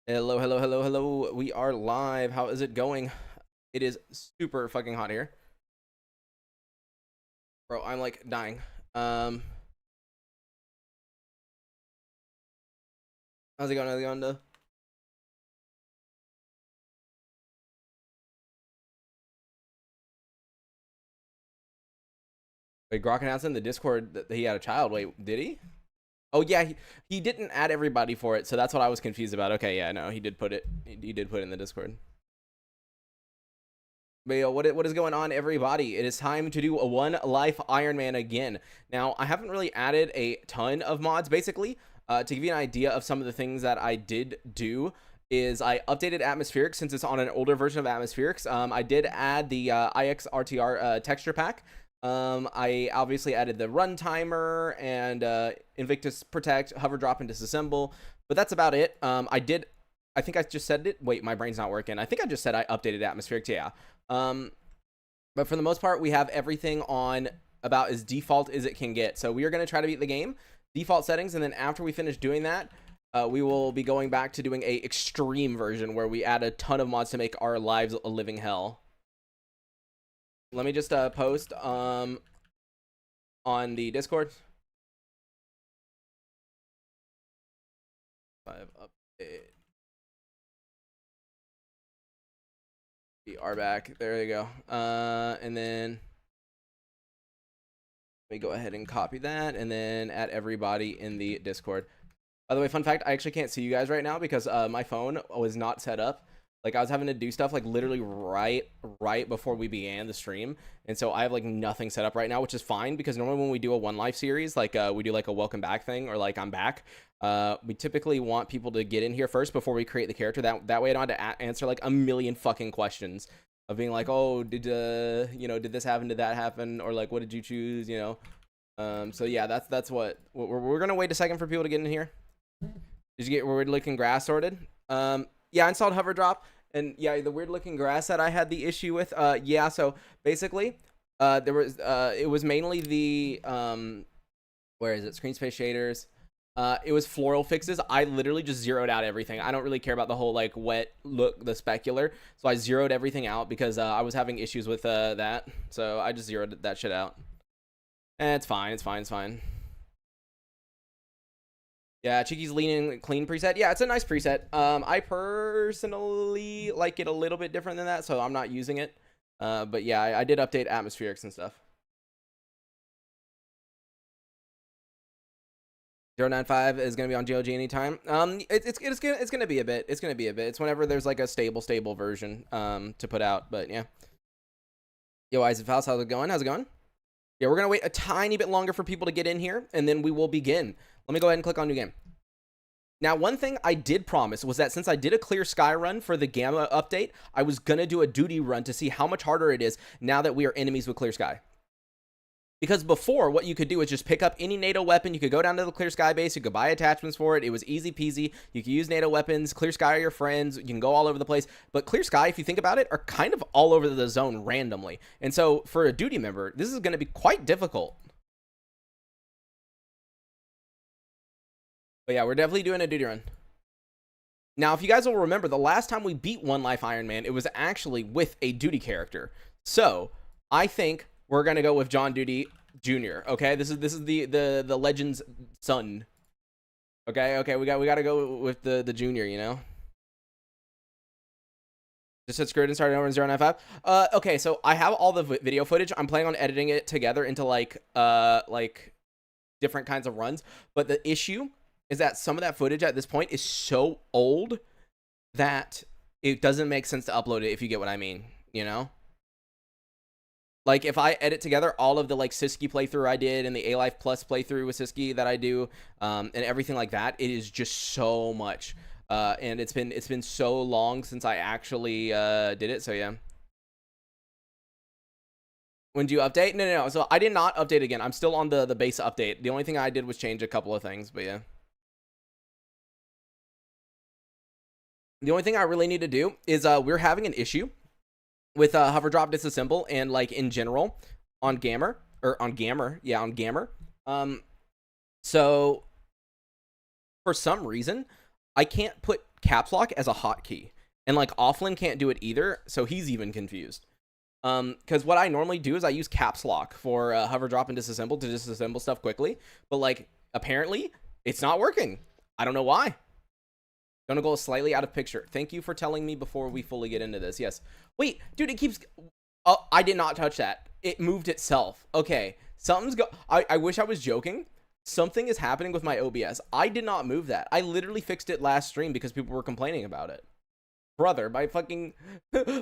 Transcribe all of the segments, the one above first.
Hello, hello, hello, hello. We are live. How is it going? It is super fucking hot here. Bro, I'm like dying. How's it going? How's it going? Wait, Grok announced in the Discord that he had a child. Wait, did he? Oh yeah, he didn't add everybody for it, so that's what I was confused about. Okay, yeah, no, he did put it. He did put it in the Discord. But yo, what is going on, everybody? It is time to do a one life Iron Man again. Now, I haven't really added a ton of mods. Basically, to give you an idea of some of the things that I did do, is I updated atmospherics since it's on an older version of atmospherics. I did add the IRONMAN texture pack. I obviously added the run timer and Invictus Protect, Hover Drop, and Disassemble. But that's about it. I think I just said it. Wait, my brain's not working. I think I just said I updated atmospherics. Yeah. Um, but for the most part, we have everything on about as default as it can get. So we are going to try to beat the game, default settings, and then after we finish doing that, we will be going back to doing a extreme version where we add a ton of mods to make our lives a living hell. Let me just post on the Discord. 5 update. We are back. There you go. And then let me go ahead and copy that and then add everybody in the Discord. By the way, fun fact, I actually can't see you guys right now because my phone was not set up. Like, I was having to do stuff like literally right before we began the stream, and so I have like nothing set up right now, which is fine because normally when we do a one life series, like we do like a welcome back thing or like I'm back, we typically want people to get in here first before we create the character. That way I don't have to answer like a million fucking questions of being like, oh, did did this happen, did that happen, or like what did you choose, so yeah, that's what we're gonna wait a second for people to get in here. Did you get weird looking grass sorted? Yeah, I installed Hover Drop, and yeah, the weird looking grass that I had the issue with. Yeah, so basically, there was it was mainly the where is it? Screen space shaders. It was floral fixes. I literally just zeroed out everything. I don't really care about the whole like wet look, the specular. So I zeroed everything out because I was having issues with that. So I just zeroed that shit out. And it's fine. It's fine. It's fine. Yeah, Cheeky's leaning clean preset. Yeah, it's a nice preset. I personally like it a little bit different than that, so I'm not using it. But yeah, I did update atmospherics and stuff. 095 is gonna be on GOG anytime. It's gonna be a bit. It's gonna be a bit. It's whenever there's like a stable version to put out. But yeah. Yo, Isaac Faust, how's it going? How's it going? Yeah, we're gonna wait a tiny bit longer for people to get in here, and then we will begin. Let me go ahead and click on new game. Now, one thing I did promise was that since I did a clear sky run for the Gamma update, I was going to do a duty run to see how much harder it is now that we are enemies with clear sky. Because before, what you could do is just pick up any NATO weapon. You could go down to the clear sky base. You could buy attachments for it. It was easy peasy. You could use NATO weapons. Clear sky are your friends. You can go all over the place. But clear sky, if you think about it, are kind of all over the zone randomly. And so for a duty member, this is going to be quite difficult. But yeah, we're definitely doing a duty run. Now, if you guys will remember, the last time we beat One Life Iron Man, it was actually with a duty character. So I think we're gonna go with John Duty Jr. Okay, this is the legend's son. Okay, we gotta go with the junior. Just said screwed and started over in 095. Okay, so I have all the video footage. I'm planning on editing it together into like different kinds of runs. But the issue is that some of that footage at this point is so old that it doesn't make sense to upload it, if you get what I mean, Like, if I edit together all of the, like, Siski playthrough I did and the A-Life Plus playthrough with Siski that I do, and everything like that, it is just so much. And it's been so long since I actually did it, so yeah. When do you update? No. So I did not update again. I'm still on the base update. The only thing I did was change a couple of things, but yeah. The only thing I really need to do is we're having an issue with hover drop disassemble and like in general on Gammer or on Gammer. Yeah, on Gammer. So for some reason, I can't put caps lock as a hotkey, and like Offlin can't do it either, so he's even confused. Because what I normally do is I use caps lock for hover, drop, and disassemble to disassemble stuff quickly, but like apparently it's not working. I don't know why. Gonna go slightly out of picture. Thank you for telling me before we fully get into this. Yes. Wait, dude, it keeps. Oh, I did not touch that. It moved itself. Okay, something's I wish I was joking. Something is happening with my OBS. I did not move that. I literally fixed it last stream because people were complaining about it. Brother, my fucking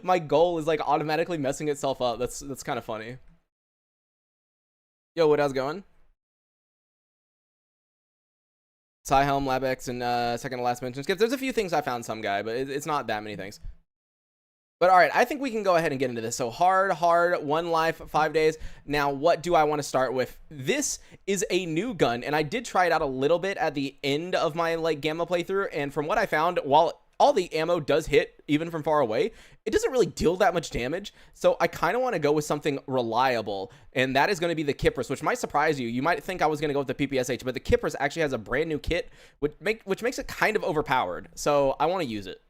my goal is like automatically messing itself up. That's kind of funny. Yo, what how's it going? Helm, LabX, and second to last mention. Skip. There's a few things I found some guy, but it's not that many things. But all right, I think we can go ahead and get into this. So hard, 1 life, 5 days. Now, what do I want to start with? This is a new gun, and I did try it out a little bit at the end of my like Gamma playthrough, and from what I found, while all the ammo does hit even from far away, it doesn't really deal that much damage. So I kind of want to go with something reliable, and that is going to be the Kypris, which might surprise you. You might think I was going to go with the PPSH, but the Kypris actually has a brand new kit, which makes it kind of overpowered. So I want to use it.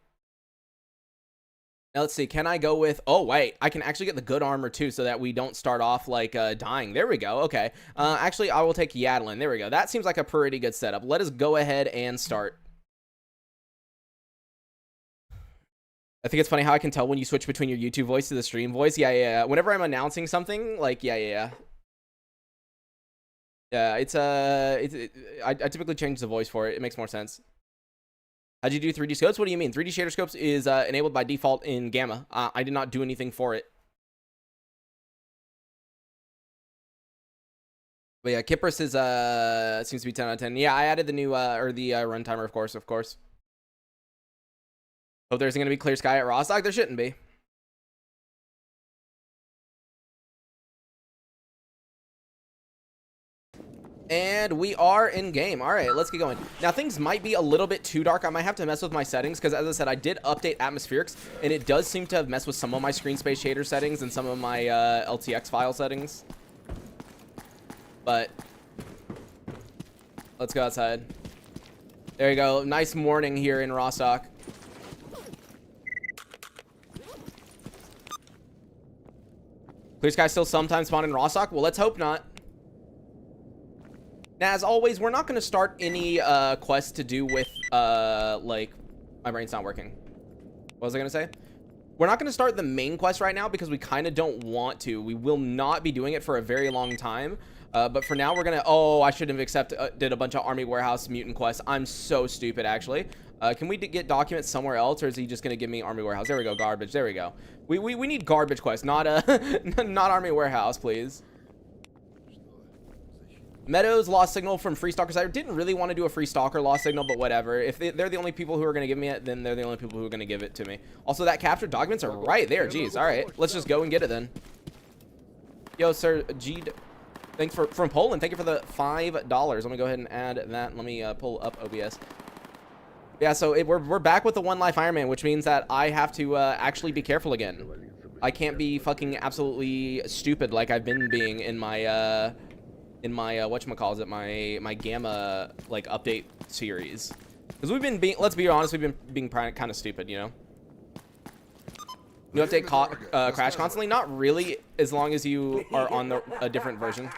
Now let's see, can I go with, oh wait, I can actually get the good armor too so that we don't start off like dying. There we go, okay. Actually, I will take Yadlin, there we go. That seems like a pretty good setup. Let us go ahead and start. I think it's funny how I can tell when you switch between your YouTube voice to the stream voice. Yeah. Whenever I'm announcing something, like, yeah. Yeah, I typically change the voice for it. It makes more sense. How'd you do 3D scopes? What do you mean? 3D shader scopes is enabled by default in Gamma. I did not do anything for it. But yeah, Kypris is seems to be 10 out of 10. Yeah, I added the new run timer, of course. Hope there's gonna be clear sky at Rostock. There shouldn't be. And we are in game. All right, let's get going. Now, things might be a little bit too dark. I might have to mess with my settings because, as I said, I did update atmospherics, and it does seem to have messed with some of my screen space shader settings and some of my LTX file settings. But let's go outside. There you go. Nice morning here in Rostock. Clear sky still sometimes spawn in Rostock? Well, let's hope not. Now, as always, we're not going to start any quests to do with, like, my brain's not working. What was I going to say? We're not going to start the main quest right now because we kind of don't want to. We will not be doing it for a very long time. But for now, we're going to... Oh, I shouldn't have did a bunch of Army Warehouse mutant quests. I'm so stupid, actually. Can we get documents somewhere else, or is he just going to give me Army Warehouse? There we go, garbage. There we go. We need garbage quests, not not Army Warehouse, please. Meadows lost signal from Free Stalkers. I didn't really want to do a Free Stalker lost signal, but whatever. If they're the only people who are going to give me it, then they're the only people who are going to give it to me. Also, that captured documents are right there. Jeez. All right. Let's just go and get it then. Yo, sir. G. Thanks from Poland. Thank you for the $5. Let me go ahead and add that. Let me pull up OBS. Yeah, so we're back with the 1 life Iron Man, which means that I have to actually be careful again. I can't be fucking absolutely stupid like I've been being in my whatchamacallit, my Gamma like update series, because we've been being, let's be honest, we've been being kind of stupid, you know. New update crash constantly? Not really, as long as you are on a different version.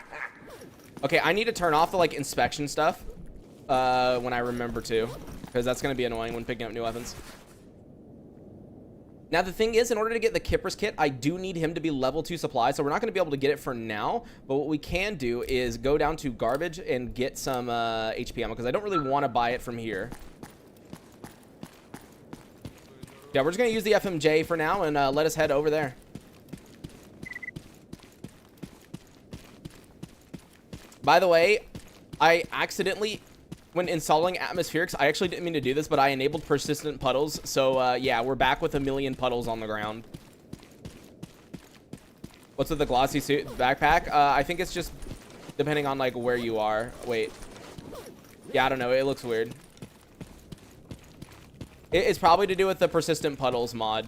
Okay, I need to turn off the like inspection stuff when I remember to, because that's gonna be annoying when picking up new weapons. Now, the thing is, in order to get the Kypris kit, I do need him to be level 2 supply, so we're not going to be able to get it for now. But what we can do is go down to garbage and get some HP ammo, because I don't really want to buy it from here. Yeah, we're just going to use the FMJ for now, and let us head over there. By the way, I accidentally... When installing atmospherics, I actually didn't mean to do this, but I enabled persistent puddles. So, yeah, we're back with 1,000,000 puddles on the ground. What's with the glossy suit backpack? I think it's just depending on, like, where you are. Wait. Yeah, I don't know. It looks weird. It's probably to do with the persistent puddles mod.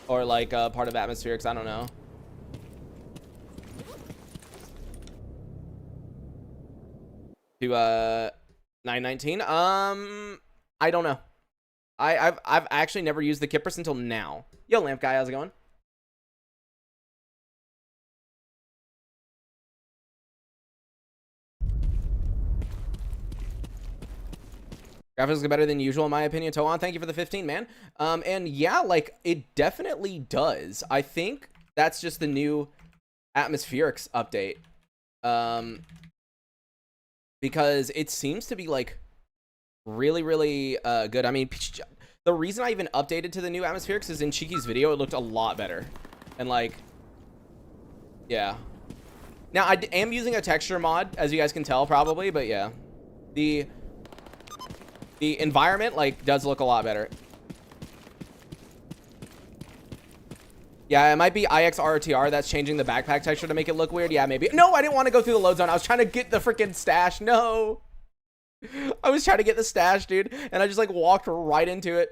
Or, like, part of atmospherics. I don't know. To, 919. I don't know. I've actually never used the Kypris until now. Yo, Lamp Guy, how's it going? Graphics are better than usual, in my opinion. Toan, thank you for the 15, man. And yeah, like, it definitely does. I think that's just the new atmospherics update. Because it seems to be, like, really, really good. I mean, the reason I even updated to the new atmospherics is in Cheeky's video, it looked a lot better. And, like, yeah. Now, I am using a texture mod, as you guys can tell, probably, but yeah. The environment, like, does look a lot better. Yeah, it might be s.t.a.l.k.e.r that's changing the backpack texture to make it look weird. Yeah, maybe. No, I didn't want to go through the load zone. I was trying to get the freaking stash. No. I was trying to get the stash, dude, and I just, like, walked right into it.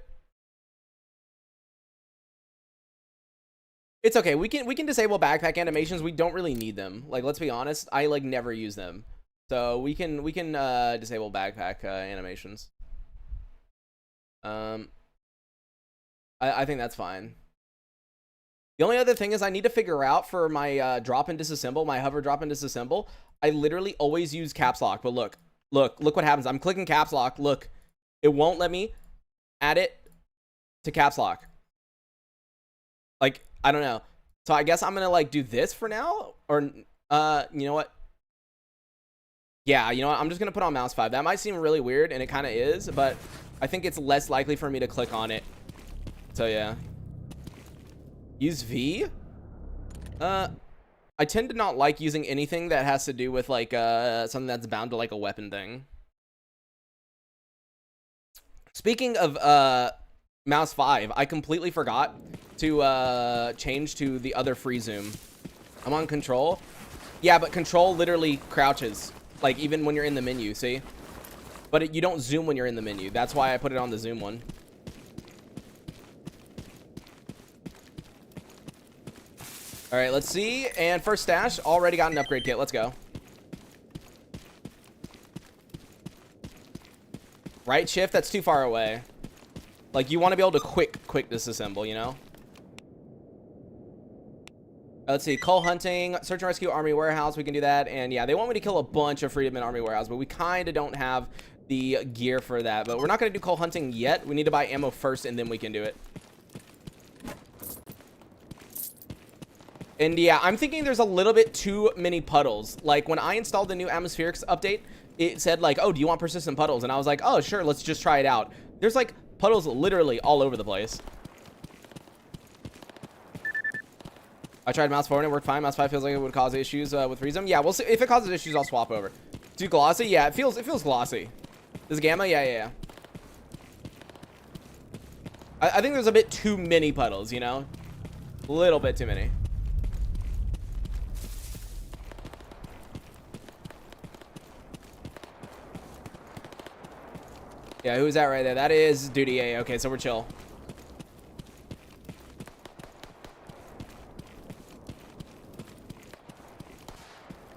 It's okay. We can disable backpack animations. We don't really need them. Like, let's be honest. I, like, never use them. So we can disable backpack animations. I think that's fine. The only other thing is I need to figure out for my drop and disassemble, my hover drop and disassemble. I literally always use caps lock, but look what happens. I'm clicking caps lock. Look, it won't let me add it to caps lock. Like, I don't know. So I guess I'm gonna, like, do this for now, or you know what? Yeah, you know what? I'm just gonna put on mouse 5. That might seem really weird, and it kind of is, but I think it's less likely for me to click on it. So yeah. Use V? I tend to not like using anything that has to do with, like, something that's bound to, like, a weapon thing. Speaking of mouse 5, I completely forgot to change to the other free zoom. I'm on control. Yeah, but control literally crouches, like, even when you're in the menu, see? But you don't zoom when you're in the menu. That's why I put it on the zoom one. All right, let's see. And first stash, already got an upgrade kit. Let's go. Right shift, that's too far away. Like, you want to be able to quick disassemble, you know? Let's see, cull hunting, search and rescue, army warehouse. We can do that. And yeah, they want me to kill a bunch of freedom in army warehouse, but we kind of don't have the gear for that. But we're not going to do cull hunting yet. We need to buy ammo first, and then we can do it. And yeah, I'm thinking there's a little bit too many puddles. Like, when I installed the new atmospherics update, it said, like, oh, do you want persistent puddles? And I was like, oh, sure, let's just try it out. There's, like, puddles literally all over the place. I tried mouse 4 and it worked fine. Mouse 5 feels like it would cause issues with Reason. Yeah, we'll see. If it causes issues, I'll swap over. Too glossy? Yeah, it feels glossy. This is Gamma? Yeah. I think there's a bit too many puddles, you know? A little bit too many. Yeah, who's that right there? That is Duty A. Okay, so we're chill.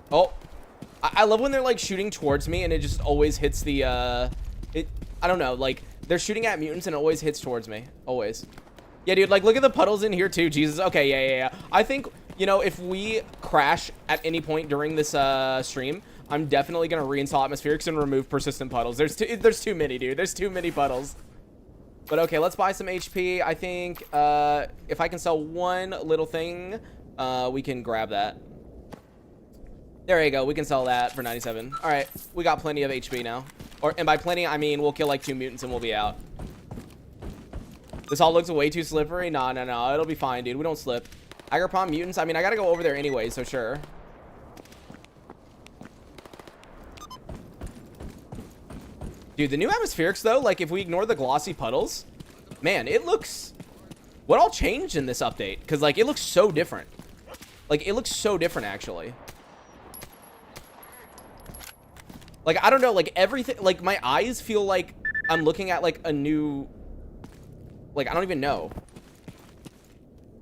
Oh, I love when they're, like, shooting towards me and it just always hits the, I don't know, like, they're shooting at mutants and it always hits towards me. Always. Yeah, dude, like, look at the puddles in here too. Jesus. Okay, yeah. I think, you know, if we crash at any point during this, stream, I'm definitely gonna reinstall atmospherics and remove persistent puddles. There's too many, dude. There's too many puddles. But okay, let's buy some HP. I think if I can sell one little thing, we can grab that. There you go. We can sell that for 97. All right, we got plenty of HP now. And by plenty, I mean we'll kill like 2 mutants and we'll be out. This all looks way too slippery. No. It'll be fine, dude. We don't slip. Agroprom mutants. I mean, I gotta go over there anyway, so sure. Dude, the new atmospherics, though, like, if we ignore the glossy puddles, man, it looks... What all changed in this update? Because, like, it looks so different. Like, it looks so different, actually. Like, I don't know, like, everything... Like, my eyes feel like I'm looking at, like, a new... Like, I don't even know.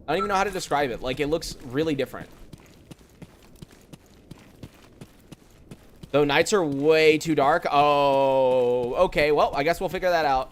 I don't even know how to describe it. Like, it looks really different. Though nights are way too dark. Oh, okay. Well, I guess we'll figure that out.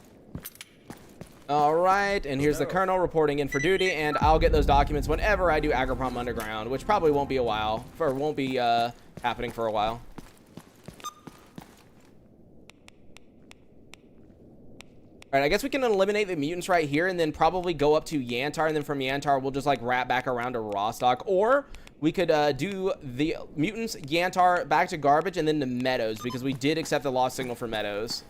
All right, and here's the colonel reporting in for duty, and I'll get those documents whenever I do Agroprom Underground, which probably won't be a while, or won't be happening for a while. All right, I guess we can eliminate the mutants right here, and then probably go up to Yantar, and then from Yantar, we'll just like wrap back around to Rostock, or we could do the mutants, Yantar, back to Garbage, and then to Meadows, because we did accept the lost signal for Meadows.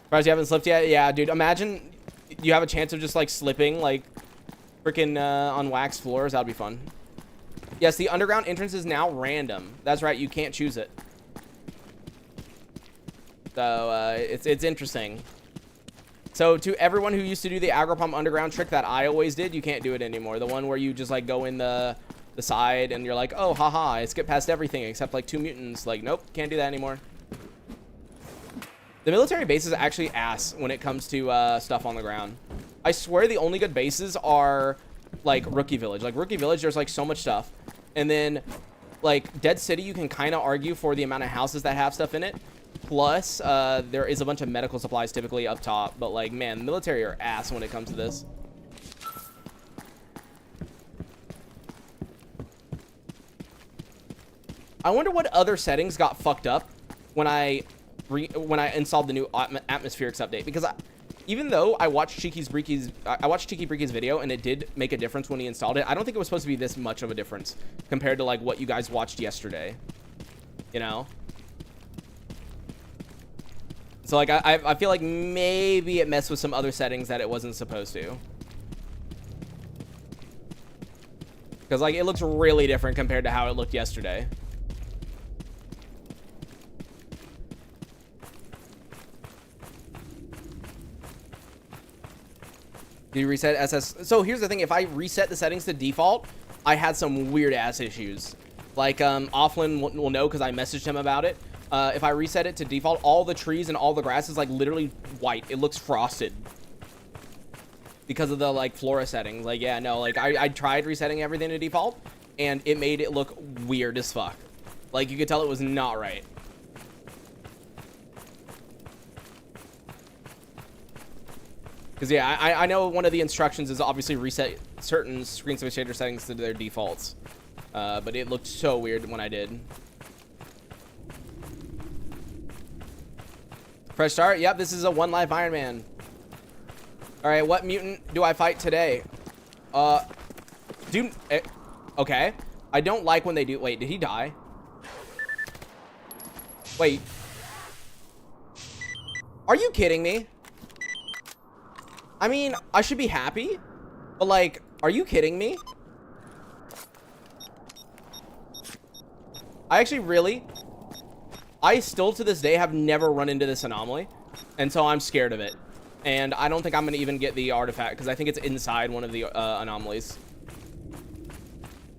Surprised you haven't slipped yet? Yeah, dude, imagine you have a chance of just like slipping like freaking on wax floors. That would be fun. Yes, the underground entrance is now random. That's right, you can't choose it. So it's interesting. So to everyone who used to do the Agroprom Underground trick that I always did, you can't do it anymore. The one where you just like go in the side and you're like, oh, haha, I skipped past everything except like 2 mutants. Like, nope, can't do that anymore. The military base is actually ass when it comes to stuff on the ground. I swear the only good bases are like Rookie Village. Like Rookie Village, there's like so much stuff. And then like Dead City, you can kind of argue for the amount of houses that have stuff in it. Plus, there is a bunch of medical supplies typically up top. But like, man, the military are ass when it comes to this. I wonder what other settings got fucked up when I installed the new atmospherics update, because even though I watched Cheeky Breeky's video and it did make a difference when he installed it, I don't think it was supposed to be this much of a difference compared to like what you guys watched yesterday, you know? So like I feel like maybe it messed with some other settings that it wasn't supposed to, because like it looks really different compared to how it looked yesterday. Do you reset SS? So here's the thing, if I reset the settings to default, I had some weird ass issues. Like Offlin will know because I messaged him about it. If I reset it to default, all the trees and all the grass is like literally white. It looks frosted because of the like flora settings. Like, yeah, no, like I tried resetting everything to default and it made it look weird as fuck. Like you could tell it was not right. Because, yeah, I know one of the instructions is obviously reset certain screen space shader settings to their defaults. But it looked so weird when I did. Fresh start? Yep, this is a 1 life Iron Man. Alright, what mutant do I fight today? Dude, okay. I don't like when they do... Wait, did he die? Wait. Are you kidding me? I mean, I should be happy, but like, are you kidding me? I still to this day have never run into this anomaly, and so I'm scared of it. And I don't think I'm gonna even get the artifact because I think it's inside one of the anomalies.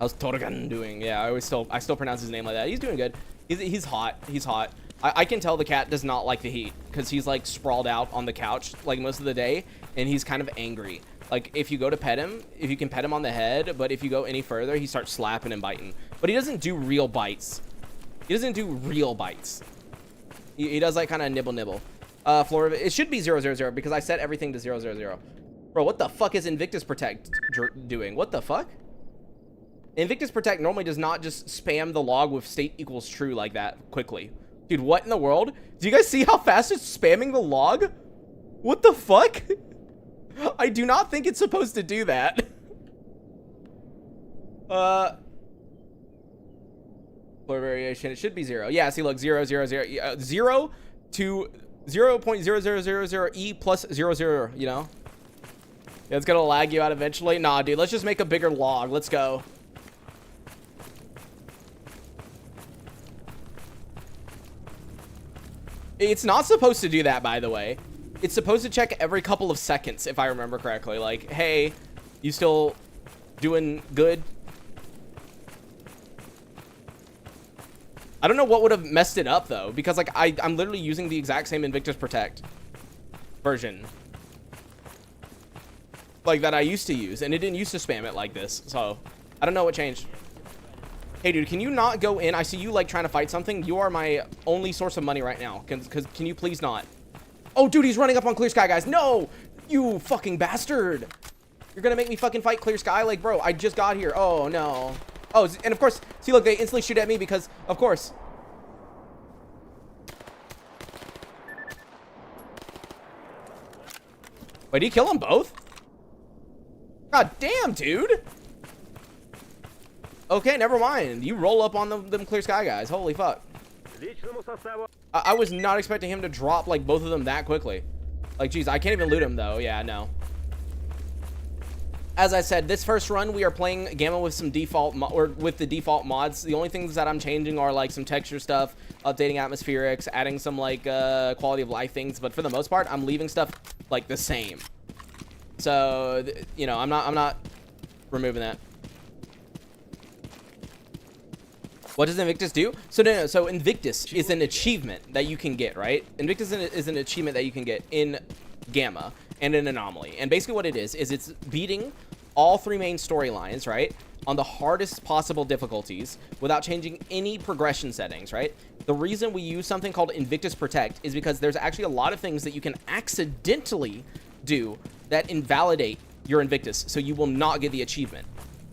How's Torgan doing? Yeah, I still pronounce his name like that. He's doing good. He's hot. He's hot. I can tell the cat does not like the heat because he's like sprawled out on the couch like most of the day, and he's kind of angry. Like if you go to pet him, if you can pet him on the head, but if you go any further, he starts slapping and biting. But he doesn't do real bites. He doesn't do real bites. He does like kind of nibble. Floor, it should be 000 because I set everything to 000. Bro, what the fuck is Invictus Protect doing? What the fuck? Invictus Protect normally does not just spam the log with state equals true like that quickly. Dude, what in the world? Do you guys see how fast it's spamming the log? What the fuck? I do not think it's supposed to do that. Floor variation, it should be 0. Yeah, see, look, 0, 0, 0, 0 to 0.0000 plus 00, you know? Yeah, it's gonna lag you out eventually. Nah, dude, let's just make a bigger log. Let's go. It's not supposed to do that, by the way. It's supposed to check every couple of seconds, if I remember correctly. Like, hey, you still doing good? I don't know what would have messed it up, though, because, like, I'm literally using the exact same Invictus Protect version. Like, that I used to use, and it didn't used to spam it like this, so I don't know what changed. Hey, dude, can you not go in? I see you, like, trying to fight something. You are my only source of money right now. Can you please not? Oh, dude, he's running up on Clear Sky, guys. No, you fucking bastard. You're gonna make me fucking fight Clear Sky? Like, bro, I just got here. Oh, no. Oh, and of course, see, look, they instantly shoot at me because, of course. Wait, did he kill them both? God damn, dude. Okay, never mind. You roll up on them Clear Sky guys. Holy fuck. I was not expecting him to drop, like, both of them that quickly. Like, geez, I can't even loot him, though. Yeah, no. As I said, this first run, we are playing Gamma with some default, or with the default mods. The only things that I'm changing are, like, some texture stuff, updating atmospherics, adding some, like, quality of life things. But for the most part, I'm leaving stuff, like, the same. So, you know, I'm not removing that. What does Invictus do? So no, so Invictus is an achievement that you can get, right? Invictus is an achievement that you can get in Gamma and in Anomaly. And basically what it is it's beating all 3 main storylines, right? On the hardest possible difficulties without changing any progression settings, right? The reason we use something called Invictus Protect is because there's actually a lot of things that you can accidentally do that invalidate your Invictus, so you will not get the achievement.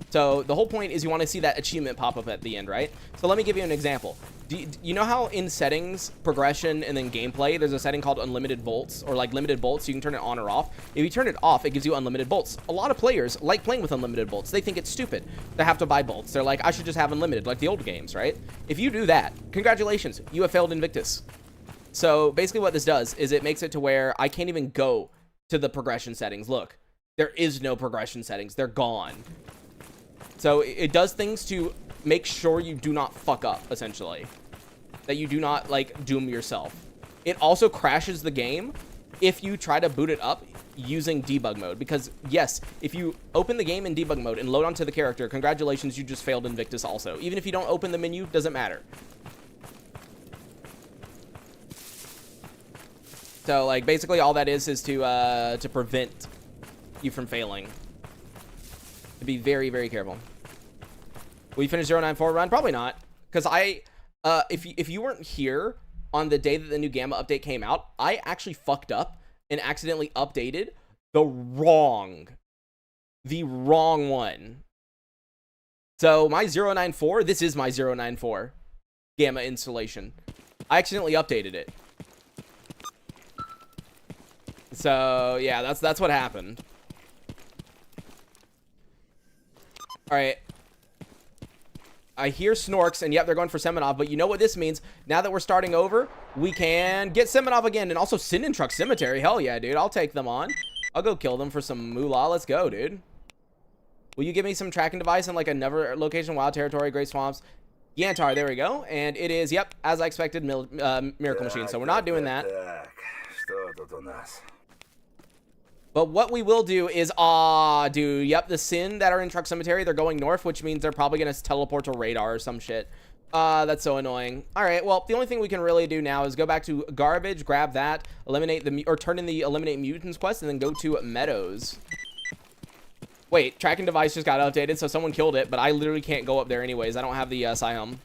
So the whole point is you want to see that achievement pop up at the end, right? So let me give you an example. You know how in settings, progression, and then gameplay, there's a setting called unlimited volts, or like limited bolts, so you can turn it on or off. If you turn it off, it gives you unlimited bolts. A lot of players like playing with unlimited bolts. They think it's stupid to have to buy bolts. They're like, I should just have unlimited, like the old games, right? If you do that, congratulations, you have failed Invictus. So basically what this does is it makes it to where I can't even go to the progression settings. Look, there is no progression settings. They're gone. So it does things to make sure you do not fuck up, essentially. That you do not, like, doom yourself. It also crashes the game if you try to boot it up using debug mode. Because, yes, if you open the game in debug mode and load onto the character, congratulations, you just failed Invictus also. Even if you don't open the menu, doesn't matter. So, like, basically all that is to prevent you from failing. To be very, very careful. Will you finish 094 run? Probably not. Because if you weren't here on the day that the new Gamma update came out, I actually fucked up and accidentally updated the wrong one. So my 094, this is my 094 Gamma installation. I accidentally updated it. So yeah, that's what happened. All right. I hear Snorks, and yep, they're going for Semenov, but you know what this means? Now that we're starting over, we can get Semenov again, and also Sinden Truck Cemetery. Hell yeah, dude. I'll take them on. I'll go kill them for some moolah. Let's go, dude. Will you give me some tracking device in, like, another location? Wild Territory, Great Swamps. Yantar, there we go. And it is, yep, as I expected, Miracle Machine. So we're not doing that. But what we will do is, dude, yep, the Sin that are in Truck Cemetery, they're going north, which means they're probably going to teleport to radar or some shit. That's so annoying. All right, well, the only thing we can really do now is go back to Garbage, grab that, eliminate the, or turn in the Eliminate Mutants quest, and then go to Meadows. Wait, tracking device just got updated, so someone killed it, but I literally can't go up there anyways. I don't have the Psy-Hum.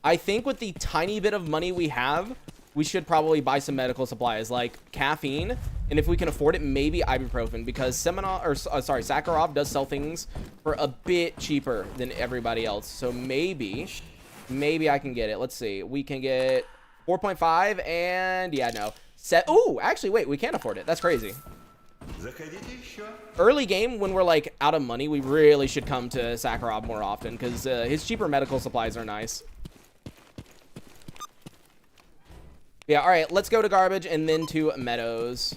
I think with the tiny bit of money we have, we should probably buy some medical supplies like caffeine, and if we can afford it, maybe ibuprofen, because Sakharov does sell things for a bit cheaper than everybody else. So maybe I can get it. Let's see. We can get 4.5 and yeah, no. Oh, actually, wait, we can't afford it. That's crazy. Early game, when we're like out of money, we really should come to Sakharov more often because his cheaper medical supplies are nice. Yeah, all right, let's go to Garbage and then to Meadows.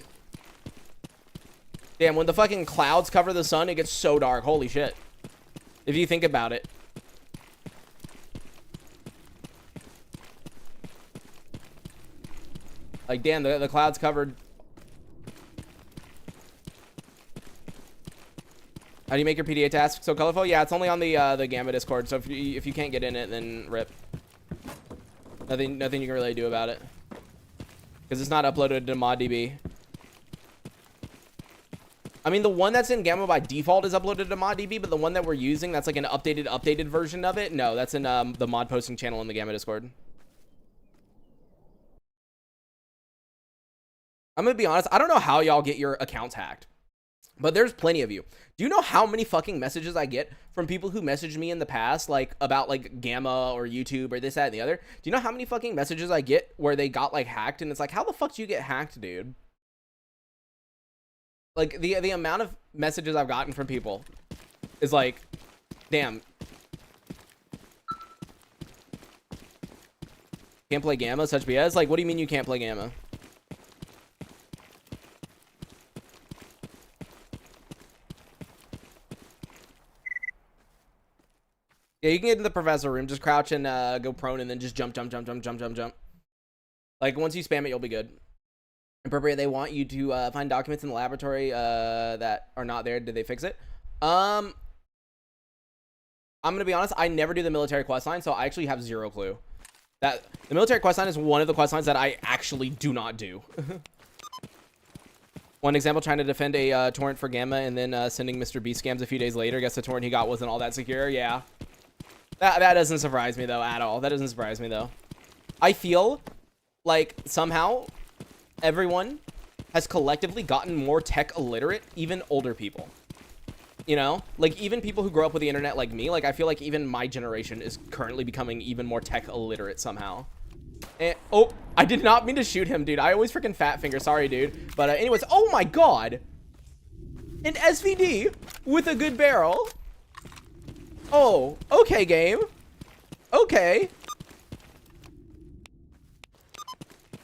Damn, when the fucking clouds cover the sun, it gets so dark. Holy shit. If you think about it. Like, damn, the clouds covered. How do you make your PDA task so colorful? Yeah, it's only on the Gamma Discord, so if you can't get in it, then rip. Nothing you can really do about it. Because it's not uploaded to ModDB. I mean, the one that's in Gamma by default is uploaded to ModDB, but the one that we're using, that's like an updated version of it. No, that's in the mod posting channel in the Gamma Discord. I'm gonna be honest, I don't know how y'all get your accounts hacked, but there's plenty of you. Do you know how many fucking messages I get from people who messaged me in the past, like about like Gamma or YouTube or this, that, and the other? Do you know how many fucking messages I get where they got like hacked, and it's like, how the fuck do you get hacked, dude? Like the amount of messages I've gotten from people is like, damn. Can't play Gamma, such BS? Like, what do you mean you can't play Gamma? Yeah, you can get in the professor room, just crouch and go prone and then just jump. Like, once you spam it, you'll be good. Appropriate, they want you to find documents in the laboratory that are not there. Did they fix it? I'm gonna be honest, I never do the military quest line, so I actually have zero clue. That the military quest line is one of the quest lines that I actually do not do. One example, trying to defend a torrent for Gamma and then sending Mr. B scams a few days later. Guess the torrent he got wasn't all that secure. Yeah. That doesn't surprise me, though, at all. That doesn't surprise me, though. I feel like somehow everyone has collectively gotten more tech illiterate, even older people. You know? Like, even people who grow up with the internet like me, like, I feel like even my generation is currently becoming even more tech illiterate somehow. And, oh, I did not mean to shoot him, dude. I always freaking fat finger. Sorry, dude. But anyways, oh my god. An SVD with a good barrel. Oh, okay, game. Okay.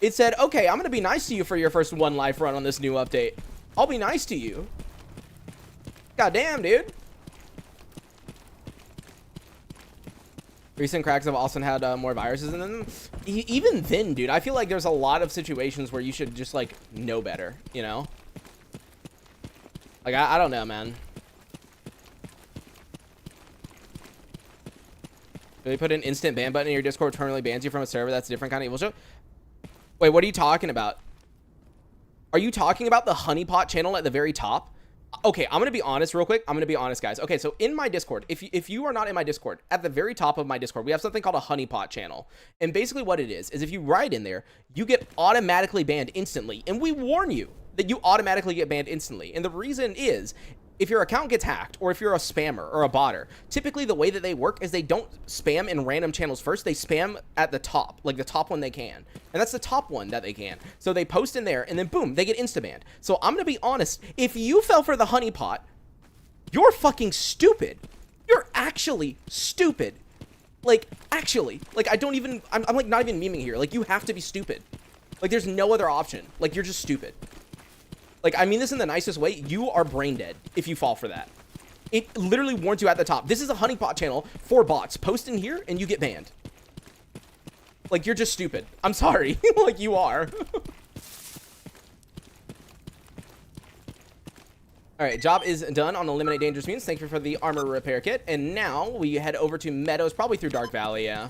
It said, okay, I'm going to be nice to you for your first one life run on this new update. I'll be nice to you. God damn, dude. Recent cracks have also had more viruses in them. Even then, dude, I feel like there's a lot of situations where you should just, like, know better, you know? Like, I don't know, man. They put an instant ban button in your Discord, permanently bans you from a server. That's a different kind of evil show. Wait, what are you talking about? Are you talking about the honeypot channel at the very top? Okay, I'm gonna be honest real quick. I'm gonna be honest, guys. Okay, so in my Discord, if you are not in my Discord, at the very top of my Discord, we have something called a honeypot channel. And basically what it is if you write in there, you get automatically banned instantly. And we warn you that you automatically get banned instantly. And the reason is, if your account gets hacked, or if you're a spammer or a botter, typically the way that they work is they don't spam in random channels first. They spam at the top, like the top one they can. And that's the top one that they can. So they post in there, and then boom, they get insta-banned. So I'm gonna be honest, if you fell for the honeypot, you're fucking stupid. You're actually stupid. Like, actually. Like, I don't even, I'm like not even memeing here. Like, you have to be stupid. Like, there's no other option. Like, you're just stupid. Like, I mean this in the nicest way. You are brain dead if you fall for that. It literally warns you at the top. This is a honeypot channel for bots. Post in here and you get banned. Like, you're just stupid. I'm sorry. Like, you are. Alright, job is done on Eliminate Dangerous Mutants. Thank you for the armor repair kit. And now we head over to Meadows, probably through Dark Valley, yeah.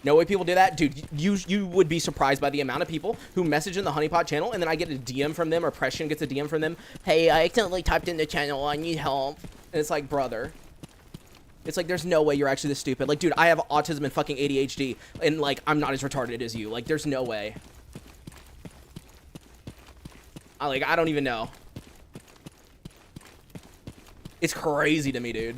No way people do that. Dude, you would be surprised by the amount of people who message in the honeypot channel, and then I get a DM from them, or Pression gets a DM from them. Hey, I accidentally typed in the channel. I need help. And it's like, brother. It's like, there's no way you're actually this stupid. Like, dude, I have autism and fucking ADHD, and, like, I'm not as retarded as you. Like, there's no way. I don't even know. It's crazy to me, dude.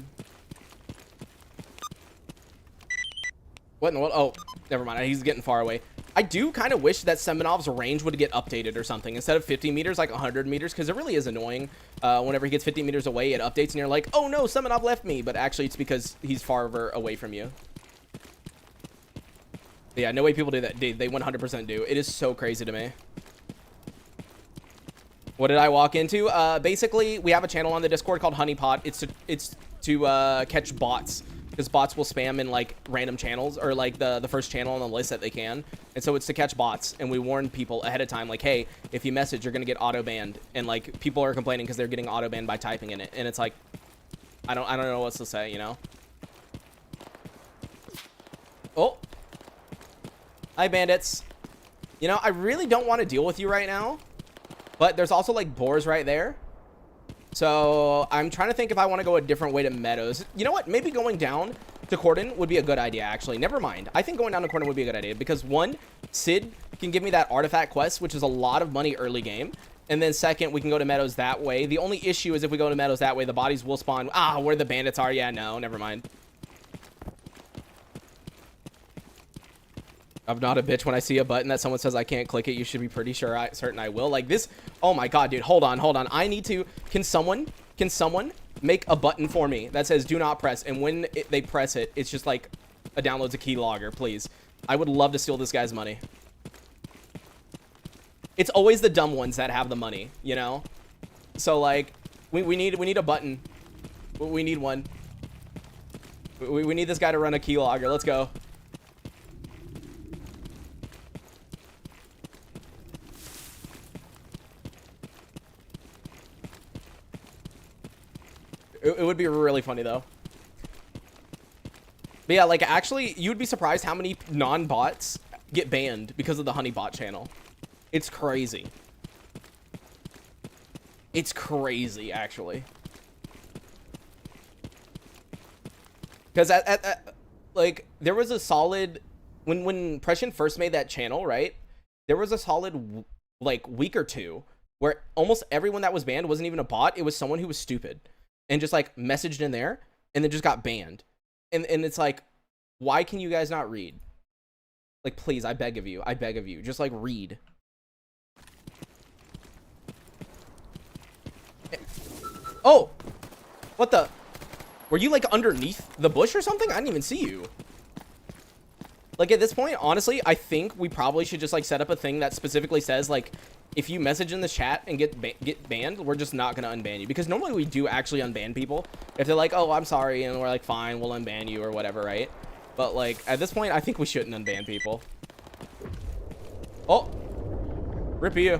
What in the world? Oh, never mind. He's getting far away. I do kind of wish that Semenov's range would get updated or something. Instead of 50 meters, like 100 meters, because it really is annoying. Whenever he gets 50 meters away, it updates, and you're like, oh no, Semenov left me. But actually, it's because he's farther away from you. But yeah, no way people do that. They 100% do. It is so crazy to me. What did I walk into? Basically, we have a channel on the Discord called Honeypot. It's to catch bots. Because bots will spam in, like, random channels, or, like, the first channel on the list that they can. And so it's to catch bots, and we warn people ahead of time, like, hey, if you message, you're going to get auto-banned. And, like, people are complaining because they're getting auto-banned by typing in it. And it's like, I don't know what to say, you know? Oh. Hi, bandits. You know, I really don't want to deal with you right now. But there's also, like, boars right there. So I'm trying to think if I want to go a different way to Meadows. You know what? Maybe going down to Corden would be a good idea, actually. Never mind. I think going down to Corden would be a good idea because, one, Sid can give me that artifact quest, which is a lot of money early game. And then second, we can go to Meadows that way. The only issue is if we go to Meadows that way, the bodies will spawn. Ah, where the bandits are. Yeah, no, never mind. I'm not a bitch when I see a button that someone says I can't click it. You should be pretty sure certain I will. Like this. Oh my god, dude. Hold on. I need to. Can someone make a button for me that says do not press? And when they press it, it's just like a downloads a keylogger, please. I would love to steal this guy's money. It's always the dumb ones that have the money, you know? So like, we need a button. We need one. We need this guy to run a keylogger. Let's go. It would be really funny though. But yeah, like actually, you would be surprised how many non-bots get banned because of the Honeybot channel. It's crazy. It's crazy, actually. Because like there was a solid when Prescience first made that channel, right? There was a solid like week or two where almost everyone that was banned wasn't even a bot. It was someone who was stupid and just like messaged in there and then just got banned. And it's like, why can you guys not read? Like, please, I beg of you, just like read. Oh, what the? Were you like underneath the bush or something? I didn't even see you. Like at this point, honestly, I think we probably should just like set up a thing that specifically says like, if you message in the chat and get banned, we're just not gonna unban you, because normally we do actually unban people if they're like, oh, I'm sorry, and we're like, fine, we'll unban you or whatever, right? But like at this point, I think we shouldn't unban people. Oh, rip you.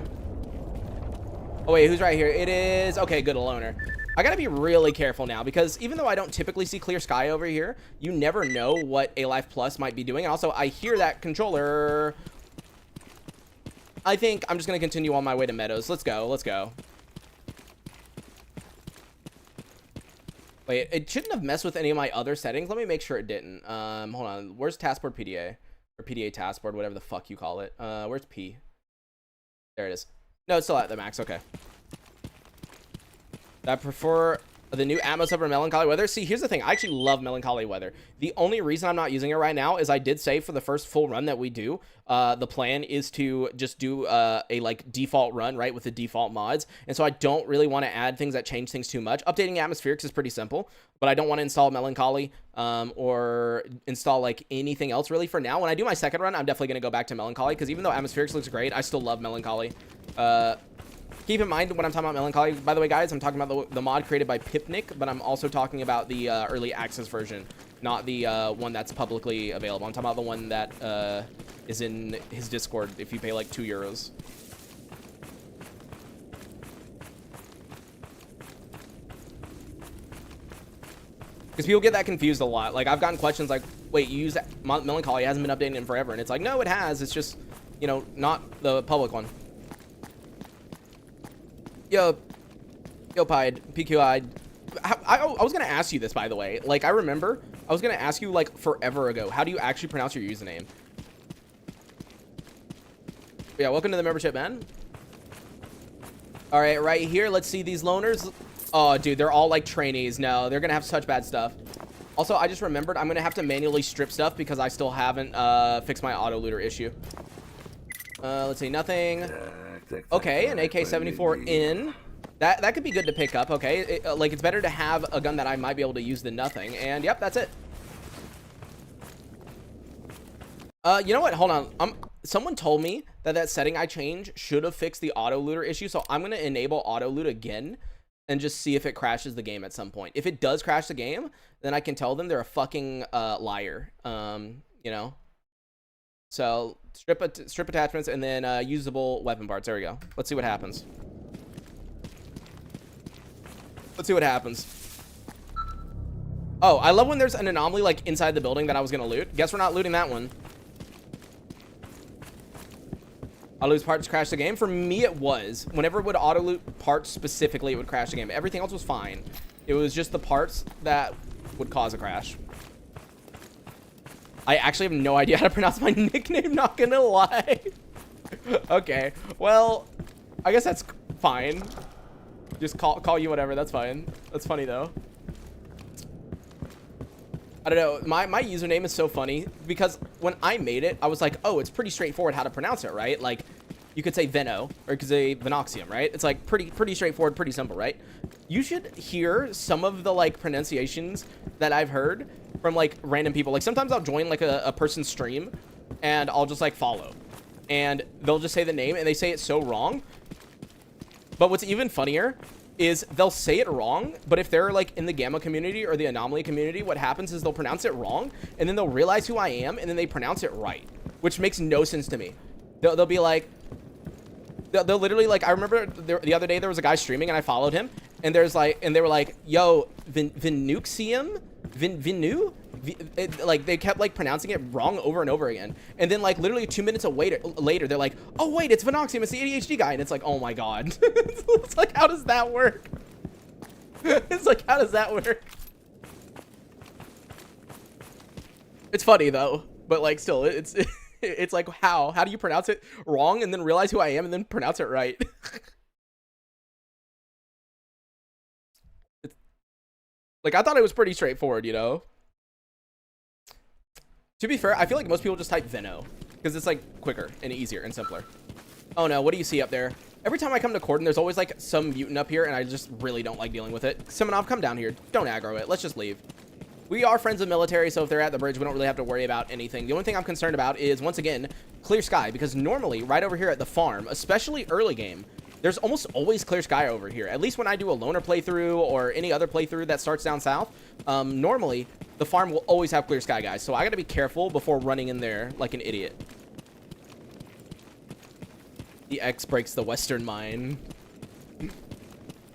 Oh wait, who's right here? It is okay. Good, a loner. I gotta be really careful now because even though I don't typically see clear sky over here, you never know what A Life Plus might be doing. And also, I hear that controller. I think I'm just gonna continue on my way to Meadows. Let's go. Let's go. Wait, it shouldn't have messed with any of my other settings. Let me make sure it didn't. Hold on. Where's taskboard PDA? Or PDA taskboard, whatever the fuck you call it. Where's P? There it is. No, it's still at the max. Okay. I prefer the new Atmos over Melancholy Weather. See, here's the thing. I actually love Melancholy Weather. The only reason I'm not using it right now is I did say for the first full run that we do, the plan is to just do a like default run, right, with the default mods. And so I don't really want to add things that change things too much. Updating Atmospherics is pretty simple, but I don't want to install Melancholy or install like anything else really for now. When I do my second run, I'm definitely going to go back to Melancholy because even though Atmospherics looks great, I still love Melancholy. Keep in mind when I'm talking about Melancholy, by the way, guys, I'm talking about the mod created by Pipnik, but I'm also talking about the early access version, not the one that's publicly available. I'm talking about the one that is in his Discord if you pay like €2. Because people get that confused a lot. Like, I've gotten questions like, wait, you use that Melancholy, it hasn't been updated in forever. And it's like, no, it has. It's just, you know, not the public one. Yo, Pied, PQI. I was going to ask you this, by the way. Like, I remember I was going to ask you, like, forever ago. How do you actually pronounce your username? But yeah, welcome to the membership, man. All right, right here. Let's see these loners. Oh, dude, they're all, like, trainees. No, they're going to have such bad stuff. Also, I just remembered I'm going to have to manually strip stuff because I still haven't fixed my auto-looter issue. Let's see, nothing. Okay, an AK-74 in. That could be good to pick up, okay? Like, it's better to have a gun that I might be able to use than nothing. And, yep, that's it. You know what? Hold on. Someone told me that setting I changed should have fixed the auto-looter issue, so I'm going to enable auto-loot again and just see if it crashes the game at some point. If it does crash the game, then I can tell them they're a fucking liar, you know? So strip attachments and then usable weapon parts. There we go. Let's see what happens. Let's see what happens. Oh, I love when there's an anomaly like inside the building that I was gonna loot. Guess we're not looting that one. I lose parts, crash the game. For me, it was. Whenever it would auto loot parts specifically, it would crash the game. Everything else was fine. It was just the parts that would cause a crash. I actually have no idea how to pronounce my nickname, not gonna lie. Okay, well, I guess that's fine. Just call you whatever, that's fine. That's funny though. I don't know, my username is so funny because when I made it, I was like, oh, it's pretty straightforward how to pronounce it, right? Like, you could say Veno, or you could say Venoxium, right? It's like pretty straightforward, pretty simple, right? You should hear some of the like pronunciations that I've heard from like random people. Like sometimes I'll join like a person's stream and I'll just like follow. And they'll just say the name and they say it so wrong. But what's even funnier is they'll say it wrong, but if they're like in the Gamma community or the Anomaly community, what happens is they'll pronounce it wrong and then they'll realize who I am and then they pronounce it right, which makes no sense to me. They'll be like, they'll literally like, I remember the other day there was a guy streaming and I followed him and there's like, and they were like, yo, Vinuxium? Vinu? Like they kept like pronouncing it wrong over and over again. And then like literally 2 minutes later, they're like, oh wait, it's Venoxium, it's the ADHD guy. And it's like, oh my God. It's like, how does that work? It's like, how does that work? It's funny though, but like still, it's like, how do you pronounce it wrong and then realize who I am and then pronounce it right? Like, I thought it was pretty straightforward, you know? To be fair, I feel like most people just type Veno because it's like quicker and easier and simpler. Oh no, what do you see up there? Every time I come to Cordon, there's always like some mutant up here and I just really don't like dealing with it. Simonov, come down here. Don't aggro it. Let's just leave. We are friends of military, so if they're at the bridge, we don't really have to worry about anything. The only thing I'm concerned about is, once again, clear sky, because normally right over here at the farm, especially early game, there's almost always clear sky over here. At least when I do a loner playthrough or any other playthrough that starts down south, normally the farm will always have clear sky, guys. So I got to be careful before running in there like an idiot. The X breaks the Western mine.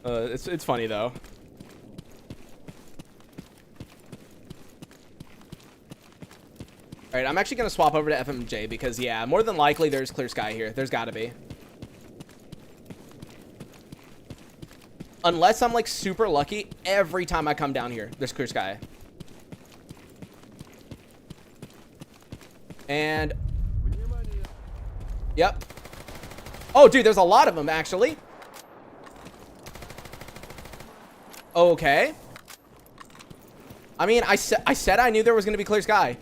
It's funny though. All right, I'm actually going to swap over to FMJ because, yeah, more than likely there's clear sky here. There's got to be. Unless I'm, like, super lucky, every time I come down here, there's clear sky. And... Yep. Oh, dude, there's a lot of them, actually. Okay. I mean, I said I knew there was going to be clear sky.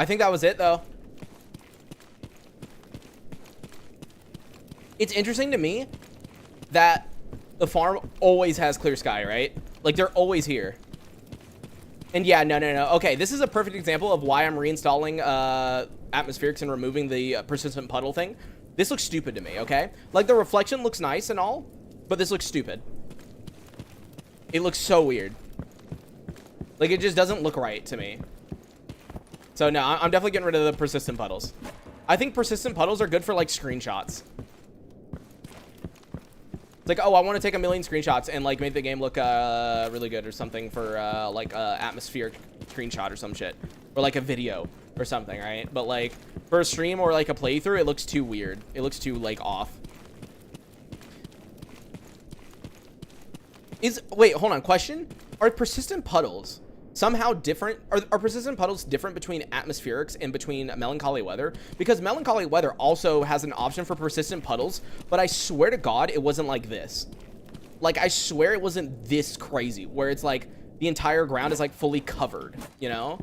I think that was it, though. It's interesting to me that the farm always has clear sky, right? Like, they're always here. And yeah, no. Okay, this is a perfect example of why I'm reinstalling atmospherics and removing the persistent puddle thing. This looks stupid to me, okay? Like, the reflection looks nice and all, but this looks stupid. It looks so weird. Like, it just doesn't look right to me. So no, I'm definitely getting rid of the persistent puddles. I think persistent puddles are good for like screenshots. It's like, oh, I want to take 1,000,000 screenshots and like make the game look really good or something for like atmospheric screenshot or some shit, or like a video or something, right? But like for a stream or like a playthrough, it looks too weird. It looks too like off. Wait, hold on, question. Are persistent puddles somehow different? Are persistent puddles different between atmospherics and between melancholy weather? Because melancholy weather also has an option for persistent puddles, but I swear to God, it wasn't like this. Like, I swear it wasn't this crazy, where it's like the entire ground is like fully covered, you know?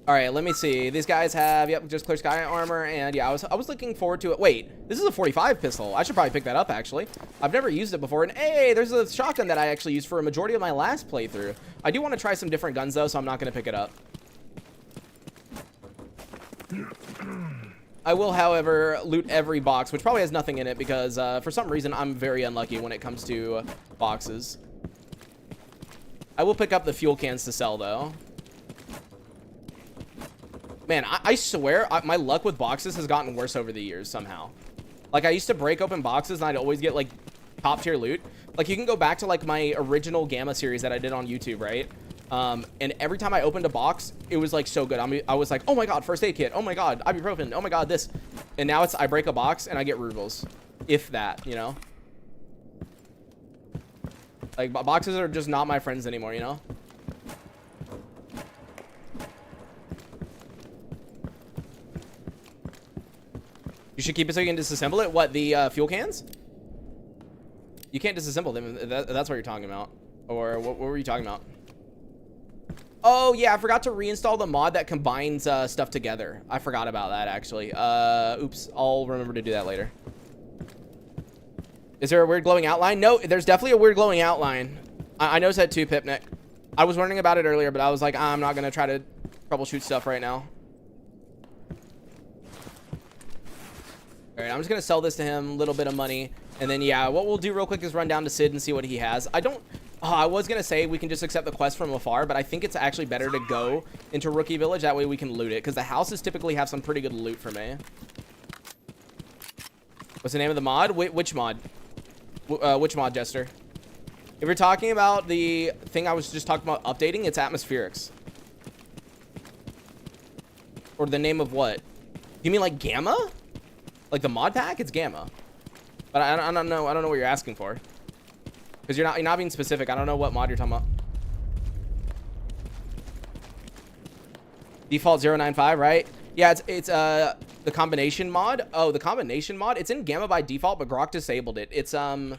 All right, let me see. These guys have, yep, just clear sky armor, and yeah, I was looking forward to it. Wait, this is a 45 pistol. I should probably pick that up, actually. I've never used it before, and hey, there's a shotgun that I actually used for a majority of my last playthrough. I do want to try some different guns, though, so I'm not going to pick it up. I will, however, loot every box, which probably has nothing in it, because for some reason, I'm very unlucky when it comes to boxes. I will pick up the fuel cans to sell, though. Man, I swear, my luck with boxes has gotten worse over the years somehow. Like, I used to break open boxes, and I'd always get, like, top-tier loot. Like, you can go back to, like, my original Gamma series that I did on YouTube, right? And every time I opened a box, it was, like, so good. I was like, oh, my God, first aid kit. Oh, my God, ibuprofen. Oh, my God, this. And now it's I break a box, and I get rubles. If that, you know? Like, boxes are just not my friends anymore, you know? You should keep it so you can disassemble it. What, the fuel cans? You can't disassemble them. That's what you're talking about. Or what were you talking about? Oh, yeah, I forgot to reinstall the mod that combines stuff together. I forgot about that, actually. Oops, I'll remember to do that later. Is there a weird glowing outline? No, there's definitely a weird glowing outline. I noticed that too, Pipnik. I was wondering about it earlier, but I was like, I'm not going to try to troubleshoot stuff right now. All right, I'm just going to sell this to him, a little bit of money. And then, yeah, what we'll do real quick is run down to Sid and see what he has. I was going to say we can just accept the quest from afar, but I think it's actually better to go into Rookie Village. That way we can loot it, because the houses typically have some pretty good loot for me. What's the name of the mod? Which mod? Which mod, Jester? If you're talking about the thing I was just talking about updating, it's Atmospherics. Or the name of what? You mean like Gamma? Like the mod pack? It's Gamma. But I don't know. I don't know what you're asking for. Because you're not being specific. I don't know what mod you're talking about. Default 095, right? Yeah, it's the combination mod. Oh, the combination mod. It's in Gamma by default, but Grok disabled it. It's hold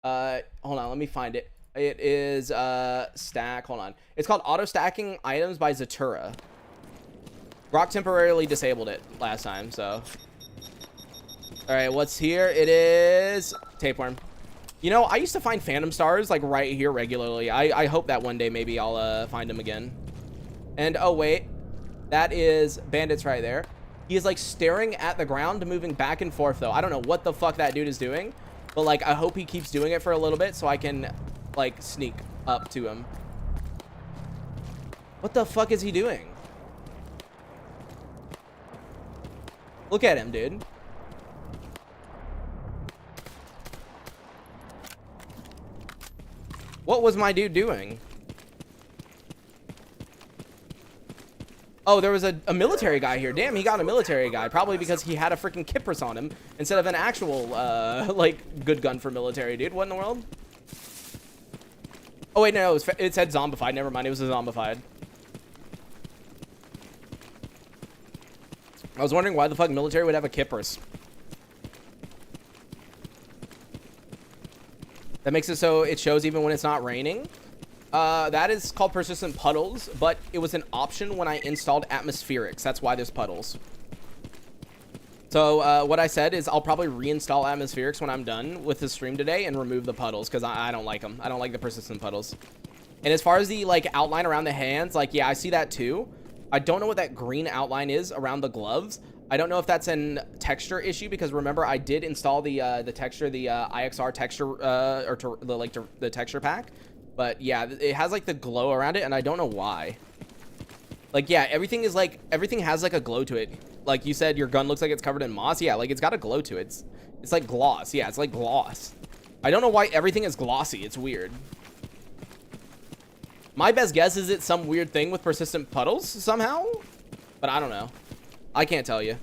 on, let me find it. It is stack. Hold on. It's called auto stacking items by s.t.a.l.k.e.r. Grok temporarily disabled it last time, so. All right, what's here? It is tapeworm. You know, I used to find phantom stars like right here regularly. I hope that one day maybe I'll find them again. And oh wait, that is bandits right there. He is like staring at the ground, moving back and forth though. I don't know what the fuck that dude is doing, but like I hope he keeps doing it for a little bit so I can like sneak up to him. What the fuck is he doing? Look at him, dude. What was my dude doing? Oh, there was a military guy here. Damn, he got a military guy. Probably because he had a freaking Kypris on him instead of an actual, like, good gun for military, dude. What in the world? Oh, wait, no, it said zombified. Never mind, it was a zombified. I was wondering why the fuck military would have a Kypris. That makes it so it shows even when it's not raining. That is called persistent puddles, but it was an option when I installed atmospherics. That's why there's puddles. So what I said is I'll probably reinstall atmospherics when I'm done with the stream today and remove the puddles because I don't like them. I don't like the persistent puddles. And as far as the like outline around the hands, like, yeah, I see that too. I don't know what that green outline is around the gloves. I don't know if that's an texture issue because remember I did install the texture, the IXR texture, the texture pack. But yeah, it has like the glow around it and I don't know why. Like, yeah, everything has like a glow to it. Like you said, your gun looks like it's covered in moss. Yeah, like it's got a glow to it. It's like gloss. Yeah, it's like gloss. I don't know why everything is glossy. It's weird. My best guess is it's some weird thing with persistent puddles somehow. But I don't know. I can't tell you.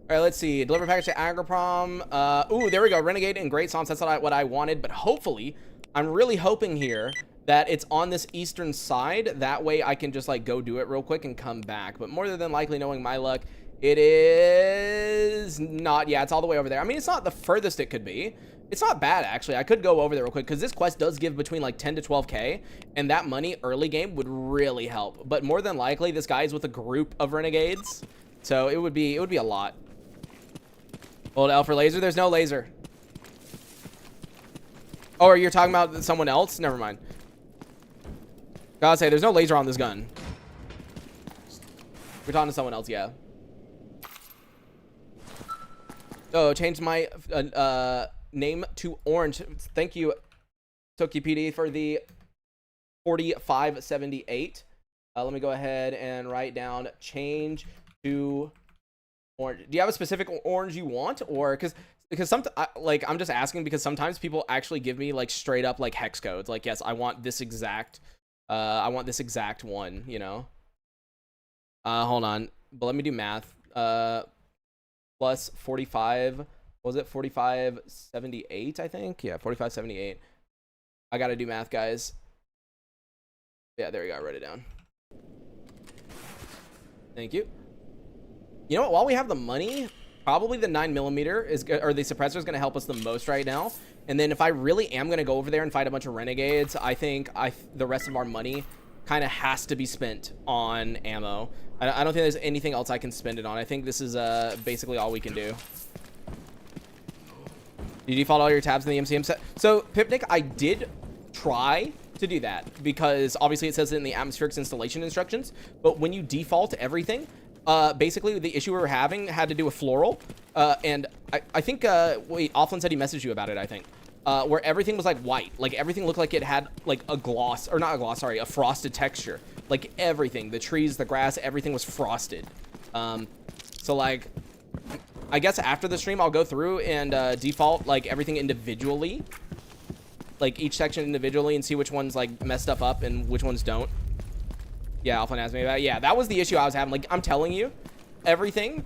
All right, let's see. Deliver package to Agroprom. Ooh, there we go. Renegade and Great Songs. That's what I wanted. But hopefully, I'm really hoping here that it's on this eastern side. That way I can just like go do it real quick and come back. But more than likely, knowing my luck, it is not. Yeah, it's all the way over there. I mean, it's not the furthest it could be. It's not bad, actually. I could go over there real quick because this quest does give between like 10 to 12K, and that money early game would really help. But more than likely, this guy is with a group of renegades, so it would be a lot. Old L for laser. There's no laser. Oh, are you talking about someone else? Never mind. Gotta say, there's no laser on this gun. We're talking to someone else, yeah. Oh, changed my name to orange. Thank you, Toki PD, for the 4578. Let me go ahead and write down change to orange. Do you have a specific orange you want, or because like I'm just asking because sometimes people actually give me like straight up like hex codes. Like, yes, I want this exact one. You know. Hold on, but let me do math. Plus 45 What was it? 4578, I think. Yeah, 4578. I gotta do math, guys. Yeah, there we go. I wrote it down. Thank you. You know what? While we have the money, probably the 9mm is, or the suppressor is going to help us the most right now. And then if I really am going to go over there and fight a bunch of renegades, I think the rest of our money kind of has to be spent on ammo. I don't think there's anything else I can spend it on. I think this is basically all we can do. You default all your tabs in the MCM set. So Pipnik, I did try to do that because obviously it says it in the atmospherics installation instructions, but when you default everything, basically the issue we were having had to do with floral, and I think wait, Offland said he messaged you about it, I think, where everything was like white, like everything looked like it had like a gloss, or not a gloss, sorry, a frosted texture. Like everything, the trees, the grass, everything was frosted. So like, I guess after the stream I'll go through and default like everything individually, like each section individually, and see which ones like messed stuff up and which ones don't. Yeah, Alpha asked me about it. Yeah, that was the issue I was having. Like, I'm telling you, everything.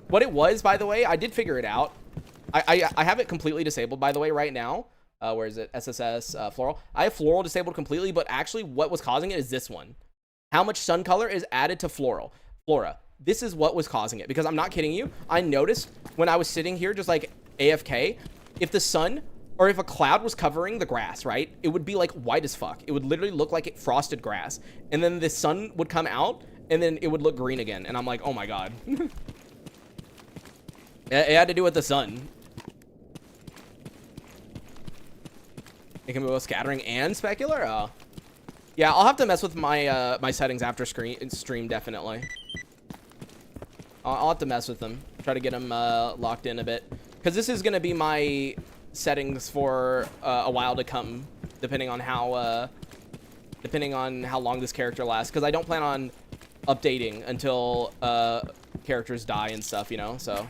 What it was, by the way, I did figure it out. I have it completely disabled, by the way, right now. Where is it? SSS, Floral. I have Floral disabled completely, but actually what was causing it is this one. How much sun color is added to Flora. This is what was causing it, because I'm not kidding you. I noticed when I was sitting here just like AFK, if the sun or if a cloud was covering the grass, right, it would be like white as fuck. It would literally look like it frosted grass. And then the sun would come out and then it would look green again. And I'm like, oh my God. It had to do with the sun. It can be both scattering and specular? Oh. Yeah, I'll have to mess with my my settings after stream, definitely. I'll have to mess with them. Try to get them locked in a bit. Because this is going to be my settings for a while to come, depending on how long this character lasts, because I don't plan on updating until characters die and stuff, you know, so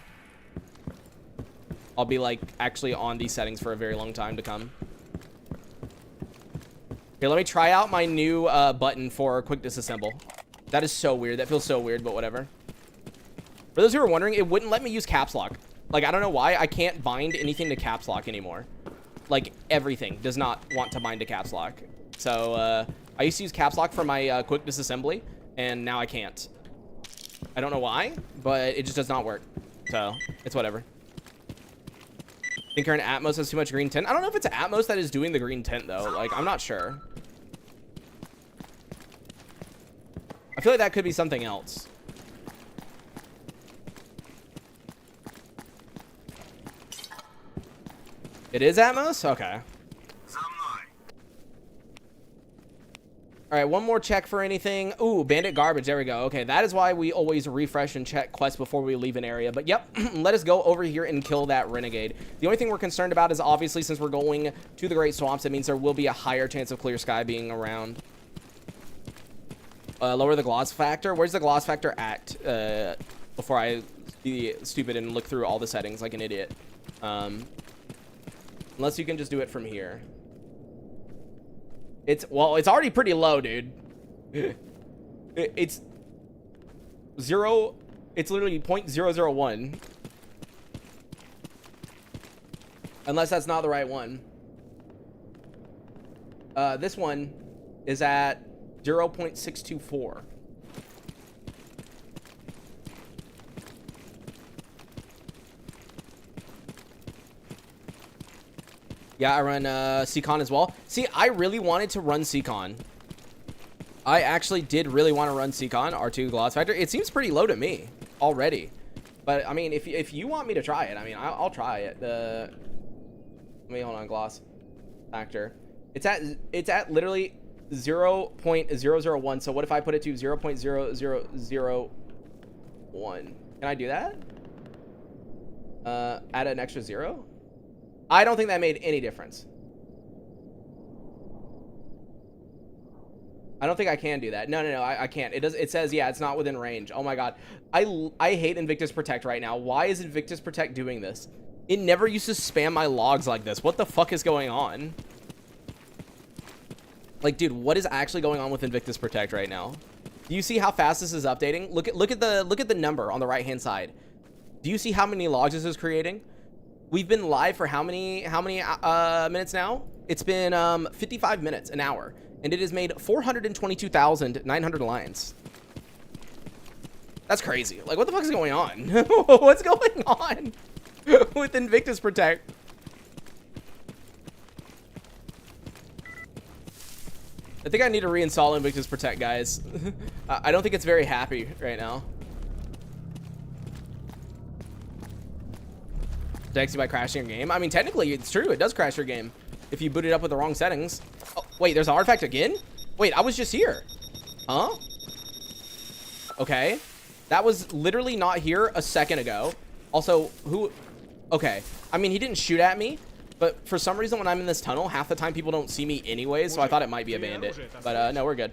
I'll be like actually on these settings for a very long time to come. Here, let me try out my new button for quick disassemble. That is so weird. That feels so weird, but whatever. For those who are wondering, it wouldn't let me use caps lock. Like, I don't know why. I can't bind anything to caps lock anymore. Like, everything does not want to bind to caps lock. So, I used to use caps lock for my quick disassembly, and now I can't. I don't know why, but it just does not work. So, it's whatever. Think current Atmos has too much green tint. I don't know if it's Atmos that is doing the green tint, though. Like, I'm not sure. I feel like that could be something else. It is Atmos? Okay. All right, one more check for anything. Ooh, bandit garbage. There we go. Okay, that is why we always refresh and check quests before we leave an area. But yep, let us go over here and kill that renegade. The only thing we're concerned about is obviously since we're going to the Great Swamps, it means there will be a higher chance of clear sky being around. Lower the gloss factor. Where's the gloss factor at? Before I be stupid and look through all the settings like an idiot. Unless you can just do it from here. Well, it's already pretty low, dude. It's zero. It's literally 0.001. Unless that's not the right one. This one is at 0.624. Yeah, I run s.t.a.l.k.e.r as well. See, I really wanted to run s.t.a.l.k.e.r. I actually did really want to run s.t.a.l.k.e.r R2 gloss factor. It seems pretty low to me already. But, I mean, if you want me to try it, I mean, I'll try it. Let me hold on, gloss factor. It's at literally 0.001. So what if I put it to 0.0001? Can I do that? Add an extra 0? I don't think that made any difference. I don't think I can do that. No, I can't. It says, yeah, it's not within range. Oh my God. I hate Invictus Protect right now. Why is Invictus Protect doing this? It never used to spam my logs like this. What the fuck is going on? Like, dude, what is actually going on with Invictus Protect right now? Do you see how fast this is updating? Look at the number on the right-hand side. Do you see how many logs this is creating? We've been live for how many minutes now? It's been 55 minutes, an hour, and it has made 422,900 lines. That's crazy. Like, what the fuck is going on? What's going on with Invictus Protect? I think I need to reinstall Invictus Protect, guys. I don't think it's very happy right now. Protects you by crashing your game. I mean, technically, it's true. It does crash your game if you boot it up with the wrong settings. Oh, wait, there's an artifact again? Wait, I was just here. Huh? Okay. That was literally not here a second ago. Also, who... Okay. I mean, he didn't shoot at me, but for some reason, when I'm in this tunnel, half the time people don't see me anyways, so I thought it might be a bandit. But, no, we're good.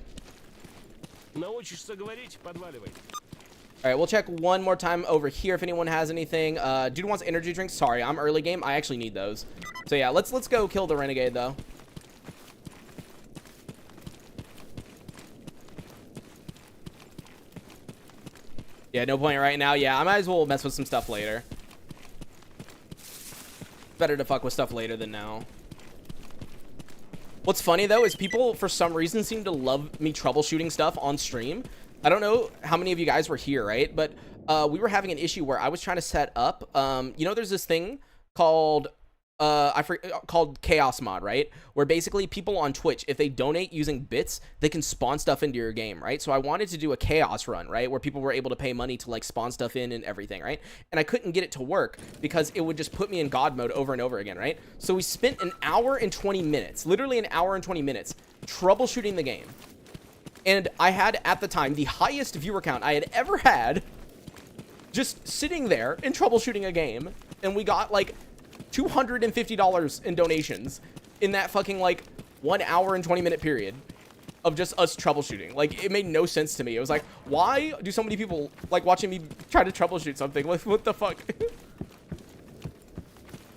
All right, we'll check one more time over here if anyone has anything. Dude wants energy drinks. Sorry, I'm early game. I actually need those. So yeah, let's go kill the renegade though. Yeah, no point right now. Yeah, I might as well mess with some stuff later. Better to fuck with stuff later than now. What's funny though is people for some reason seem to love me troubleshooting stuff on stream. I don't know how many of you guys were here, right? But we were having an issue where I was trying to set up, you know, there's this thing called, called Chaos Mod, right? Where basically people on Twitch, if they donate using bits, they can spawn stuff into your game, right? So I wanted to do a chaos run, right? Where people were able to pay money to like spawn stuff in and everything, right? And I couldn't get it to work because it would just put me in God mode over and over again, right? So we spent an hour and 20 minutes, literally an hour and 20 minutes troubleshooting the game. And I had, at the time, the highest viewer count I had ever had just sitting there and troubleshooting a game. And we got, like, $250 in donations in that fucking, like, 1 hour and 20-minute period of just us troubleshooting. Like, it made no sense to me. It was like, why do so many people like watching me try to troubleshoot something? Like, what the fuck?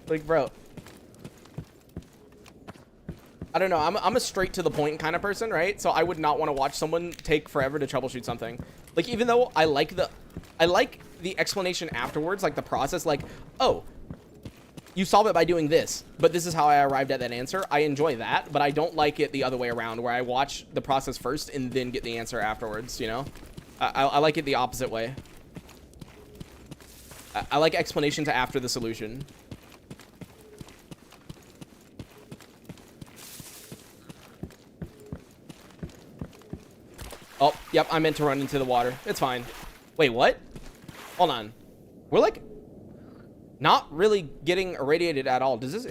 Like, bro. I don't know. I'm a straight to the point kind of person, right? So I would not want to watch someone take forever to troubleshoot something. Like, even though I like the explanation afterwards, like the process, like, oh, you solve it by doing this, but this is how I arrived at that answer. I enjoy that, but I don't like it the other way around, where I watch the process first and then get the answer afterwards, you know? I like it the opposite way. I like explanations after the solution. Oh, yep, I meant to run into the water. It's fine. Wait, what? Hold on. We're like not really getting irradiated at all. Is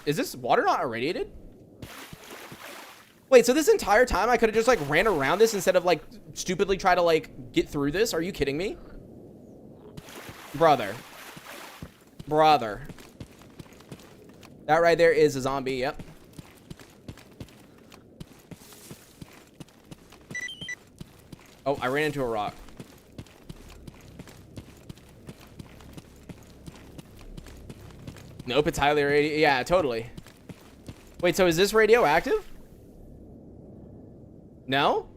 this water not irradiated? Wait, so this entire time I could have just like ran around this instead of like stupidly try to like get through this? Are you kidding me? Brother. That right there is a zombie, yep. Oh, I ran into a rock. Nope, it's highly radioactive. Yeah, totally. Wait, so is this radioactive? No?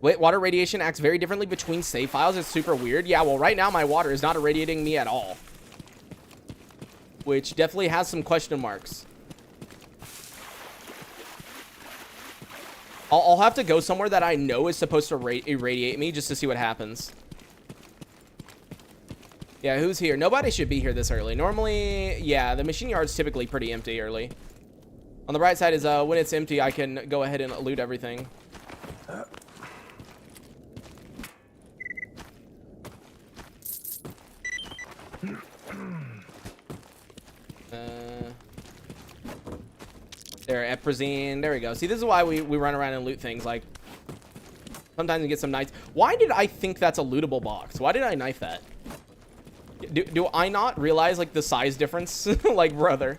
Wait, water radiation acts very differently between save files. It's super weird. Yeah, well, right now my water is not irradiating me at all. Which definitely has some question marks. I'll have to go somewhere that I know is supposed to irradiate me just to see what happens. Yeah, who's here? Nobody should be here this early. Normally, yeah, the machine yard's typically pretty empty early. On the bright side is when it's empty, I can go ahead and loot everything. There, Eprazine. There we go. See, this is why we run around and loot things. Like, sometimes we get some knives. Why did I think that's a lootable box? Why did I knife that? Do I not realize, like, the size difference? Like, brother.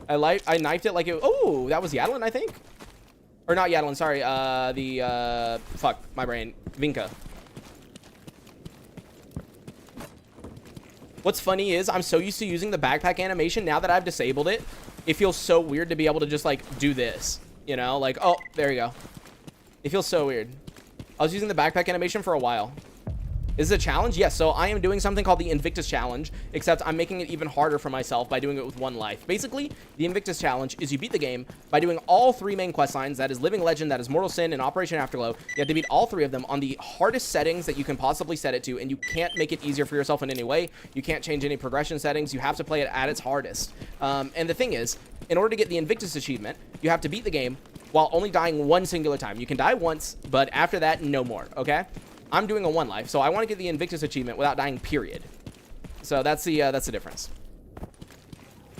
I knifed it like it... Oh, that was Yadlin, I think? Or not Yadlin, sorry. Fuck, my brain. Vinka. What's funny is I'm so used to using the backpack animation. Now that I've disabled it, it feels so weird to be able to just, like, do this. You know? Like, oh, there you go. It feels so weird. I was using the backpack animation for a while. Is it a challenge? Yes, so I am doing something called the Invictus Challenge, except I'm making it even harder for myself by doing it with 1 life. Basically, the Invictus Challenge is you beat the game by doing all 3 main quest lines. That is Living Legend, that is Mortal Sin, and Operation Afterglow. You have to beat all 3 of them on the hardest settings that you can possibly set it to, and you can't make it easier for yourself in any way. You can't change any progression settings. You have to play it at its hardest. And the thing is, in order to get the Invictus achievement, you have to beat the game while only dying 1 singular time. You can die once, but after that, no more, okay? I'm doing a 1 life, so I want to get the Invictus achievement without dying, period. So that's the difference.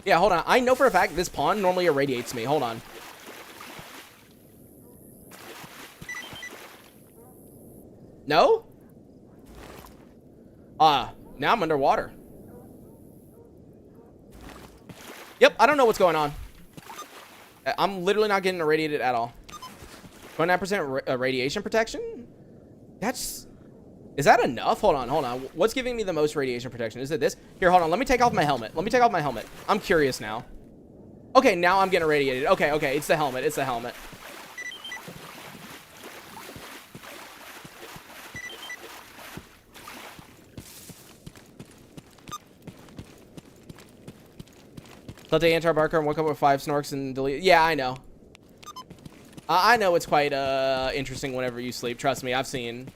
Yeah, hold on. I know for a fact this pawn normally irradiates me. Hold on. No? Now I'm underwater. Yep, I don't know what's going on. I'm literally not getting irradiated at all. 29% radiation protection? Is that enough? Hold on. What's giving me the most radiation protection? Is it this? Here, hold on. Let me take off my helmet. I'm curious now. Okay, now I'm getting irradiated. Okay, it's the helmet. Let Antar Barker and woke up with 5 snorks and delete. Yeah, I know. I know it's quite interesting whenever you sleep. Trust me, I've seen.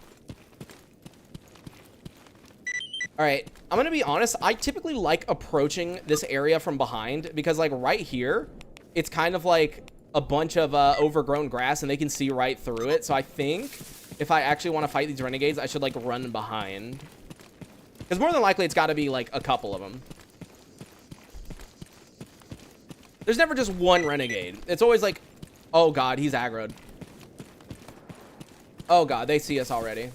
All right, I'm gonna be honest. I typically like approaching this area from behind because, like, right here, it's kind of like a bunch of overgrown grass, and they can see right through it. So I think if I actually want to fight these renegades, I should like run behind, because more than likely it's got to be like a couple of them. There's never just one renegade. It's always like, oh god, he's aggroed. Oh god, they see us already.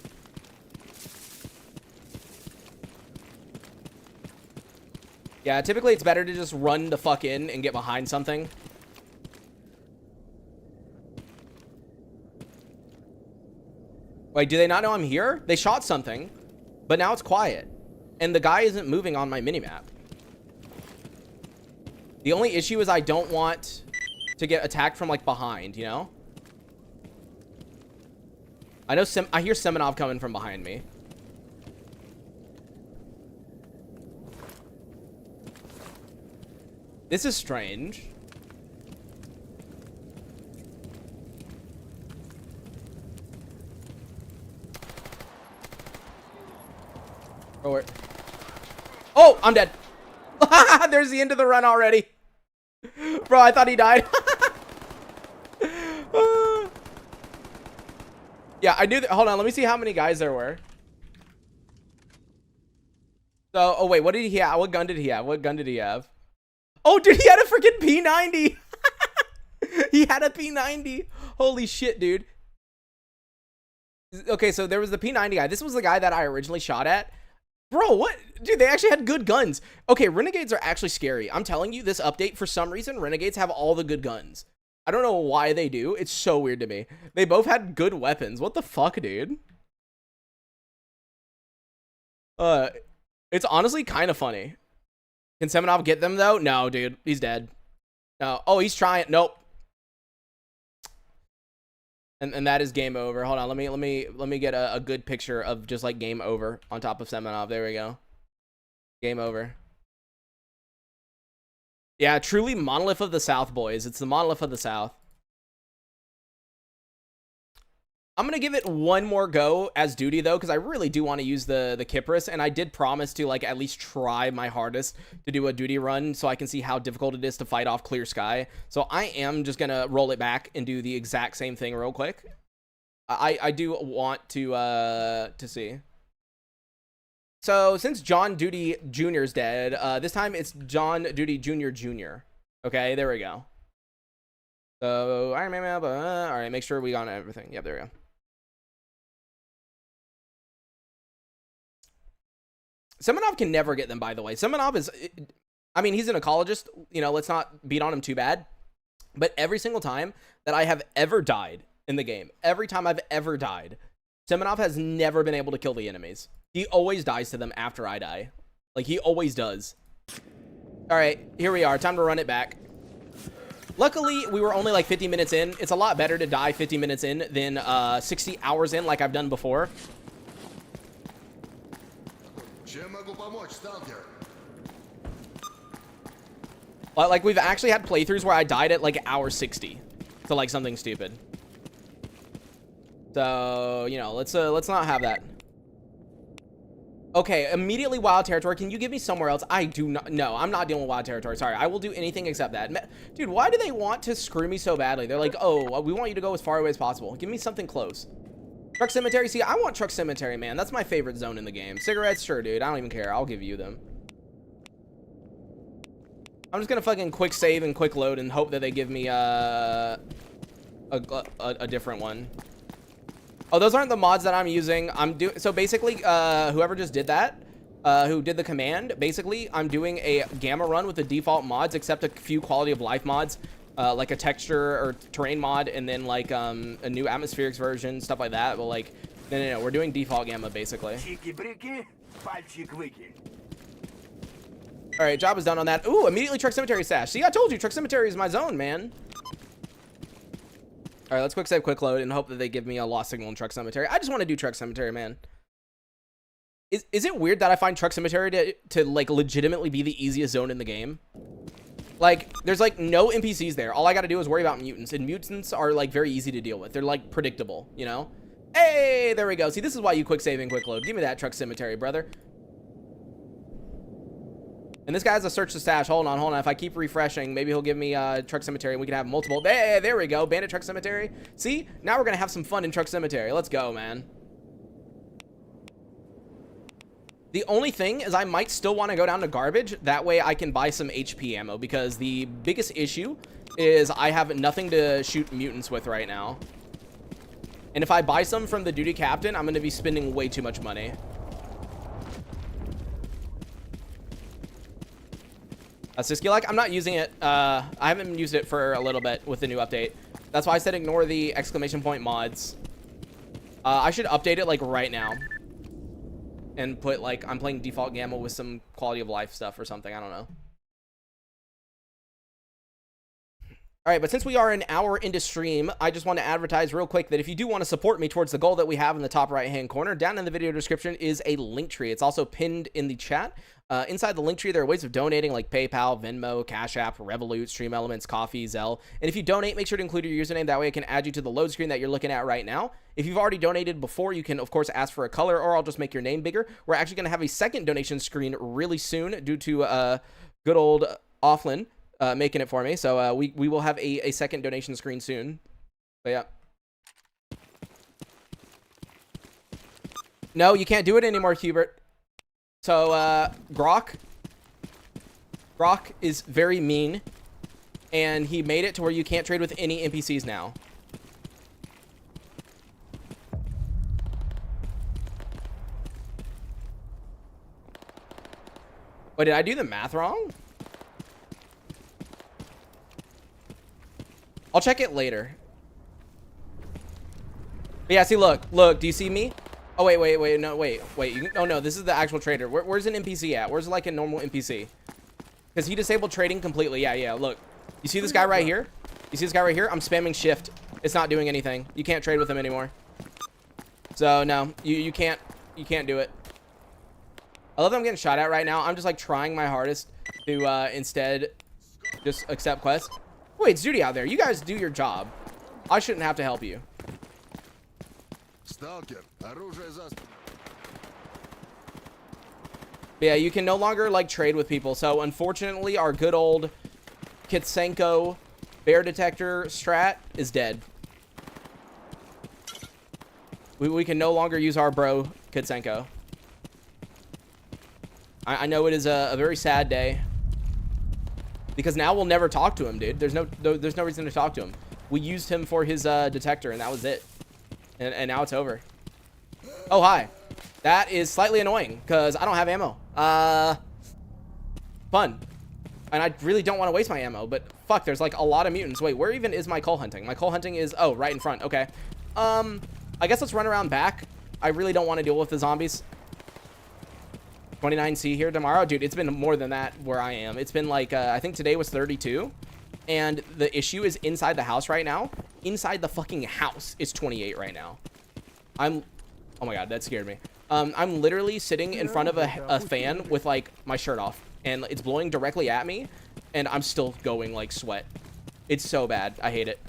Yeah, typically it's better to just run the fuck in and get behind something. Wait, do they not know I'm here? They shot something, but now it's quiet. And the guy isn't moving on my minimap. The only issue is I don't want to get attacked from, like, behind, you know? I know I hear Semenov coming from behind me. This is strange. Oh, I'm dead. There's the end of the run already. Bro, I thought he died. Yeah, I knew that. Hold on, let me see how many guys there were. So, oh wait, what did he have? What gun did he have? Oh, dude, he had a freaking P90. He had a P90. Holy shit, dude. Okay, so there was the P90 guy. This was the guy that I originally shot at. Bro, what? Dude, they actually had good guns. Okay, Renegades are actually scary. I'm telling you, this update, for some reason, Renegades have all the good guns. I don't know why they do. It's so weird to me. They both had good weapons. What the fuck, dude? It's honestly kind of funny. Can Semenov get them, though? No, dude. He's dead. No. Oh, he's trying. Nope. And that is game over. Hold on. Let me get a good picture of just like game over on top of Semenov. There we go. Game over. Yeah, truly Monolith of the South, boys. It's the Monolith of the South. I'm going to give it one more go as duty, though, because I really do want to use the Kypris, and I did promise to, like, at least try my hardest to do a duty run so I can see how difficult it is to fight off Clear Sky. So I am just going to roll it back and do the exact same thing real quick. I do want to see. So since John Duty Jr. is dead, this time it's John Duty Jr. Jr. Okay, there we go. So, all right, make sure we got everything. Yep, there we go. Semenov can never get them, by the way. Semenov is, I mean, he's an ecologist. You know, let's not beat on him too bad. But every single time that I have ever died in the game, every time I've ever died, Semenov has never been able to kill the enemies. He always dies to them after I die. Like, he always does. All right, here we are. Time to run it back. Luckily, we were only like 50 minutes in. It's a lot better to die 50 minutes in than 60 hours in like I've done before. Чем могу помочь, сталкер? Like, we've actually had playthroughs where I died at like hour 60 to like something stupid. So, you know, let's not have that. Okay, immediately wild territory. Can you give me somewhere else? I do not. No, I'm not dealing with wild territory. Sorry, I will do anything except that. Dude, why do they want to screw me so badly? They're like, oh, we want you to go as far away as possible. Give me something close. Truck cemetery. See, I want truck cemetery, man. That's my favorite zone in the game. Cigarettes, sure, dude. I don't even care. I'll give you them. I'm just gonna fucking quick save and quick load and hope that they give me a different one. Oh, those aren't the mods that I'm using. So basically, whoever just did that, who did the command, basically, I'm doing a gamma run with the default mods, except a few quality of life mods, like a texture or terrain mod, and then like a new atmospherics version, stuff like that. But like, no, we're doing default gamma basically. All right, job is done on that. Ooh, immediately truck cemetery stash. See, I told you, truck cemetery is my zone, man. All right, let's quick save, quick load, and hope that they give me a lost signal in truck cemetery. I just want to do truck cemetery, man. Is it weird that I find truck cemetery to like legitimately be the easiest zone in the game? Like, there's like no NPCs there. All I got to do is worry about mutants, and mutants are like very easy to deal with. They're like predictable, you know? Hey, there we go. See, this is why you quick save and quick load. Give me that truck cemetery, brother. And this guy has a search the stash. Hold on. If I keep refreshing, maybe he'll give me truck cemetery and we can have multiple. Hey, there we go. Bandit truck cemetery. See, now we're going to have some fun in truck cemetery. Let's go, man. The only thing is I might still want to go down to garbage. That way I can buy some HP ammo, because the biggest issue is I have nothing to shoot mutants with right now. And if I buy some from the duty captain, I'm going to be spending way too much money. S.t.a.l.k.e.r, I'm not using it. I haven't used it for a little bit with the new update. That's why I said ignore the exclamation point mods. I should update it like right now. And put like, I'm playing default gamma with some quality of life stuff or something. I don't know. All right, but since we are an hour into stream, I just want to advertise real quick that if you do want to support me towards the goal that we have in the top right-hand corner, down in the video description is a link tree. It's also pinned in the chat. Inside the link tree, there are ways of donating like PayPal, Venmo, Cash App, Revolut, Stream Elements, Coffee, Zelle. And if you donate, make sure to include your username. That way I can add you to the load screen that you're looking at right now. If you've already donated before, you can, of course, ask for a color, or I'll just make your name bigger. We're actually going to have a second donation screen really soon due to good old Offlin making it for me. So we will have a second donation screen soon. But yeah. No, you can't do it anymore, Hubert. So, Grok is very mean, and he made it to where you can't trade with any NPCs now. Wait, did I do the math wrong? I'll check it later. But yeah, see, look, do you see me? Oh, wait, no, wait. Oh, no, this is the actual trader. Where's an NPC at? Where's, like, a normal NPC? Because he disabled trading completely. Yeah, look. You see this guy right here? You see this guy right here? I'm spamming shift. It's not doing anything. You can't trade with him anymore. So, no, you can't do it. I love that I'm getting shot at right now. I'm just, like, trying my hardest to, instead just accept quests. Wait, it's Duty out there. You guys do your job. I shouldn't have to help you. Yeah, you can no longer like trade with people. So unfortunately, our good old Kitsenko bear detector strat is dead. We can no longer use our bro Kitsenko. I know it is a very sad day, because now we'll never talk to him, dude. There's no reason to talk to him. We used him for his detector, and that was it. And now it's over. Oh, hi. That is slightly annoying, because I don't have ammo. Fun. And I really don't want to waste my ammo, but fuck, there's like a lot of mutants. Wait, where even is my coal hunting? My coal hunting is, oh, right in front. Okay. I guess let's run around back. I really don't want to deal with the zombies. 29C here tomorrow. Dude, it's been more than that where I am. It's been like, I think today was 32. And the issue is inside the house right now. Inside the fucking house, it's 28 right now. Oh my god, that scared me. I'm literally sitting in front of a fan with like my shirt off, and it's blowing directly at me, and I'm still going like sweat. It's so bad. I hate it.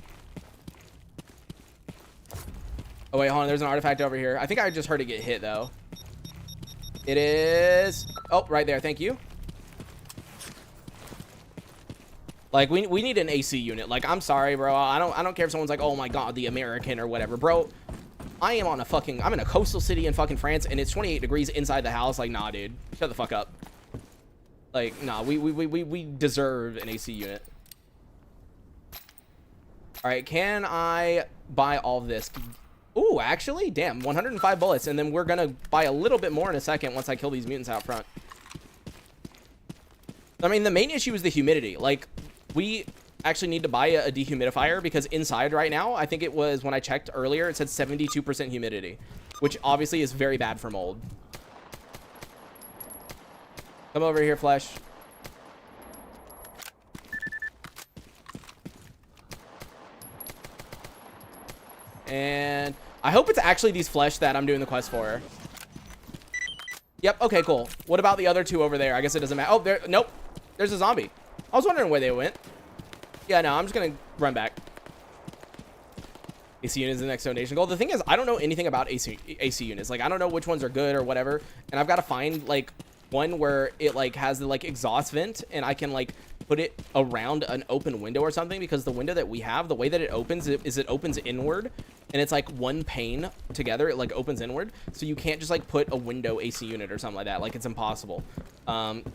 Oh wait, hold on. There's an artifact over here. I think I just heard it get hit though. It is. Oh, right there. Thank you. Like we need an AC unit. Like I'm sorry, bro. I don't care if someone's like, oh my god, the American or whatever, bro. I'm in a coastal city in fucking France, and it's 28 degrees inside the house. Like, nah, dude, shut the fuck up. Like, nah, we deserve an AC unit. All right, can I buy all of this? Ooh, actually, damn, 105 bullets, and then we're gonna buy a little bit more in a second once I kill these mutants out front. I mean, the main issue is the humidity. Like, we actually need to buy a dehumidifier because inside right now, I think it was when I checked earlier, it said 72% humidity, which obviously is very bad for mold. Come over here, Flesh. And I hope it's actually these Flesh that I'm doing the quest for. Yep, okay, cool. What about the other two over there? I guess it doesn't matter. Oh, there, nope. There's a zombie. I was wondering where they went. Yeah, no, I'm just gonna run back. AC unit is the next donation goal. The thing is, I don't know anything about AC units. Like, I don't know which ones are good or whatever. And I've got to find, like, one where it, like, has the, like, exhaust vent. And I can, like, put it around an open window or something. Because the window that we have, the way that it opens is it opens inward. And it's, like, one pane together. It, like, opens inward. So you can't just, like, put a window AC unit or something like that. Like, it's impossible.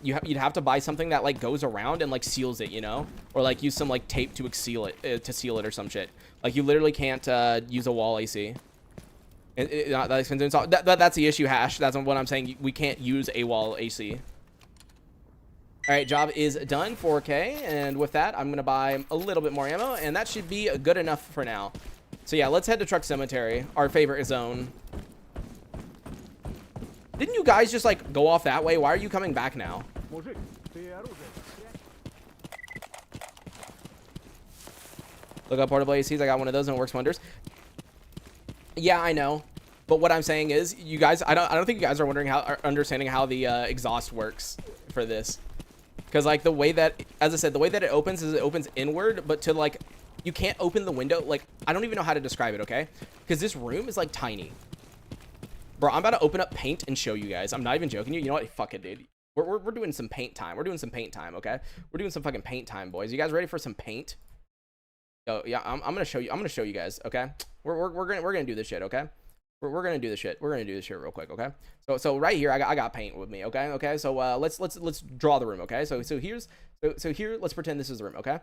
You'd have to buy something that, like, goes around and, like, seals it, you know? Or, like, use some, like, tape to seal it or some shit. Like, you literally can't use a wall AC. That's the issue, Hash. That's what I'm saying. We can't use a wall AC. All right, job is done, 4K. And with that, I'm going to buy a little bit more ammo. And that should be good enough for now. So, yeah, let's head to Truck Cemetery, our favorite zone. Didn't you guys just, like, go off that way? Why are you coming back now? Look up portable ACs. I got one of those and it works wonders. Yeah, I know. But what I'm saying is, you guys, I don't think you guys are understanding how the exhaust works for this. Because, like, the way that, as I said, the way that it opens is it opens inward, but to, like, you can't open the window. Like, I don't even know how to describe it, okay? Because this room is, like, tiny. Bro, I'm about to open up paint and show you guys. I'm not even joking you. You know what? Fuck it, dude. We're doing some paint time. We're doing some paint time, okay? We're doing some fucking paint time, boys. You guys ready for some paint? Oh yeah, I'm gonna show you. I'm gonna show you guys. Okay, we're gonna do this shit. Okay, we're gonna do this shit. We're gonna do this shit real quick. Okay, so right here, I got paint with me. Okay. So let's draw the room. Okay, so here, let's pretend this is the room. Okay,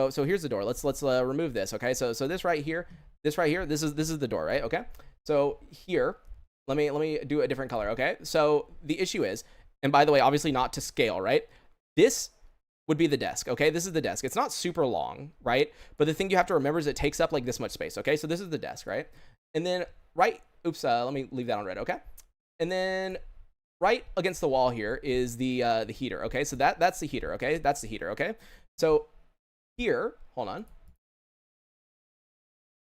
so here's the door. Let's remove this. Okay, so this right here, this is the door, right? Okay, so here, let me do a different color. Okay, so the issue is, and by the way, obviously not to scale, right? This would be the desk. Okay, this is the desk. It's not super long, right? But the thing you have to remember is it takes up like this much space. Okay, so this is the desk, right? And then let me leave that on red. Okay, and then right against the wall here is the heater. Okay, so that's the heater. Okay, that's the heater. Okay, so here, hold on.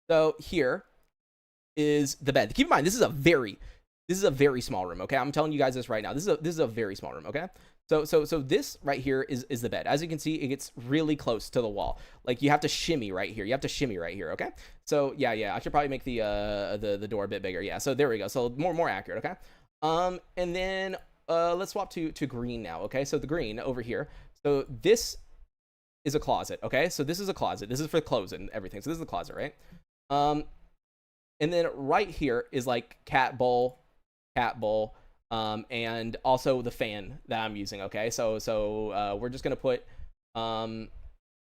So here is the bed. Keep in mind, this is a very small room. Okay, I'm telling you guys this right now. This is a very small room. Okay. So this right here is the bed. As you can see, it gets really close to the wall. Like, you have to shimmy right here. You have to shimmy right here, okay? So, yeah, I should probably make the door a bit bigger. Yeah, so there we go. So, more accurate, okay? And then let's swap to green now, okay? So, the green over here. So, this is a closet, okay? So, this is a closet. This is for clothes and everything. So, this is the closet, right? And then right here is, like, cat bowl, and also the fan that I'm using. Okay, so we're just gonna put I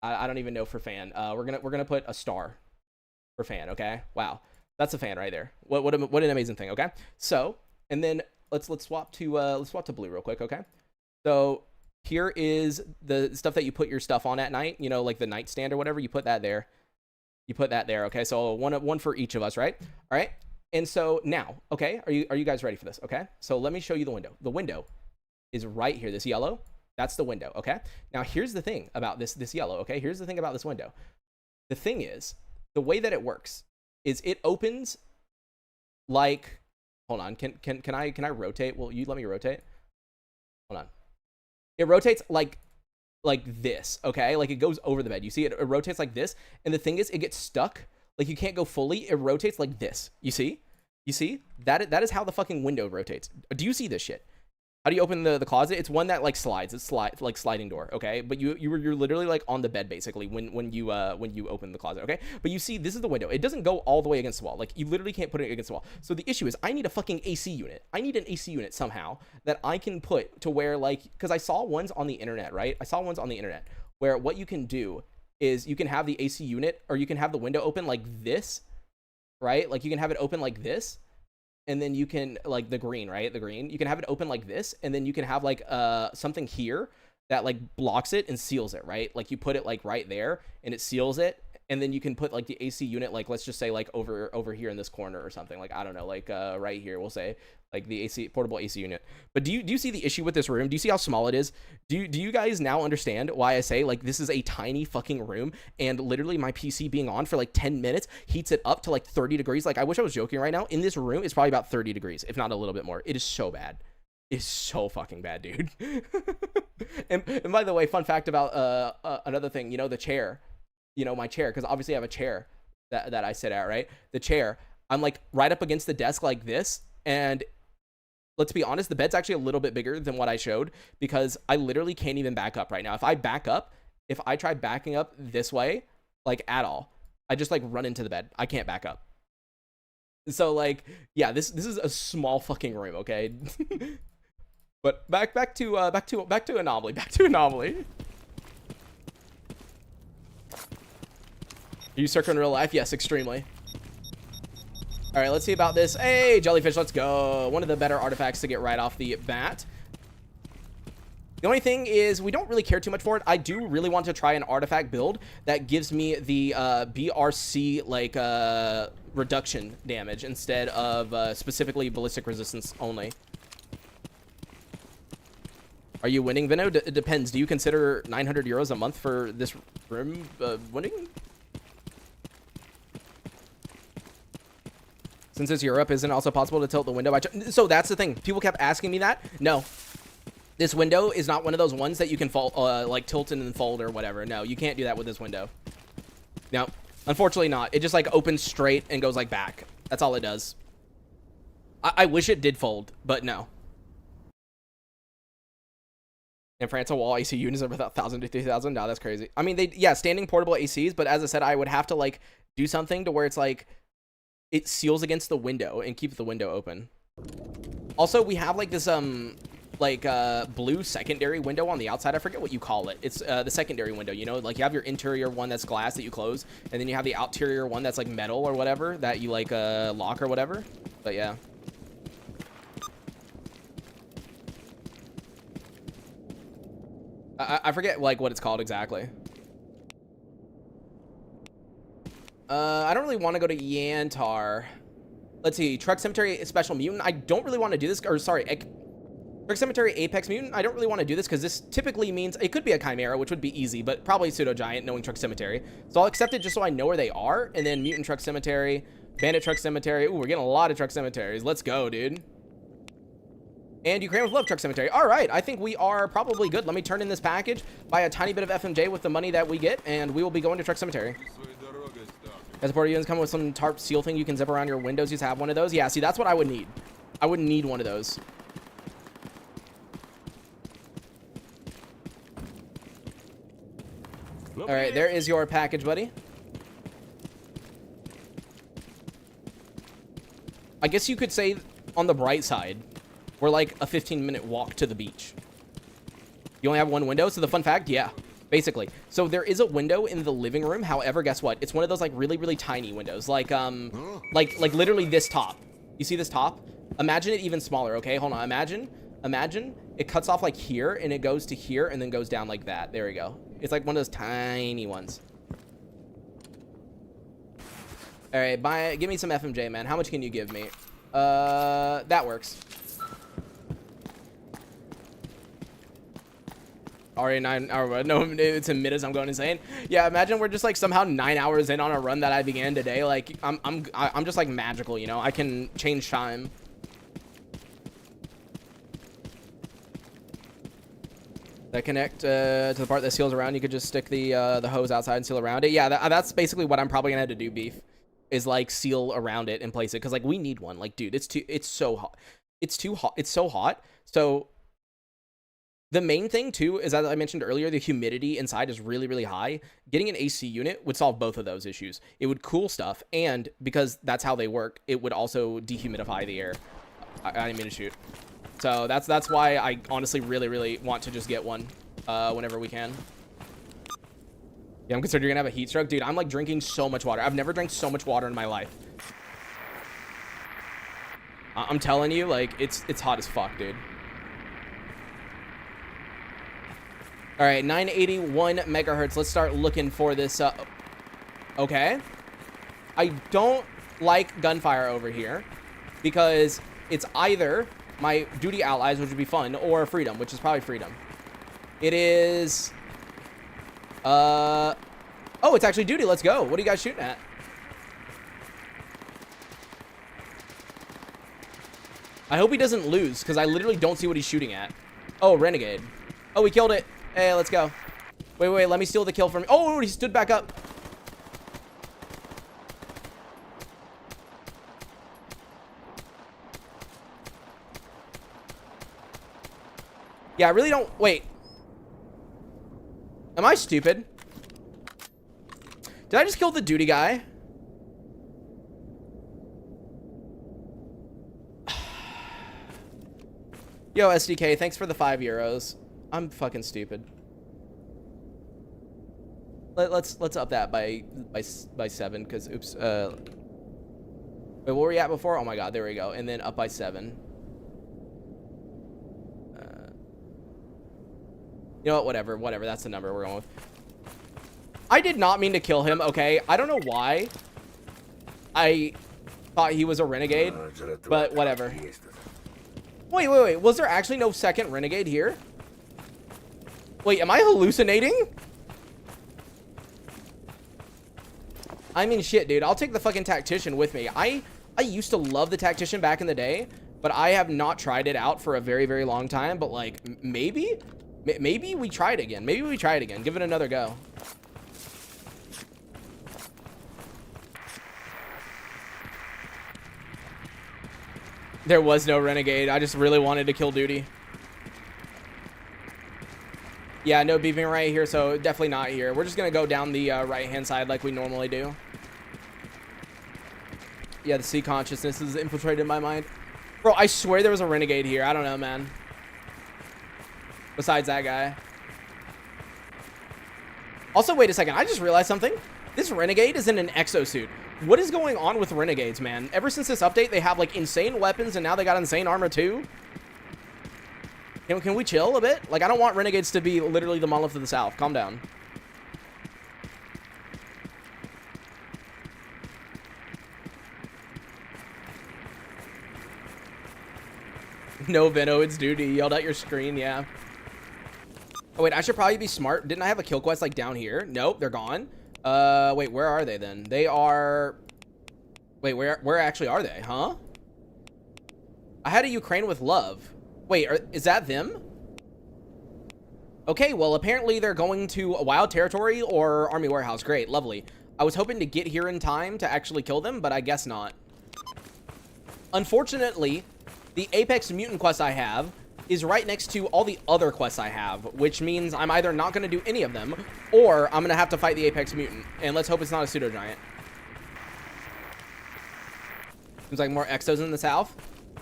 don't even know for fan. We're gonna put a star for fan. Okay, wow, that's a fan right there. What an amazing thing. Okay, so and then let's swap to blue real quick. Okay, so here is the stuff that you put your stuff on at night. You know, like the nightstand or whatever. You put that there. Okay, so one for each of us, right? All right. And so now, okay, are you guys ready for this? Okay, so let me show you the window. The window is right here. This yellow, that's the window. Okay, now here's the thing about this yellow. Okay, here's the thing about this window. The thing is, the way that it works is it opens like hold on. Can I rotate? Will you let me rotate? Hold on. It rotates like this, okay? Like it goes over the bed. You see it rotates like this, and the thing is it gets stuck. Like you can't go fully. It rotates like this. You see? You see? That is how the fucking window rotates. Do you see this shit? How do you open the closet? It's one that like slides. It's like sliding door, okay? But you're literally like on the bed basically when you open the closet, okay? But you see, this is the window. It doesn't go all the way against the wall. Like you literally can't put it against the wall. So the issue is I need a fucking AC unit. I need an AC unit somehow that I can put to where like, because I saw ones on the internet, right? I saw ones on the internet where what you can do is you can have the AC unit, or you can have the window open like this, right? Like you can have it open like this. And then you can, like the green, right? The green, you can have it open like this, and then you can have like something here that like blocks it and seals it, right? Like you put it like right there and it seals it, and then you can put like the AC unit, like let's just say like over here in this corner or something, like I don't know, like right here, we'll say, like the AC portable AC unit. But do you see the issue with this room? Do you see how small it is? Do you guys now understand why I say like this is a tiny fucking room, and literally my PC being on for like 10 minutes heats it up to like 30 degrees? Like I wish I was joking right now. In this room it's probably about 30 degrees, if not a little bit more. It is so bad. It's so fucking bad, dude. and by the way, fun fact about another thing, you know, the chair, you know, my chair, because obviously I have a chair that I sit at, right? The chair, I'm like right up against the desk like this, and let's be honest, the bed's actually a little bit bigger than what I showed, because I literally can't even back up right now. If I back up, if I try backing up this way, like at all, I just like run into the bed. I can't back up. So like, yeah, this is a small fucking room, okay? But back to anomaly. Back to anomaly. Are you Circa in real life? Yes, extremely. All right, let's see about this. Hey, jellyfish, let's go. One of the better artifacts to get right off the bat. The only thing is we don't really care too much for it. I do really want to try an artifact build that gives me the BRC like reduction damage instead of specifically ballistic resistance only. Are you winning, Vino? It depends. Do you consider 900 euros a month for this room winning? Since it's Europe, isn't it also possible to tilt the window by... So that's the thing. People kept asking me that. No. This window is not one of those ones that you can fold, like tilt and then fold or whatever. No, you can't do that with this window. No, unfortunately not. It just like opens straight and goes like back. That's all it does. I wish it did fold, but no. In France, a wall AC units are about 1,000 to 3,000. No, that's crazy. I mean, yeah, standing portable ACs, but as I said, I would have to like do something to where it's like it seals against the window and keeps the window open. Also, we have like this blue secondary window on the outside. I forget what you call it. It's the secondary window, you know, like you have your interior one that's glass that you close, and then you have the outerior one that's like metal or whatever that you like lock or whatever. But yeah. I forget like what it's called exactly. I don't really want to go to Yantar. Let's see, Truck Cemetery Special Mutant. I don't really want to do this, or sorry, Truck Cemetery Apex Mutant. I don't really want to do this because this typically means it could be a Chimera, which would be easy, but probably Pseudo Giant knowing Truck Cemetery. So I'll accept it just so I know where they are, and then Mutant Truck Cemetery, Bandit Truck Cemetery. Ooh, we're getting a lot of Truck Cemeteries. Let's go, dude. And Ukraine with Love Truck Cemetery. All right, I think we are probably good. Let me turn in this package, buy a tiny bit of FMJ with the money that we get, and we will be going to Truck Cemetery. As a part of units come with some tarp seal thing you can zip around your windows. You have one of those. Yeah, see, that's what I would need. I would need one of those. All right, there is your package, buddy. I guess you could say on the bright side, we're like a 15-minute walk to the beach. You only have one window, so the fun fact, yeah, basically. So there is a window in the living room. However, guess what? It's one of those like really, really tiny windows, like literally this top. You see this top? Imagine it even smaller. Okay, hold on. Imagine it cuts off like here and it goes to here and then goes down like that. There we go. It's like one of those tiny ones. All right, give me some FMJ, man. How much can you give me? That works. Already 9 hours. No, it's in mid as I'm going insane. Yeah, imagine we're just like somehow 9 hours in on a run that I began today. Like I'm just like magical, you know. I can change time. that connect to the part that seals around. You could just stick the hose outside and seal around it. Yeah, that's basically what I'm probably gonna have to do, Beef, is like seal around it and place it, because like we need one. Like, dude, it's so hot. It's too hot. It's so hot. So the main thing too is, as I mentioned earlier, the humidity inside is really, really high. Getting an AC unit would solve both of those issues. It would cool stuff, and because that's how they work, it would also dehumidify the air. I didn't mean to shoot. So that's why I honestly really, really want to just get one whenever we can. Yeah, I'm concerned you're gonna have a heat stroke. Dude, I'm like drinking so much water. I've never drank so much water in my life. I'm telling you, like, it's hot as fuck, dude. All right, 981 megahertz. Let's start looking for this. Okay. I don't like gunfire over here because it's either my duty allies, which would be fun, or freedom, which is probably freedom. It is... Oh, it's actually duty. Let's go. What are you guys shooting at? I hope he doesn't lose, because I literally don't see what he's shooting at. Oh, renegade. Oh, we killed it. Hey, let's go. Wait, let me steal the kill from... Oh, he stood back up. Yeah, I really don't... Wait. Am I stupid? Did I just kill the duty guy? Yo, SDK, thanks for the €5. I'm fucking stupid. Let's up that by 7, because oops. Wait, what were we at before? Oh my god, there we go. And then up by 7. You know what? Whatever. That's the number we're going with. I did not mean to kill him. Okay, I don't know why. I thought he was a renegade, but whatever. Wait. Was there actually no second renegade here? Wait, am I hallucinating? I mean, shit, dude. I'll take the fucking tactician with me. I used to love the tactician back in the day, but I have not tried it out for a very, very long time. But, like, maybe we try it again. Maybe we try it again. Give it another go. There was no renegade. I just really wanted to kill duty. Yeah, no beeping right here, so definitely not here. We're just going to go down the right-hand side like we normally do. Yeah, the sea consciousness is infiltrated my mind. Bro, I swear there was a renegade here. I don't know, man. Besides that guy. Also, wait a second. I just realized something. This renegade is in an exosuit. What is going on with renegades, man? Ever since this update, they have, like, insane weapons, and now they got insane armor, too. Can we chill a bit? Like, I don't want renegades to be literally the monolith of the South. Calm down. No, Veno, it's duty. You yelled at your screen, yeah. Oh, wait, I should probably be smart. Didn't I have a kill quest, like, down here? Nope, they're gone. Wait, where are they, then? They are... Wait, where actually are they, huh? I had a Ukraine with love. Wait, is that them? Okay, well, apparently they're going to a wild territory or army warehouse. Great, lovely. I was hoping to get here in time to actually kill them, but I guess not. Unfortunately, the Apex Mutant quest I have is right next to all the other quests I have, which means I'm either not going to do any of them, or I'm going to have to fight the Apex Mutant. And let's hope it's not a pseudo giant. Seems like more exos in the south.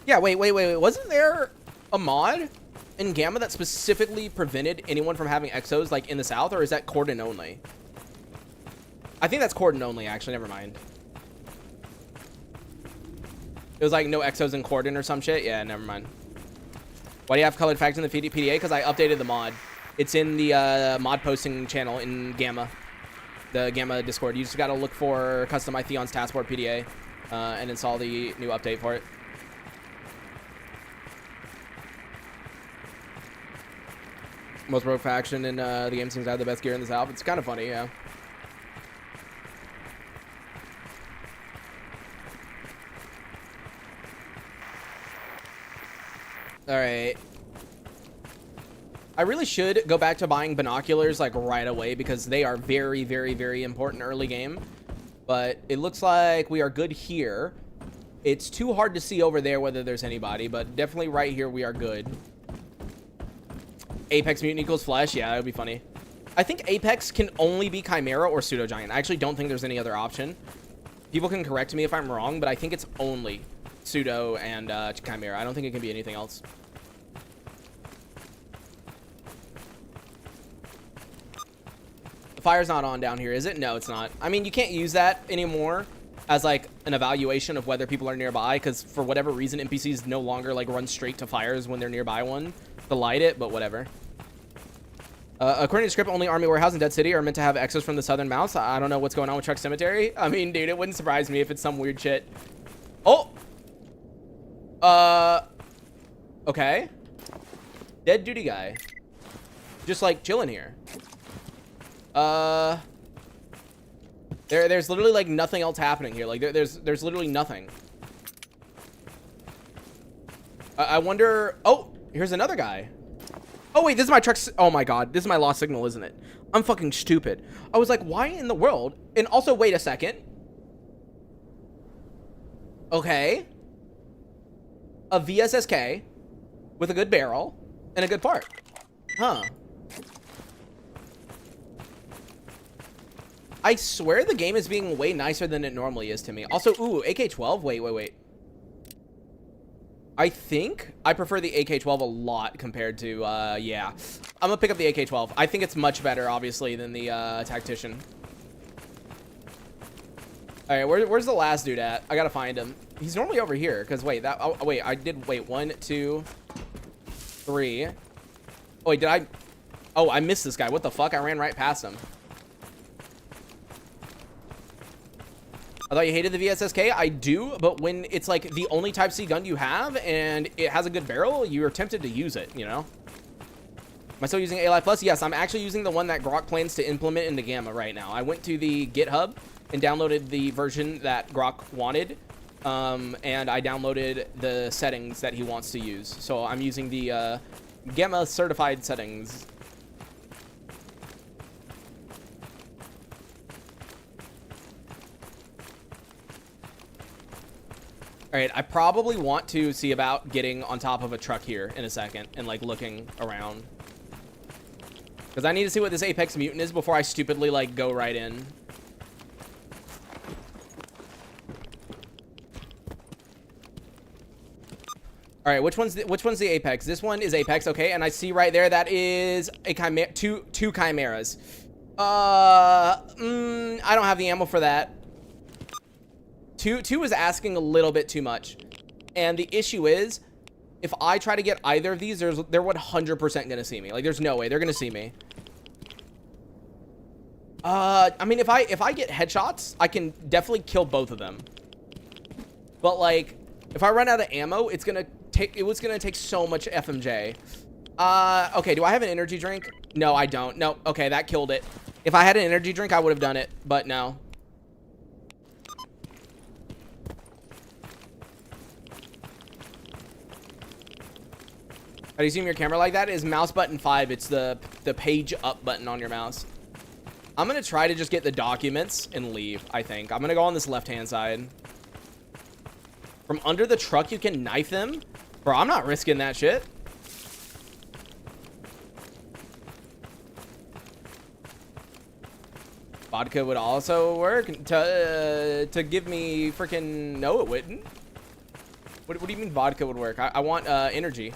Yeah, wait. Wasn't there a mod in Gamma that specifically prevented anyone from having exos, like, in the south, or is that cordon only? I think that's cordon only, actually. Never mind. It was like no exos in cordon or some shit. Yeah, never mind. Why do you have colored facts in the PDA? Because I updated the mod. It's in the mod posting channel in Gamma. The Gamma Discord. You just got to look for custom Theon's Taskboard PDA and install the new update for it. Most broke faction in the game seems to have the best gear in the south. It's kind of funny, yeah. All right. I really should go back to buying binoculars like right away because they are very, very, very important early game. But it looks like we are good here. It's too hard to see over there whether there's anybody, but definitely right here we are good. Apex mutant equals flesh. Yeah, that would be funny. I think Apex can only be Chimera or Pseudo Giant. I actually don't think there's any other option. People can correct me if I'm wrong, but I think it's only Pseudo and Chimera. I don't think it can be anything else. The fire's not on down here, is it? No, it's not. I mean, you can't use that anymore as like an evaluation of whether people are nearby, because for whatever reason, NPCs no longer like run straight to fires when they're nearby one to light it, but whatever. According to script, only Army Warehouse and Dead City are meant to have exos from the Southern Mouse. I don't know what's going on with Truck Cemetery. I mean, dude, it wouldn't surprise me if it's some weird shit. Oh! Okay. Dead duty guy. Just, like, chilling here. There's literally, like, nothing else happening here. Like, there's literally nothing. I wonder... Oh! Here's another guy. Oh, wait, this is my truck. Oh, my God. This is my lost signal, isn't it? I'm fucking stupid. I was like, why in the world? And also, wait a second. Okay. A VSSK with a good barrel and a good part. Huh. I swear the game is being way nicer than it normally is to me. Also, ooh, AK-12. Wait. I think I prefer the AK-12 a lot compared to, yeah. I'm gonna pick up the AK-12. I think it's much better, obviously, than the, Tactician. All right, where's the last dude at? I gotta find him. He's normally over here, because, wait, that, oh, wait, I did, wait, 1, 2, 3. Oh, wait, did I, oh, I missed this guy. What the fuck? I ran right past him. I thought you hated the VSSK. I do, but when it's like the only Type C gun you have and it has a good barrel, you're tempted to use it, you know? Am I still using A-Live Plus? Yes, I'm actually using the one that Grok plans to implement into Gamma right now. I went to the GitHub and downloaded the version that Grok wanted, and I downloaded the settings that he wants to use. So I'm using the Gamma certified settings. All right, I probably want to see about getting on top of a truck here in a second and like looking around. Because I need to see what this Apex Mutant is before I stupidly like go right in. All right, which one's the Apex? This one is Apex, okay, and I see right there that is a Chimera, two Chimeras. I don't have the ammo for that. Two is asking a little bit too much. And the issue is, if I try to get either of these, they're 100% gonna see me. Like, there's no way they're gonna see me. I mean, if I get headshots, I can definitely kill both of them. But like, if I run out of ammo, it was gonna take so much FMJ. Okay, do I have an energy drink? No, I don't. No, okay, that killed it. If I had an energy drink, I would have done it, but no. How do you zoom your camera like that? Is mouse button 5. It's the page up button on your mouse. I'm gonna try to just get the documents and leave, I think. I'm gonna go on this left-hand side. From under the truck, you can knife them? Bro, I'm not risking that shit. Vodka would also work to give me freaking... No, it wouldn't. What do you mean vodka would work? I want energy.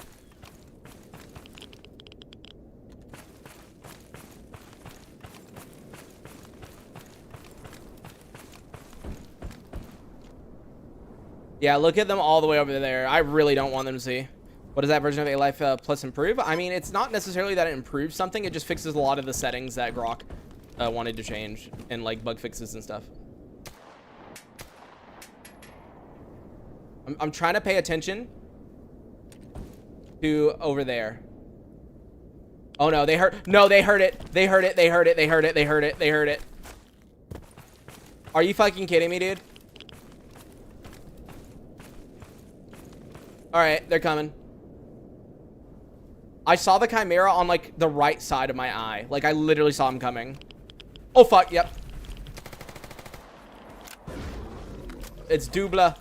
Yeah, look at them all the way over there. I really don't want them to see. What does that version of A-Life Plus improve? I mean, it's not necessarily that it improves something. It just fixes a lot of the settings that Grok wanted to change, and like bug fixes and stuff. I'm trying to pay attention to over there. Oh no, they heard. No, they heard it. They heard it. They heard it. They heard it. They heard it. They heard it. Are you fucking kidding me, dude? All right, they're coming. I saw the Chimera on, like, the right side of my eye. Like, I literally saw him coming. Oh, fuck. Yep. It's Dubla.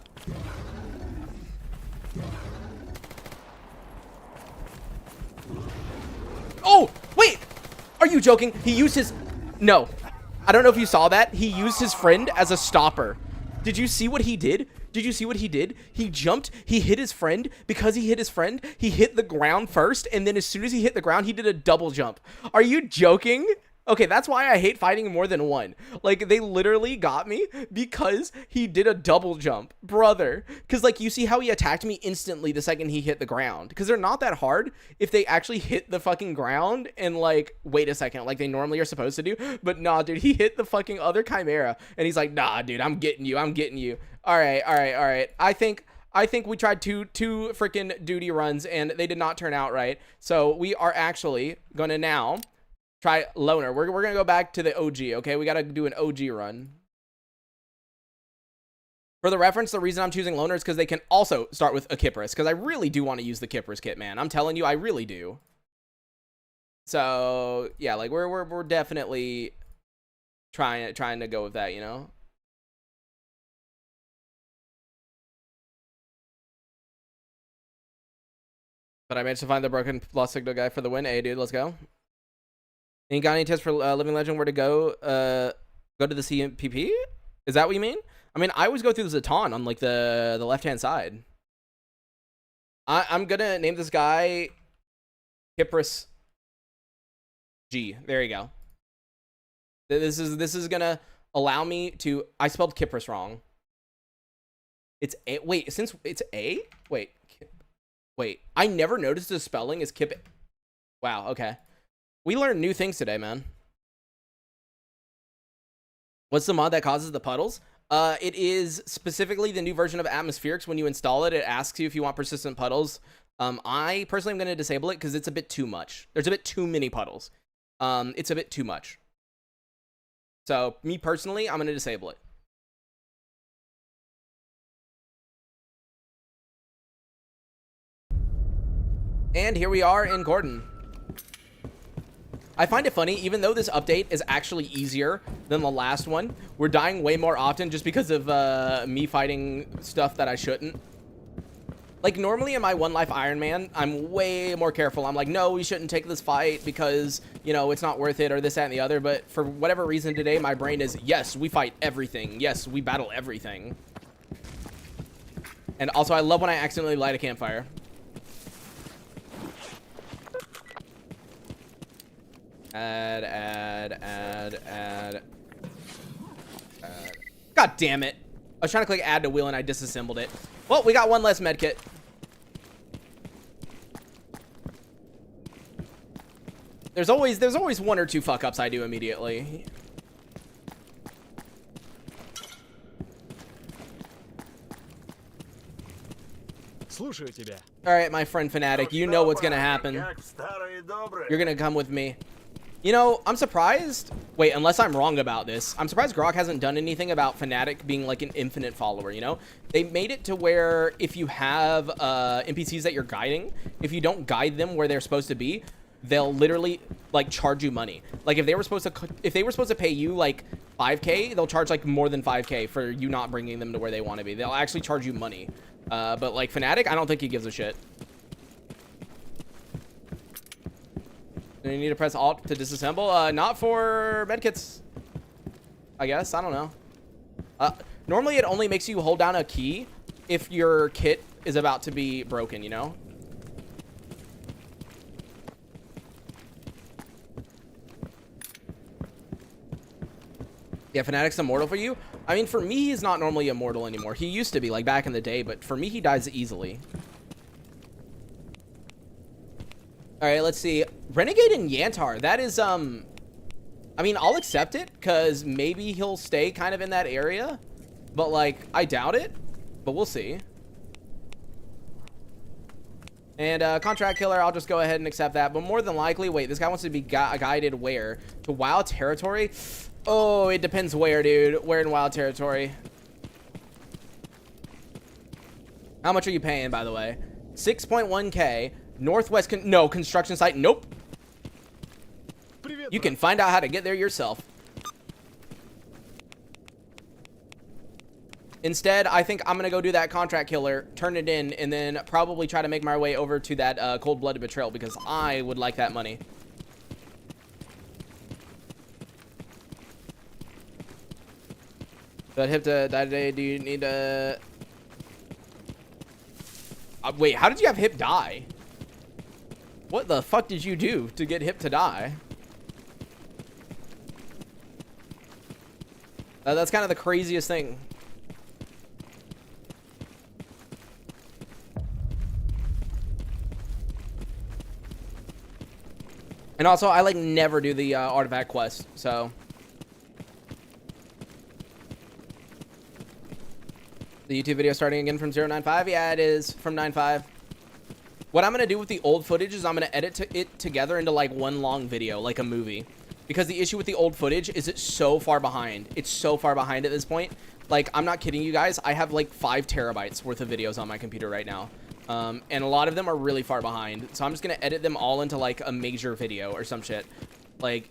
Oh, wait. Are you joking? He used his... No. I don't know if you saw that. He used his friend as a stopper. Did you see what he did? Did you see what he did? He jumped. He hit his friend. Because he hit his friend, he hit the ground first. And then as soon as he hit the ground, he did a double jump. Are you joking? Okay, that's why I hate fighting more than one. Like, they literally got me because he did a double jump. Brother. Because, like, you see how he attacked me instantly the second he hit the ground. Because they're not that hard if they actually hit the fucking ground and, like, wait a second, like they normally are supposed to do. But nah, dude, he hit the fucking other Chimera. And he's like, nah, dude, I'm getting you. I'm getting you. All right, all right, all right. I think we tried two freaking duty runs, and they did not turn out right. So we are actually going to now... try loner. We're going to go back to the OG, okay? We got to do an OG run. For the reference, the reason I'm choosing loner is because they can also start with a Kipris, because I really do want to use the Kipris kit, man. I'm telling you, I really do. So, yeah, like, we're definitely trying to go with that, you know? But I managed to find the broken lost signal guy for the win. Hey, dude, let's go. And you got any tips for Living Legend where to go? Go to the CMPP? Is that what you mean? I mean, I always go through the Zaton on, like, the left-hand side. I'm going to name this guy Kipris G. There you go. This is going to allow me to... I spelled Kipris wrong. It's A... Wait, since it's A? Wait. Wait. I never noticed the spelling is Kip... Wow, okay. We learned new things today, man. What's the mod that causes the puddles? It is specifically the new version of Atmospherics. When you install it, it asks you if you want persistent puddles. I personally am going to disable it because it's a bit too much. There's a bit too many puddles. It's a bit too much. So, me personally, I'm going to disable it. And here we are in Gordon. I find it funny, even though this update is actually easier than the last one, we're dying way more often just because of me fighting stuff that I shouldn't. Like, normally in my one life Iron Man, I'm way more careful. I'm like, no, we shouldn't take this fight because, you know, it's not worth it or this, that, and the other. But for whatever reason today, my brain is, yes, we fight everything. Yes, we battle everything. And also, I love when I accidentally light a campfire. Add. God damn it. I was trying to click add to wheel and I disassembled it. Well, we got one less medkit. There's always one or two fuck ups I do immediately. All right, my friend Fanatic, you know what's gonna happen. You're gonna come with me. You know, I'm surprised. Wait, unless I'm wrong about this, I'm surprised Grok hasn't done anything about Fnatic being like an infinite follower, you know? They made it to where if you have NPCs that you're guiding, if you don't guide them where they're supposed to be, they'll literally like charge you money. Like if they were supposed to pay you like 5K, they'll charge like more than 5K for you not bringing them to where they want to be. They'll actually charge you money. But like Fnatic, I don't think he gives a shit. Do you need to press Alt to disassemble? Not for medkits, I guess. I don't know. Normally, it only makes you hold down a key if your kit is about to be broken, you know? Yeah, Fnatic's immortal for you? I mean, for me, he's not normally immortal anymore. He used to be, like, back in the day, but for me, he dies easily. Alright, let's see. Renegade and Yantar. That is, I mean, I'll accept it, because maybe he'll stay kind of in that area. But, like, I doubt it. But we'll see. And, Contract Killer, I'll just go ahead and accept that. But more than likely, wait, this guy wants to be guided where? To Wild Territory? Oh, it depends where, dude. Where in Wild Territory? How much are you paying, by the way? 6.1K. Northwest, no, construction site. Nope. You can find out how to get there yourself. Instead, I think I'm going to go do that contract killer, turn it in, and then probably try to make my way over to that cold-blooded betrayal because I would like that money. But Hip to die today, do you need to... wait, how did you have Hip die? What the fuck did you do to get Hip to die? That's kind of the craziest thing. And also, I like never do the artifact quest, so. The YouTube video starting again from 095? Yeah, it is from 95. What I'm going to do with the old footage is I'm going to edit it together into like one long video, like a movie. Because the issue with the old footage is it's so far behind. It's so far behind at this point. Like, I'm not kidding you guys. I have like 5 terabytes worth of videos on my computer right now. And a lot of them are really far behind. So I'm just going to edit them all into like a major video or some shit. Like,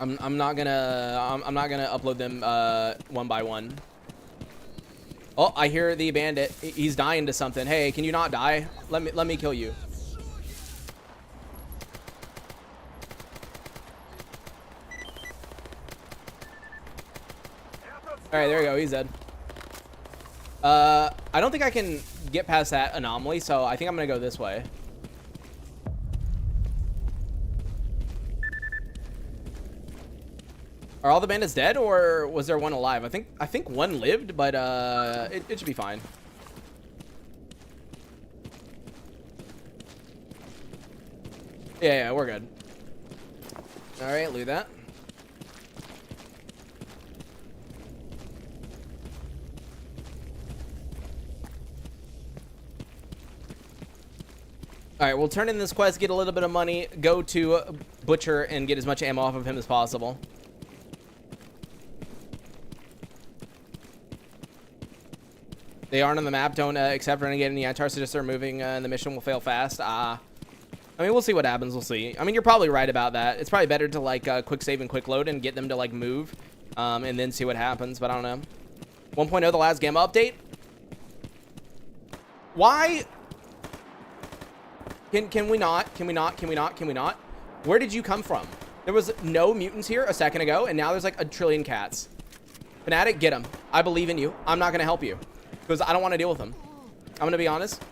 I'm not going to upload them one by one. Oh, I hear the bandit. He's dying to something. Hey, can you not die? Let me kill you. All right, there we go. He's dead. I don't think I can get past that anomaly, so I think I'm gonna go this way. Are all the bandits dead, or was there one alive? I think one lived, but it should be fine. Yeah, we're good. All right, loot that. All right, we'll turn in this quest, get a little bit of money, go to Butcher, and get as much ammo off of him as possible. They aren't on the map. Don't accept Renegade in the Antar, so just they're moving, and the mission will fail fast. I mean, we'll see what happens. We'll see. I mean, you're probably right about that. It's probably better to, like, quick save and quick load and get them to, like, move, and then see what happens, but I don't know. 1.0, the last Gamma update? Why... Can we not? Can we not? Can we not? Can we not? Where did you come from? There was no mutants here a second ago, and now there's like a trillion cats. Fanatic, get them. I believe in you. I'm not going to help you because I don't want to deal with them. I'm going to be honest.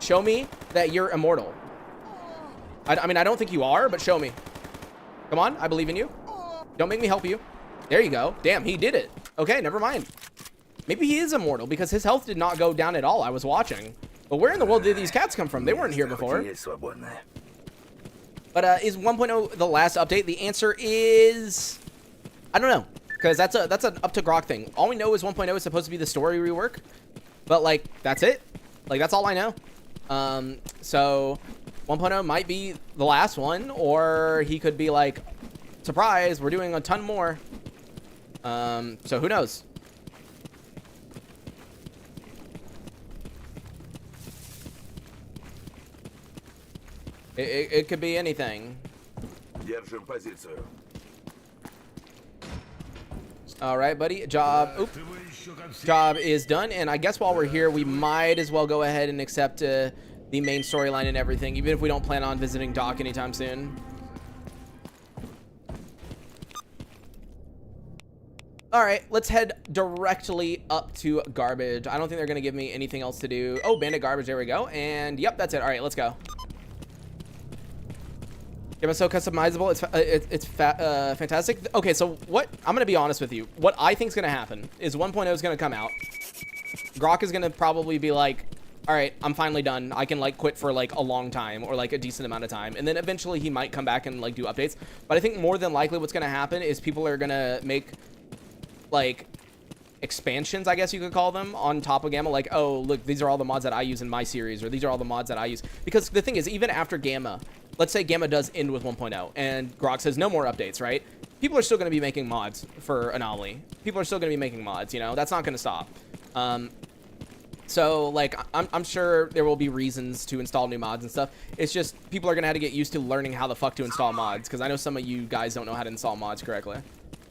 Show me that you're immortal. I mean, I don't think you are, but show me. Come on. I believe in you. Don't make me help you. There you go. Damn, he did it. Okay, never mind. Maybe he is immortal because his health did not go down at all. I was watching. But where in the world did these cats come from? They weren't here before. But is 1.0 the last update? The answer is... I don't know. Because that's an up to Grok thing. All we know is 1.0 is supposed to be the story rework. But, like, that's it. Like, that's all I know. So, 1.0 might be the last one. Or he could be like, surprise, we're doing a ton more. So, who knows? It could be anything. All right, buddy. Job is done. And I guess while we're here, we might as well go ahead and accept the main storyline and everything, even if we don't plan on visiting Doc anytime soon. All right, let's head directly up to garbage. I don't think they're going to give me anything else to do. Oh, bandit garbage. There we go. And yep, that's it. All right, let's go. Yeah, so customizable. It's fantastic. Okay, so what I'm gonna be honest with you. What I think is gonna happen is 1.0 is gonna come out. Grok is gonna probably be like, all right, I'm finally done. I can like quit for like a long time or like a decent amount of time, and then eventually he might come back and like do updates. But I think more than likely what's gonna happen is people are gonna make like expansions, I guess you could call them, on top of Gamma. Like, oh, look, these are all the mods that I use in my series, or these are all the mods that I use. Because the thing is, even after Gamma, let's say Gamma does end with 1.0 and Grok says no more updates, right? People are still going to be making mods for Anomaly. People are still going to be making mods, you know? That's not going to stop. So like I'm sure there will be reasons to install new mods and stuff. It's just people are gonna have to get used to learning how the fuck to install mods, because I know some of you guys don't know how to install mods correctly,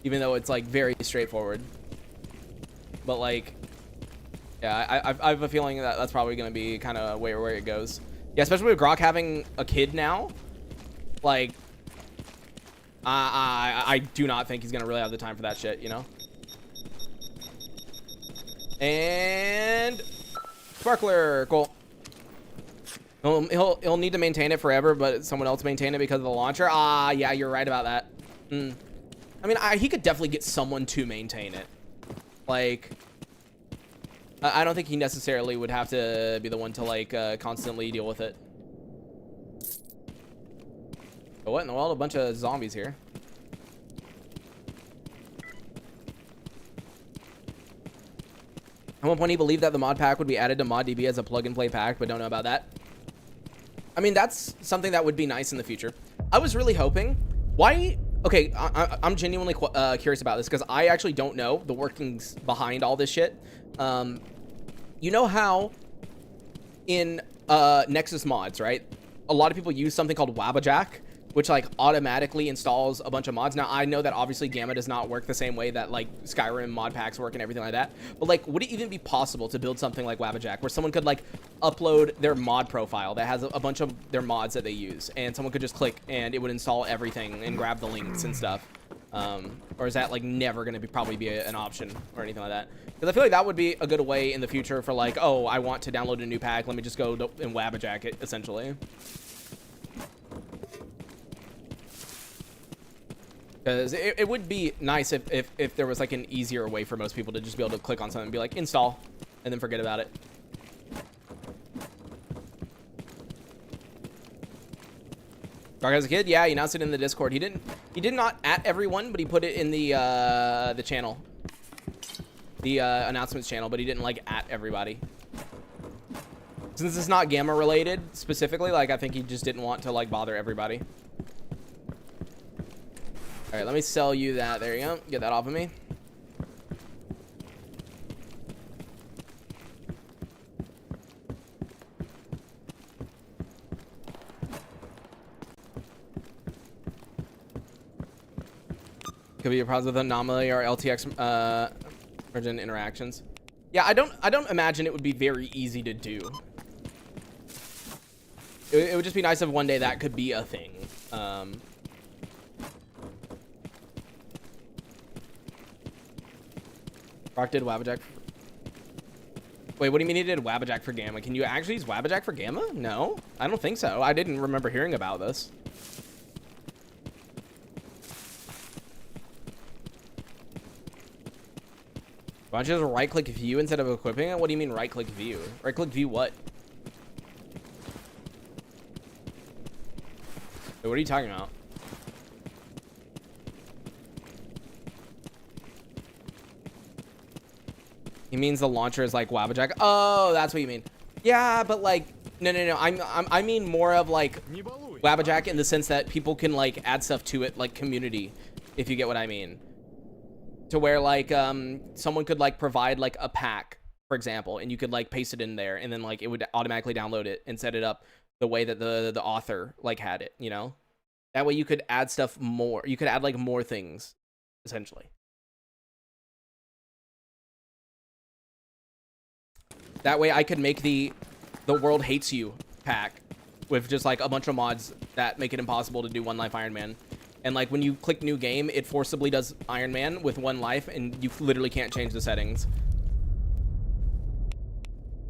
even though it's like very straightforward. But like, yeah, I have a feeling that that's probably gonna be kind of where it goes. Yeah, especially with Grok having a kid now. Like, I do not think he's gonna really have the time for that shit, you know. And Sparkler, cool. He'll need to maintain it forever, but someone else maintain it because of the launcher. Ah, yeah, you're right about that. I mean, he could definitely get someone to maintain it. Like, I don't think he necessarily would have to be the one to like constantly deal with it. But what in the world? A bunch of zombies here. At one point, he believed that the mod pack would be added to ModDB as a plug-and-play pack, but don't know about that. I mean, that's something that would be nice in the future. I was really hoping. Why? Okay, I'm genuinely curious about this, because I actually don't know the workings behind all this shit. You know how in Nexus mods, right? A lot of people use something called Wabajack, which like automatically installs a bunch of mods. Now I know that obviously Gamma does not work the same way that like Skyrim mod packs work and everything like that, but like would it even be possible to build something like Wabajack where someone could like upload their mod profile that has a bunch of their mods that they use, and someone could just click and it would install everything and grab the links and stuff? Or is that like never going to probably be an option or anything like that? Because I feel like that would be a good way in the future for like, oh, I want to download a new pack, let me just go and Wabajack it essentially. Because it would be nice if there was like an easier way for most people to just be able to click on something and be like install and then forget about it. Dark as a kid, yeah, he announced it in the Discord. He did not at everyone, but he put it in the channel, the announcements channel, but he didn't like at everybody. Since it's not Gamma related specifically, like I think he just didn't want to like bother everybody. All right, let me sell you that. There you go. Get that off of me. Could be a problem with anomaly or LTX origin interactions. Yeah, I don't imagine it would be very easy to do. It would just be nice if one day that could be a thing. Rock did Wabajack. Wait, what do you mean he did Wabajack for Gamma? Can you actually use Wabajack for Gamma? No, I don't think so. I didn't remember hearing about this. Why don't you just right-click view instead of equipping it? What do you mean right-click view? Right-click view what? Wait, what are you talking about? He means the launcher is like Wabajack. Oh, that's what you mean. Yeah, but like, no. I mean more of like Wabajack in the sense that people can like add stuff to it, like community, if you get what I mean. To where like someone could like provide like a pack, for example, and you could like paste it in there, and then like it would automatically download it and set it up the way that the author like had it, you know? That way you could add stuff more. You could add like more things, essentially. That way I could make the World Hates You pack with just like a bunch of mods that make it impossible to do One Life Iron Man. And like when you click new game, it forcibly does Iron Man with 1 life, and you literally can't change the settings.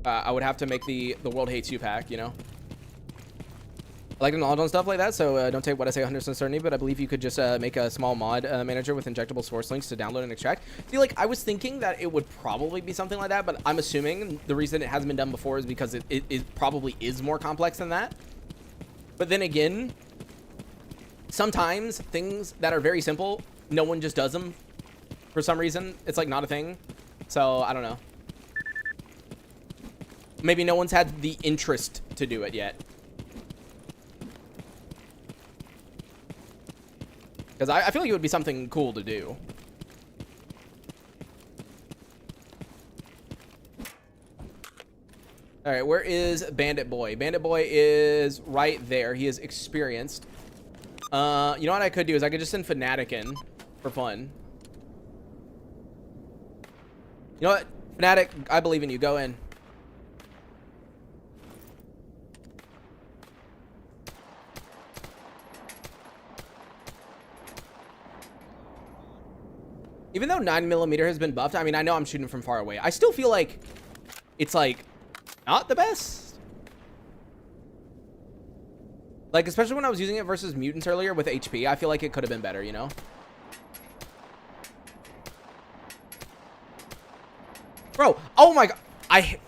I would have to make the World Hates You pack, you know? I like the knowledge on stuff like that, so don't take what I say 100% certainty, but I believe you could just make a small mod manager with injectable source links to download and extract. See, like, I was thinking that it would probably be something like that, but I'm assuming the reason it hasn't been done before is because it probably is more complex than that. But then again, sometimes things that are very simple, no one just does them. For some reason, it's like not a thing. So, I don't know. Maybe no one's had the interest to do it yet. Because I feel like it would be something cool to do. All right, where is Bandit Boy? Bandit Boy is right there. He is experienced. You know what I could do is I could just send Fnatic in for fun. You know what? Fnatic, I believe in you. Go in. Even though 9mm has been buffed, I mean, I know I'm shooting from far away. I still feel like it's, like, not the best. Like, especially when I was using it versus mutants earlier with HP, I feel like it could have been better, you know? Bro, oh my god. I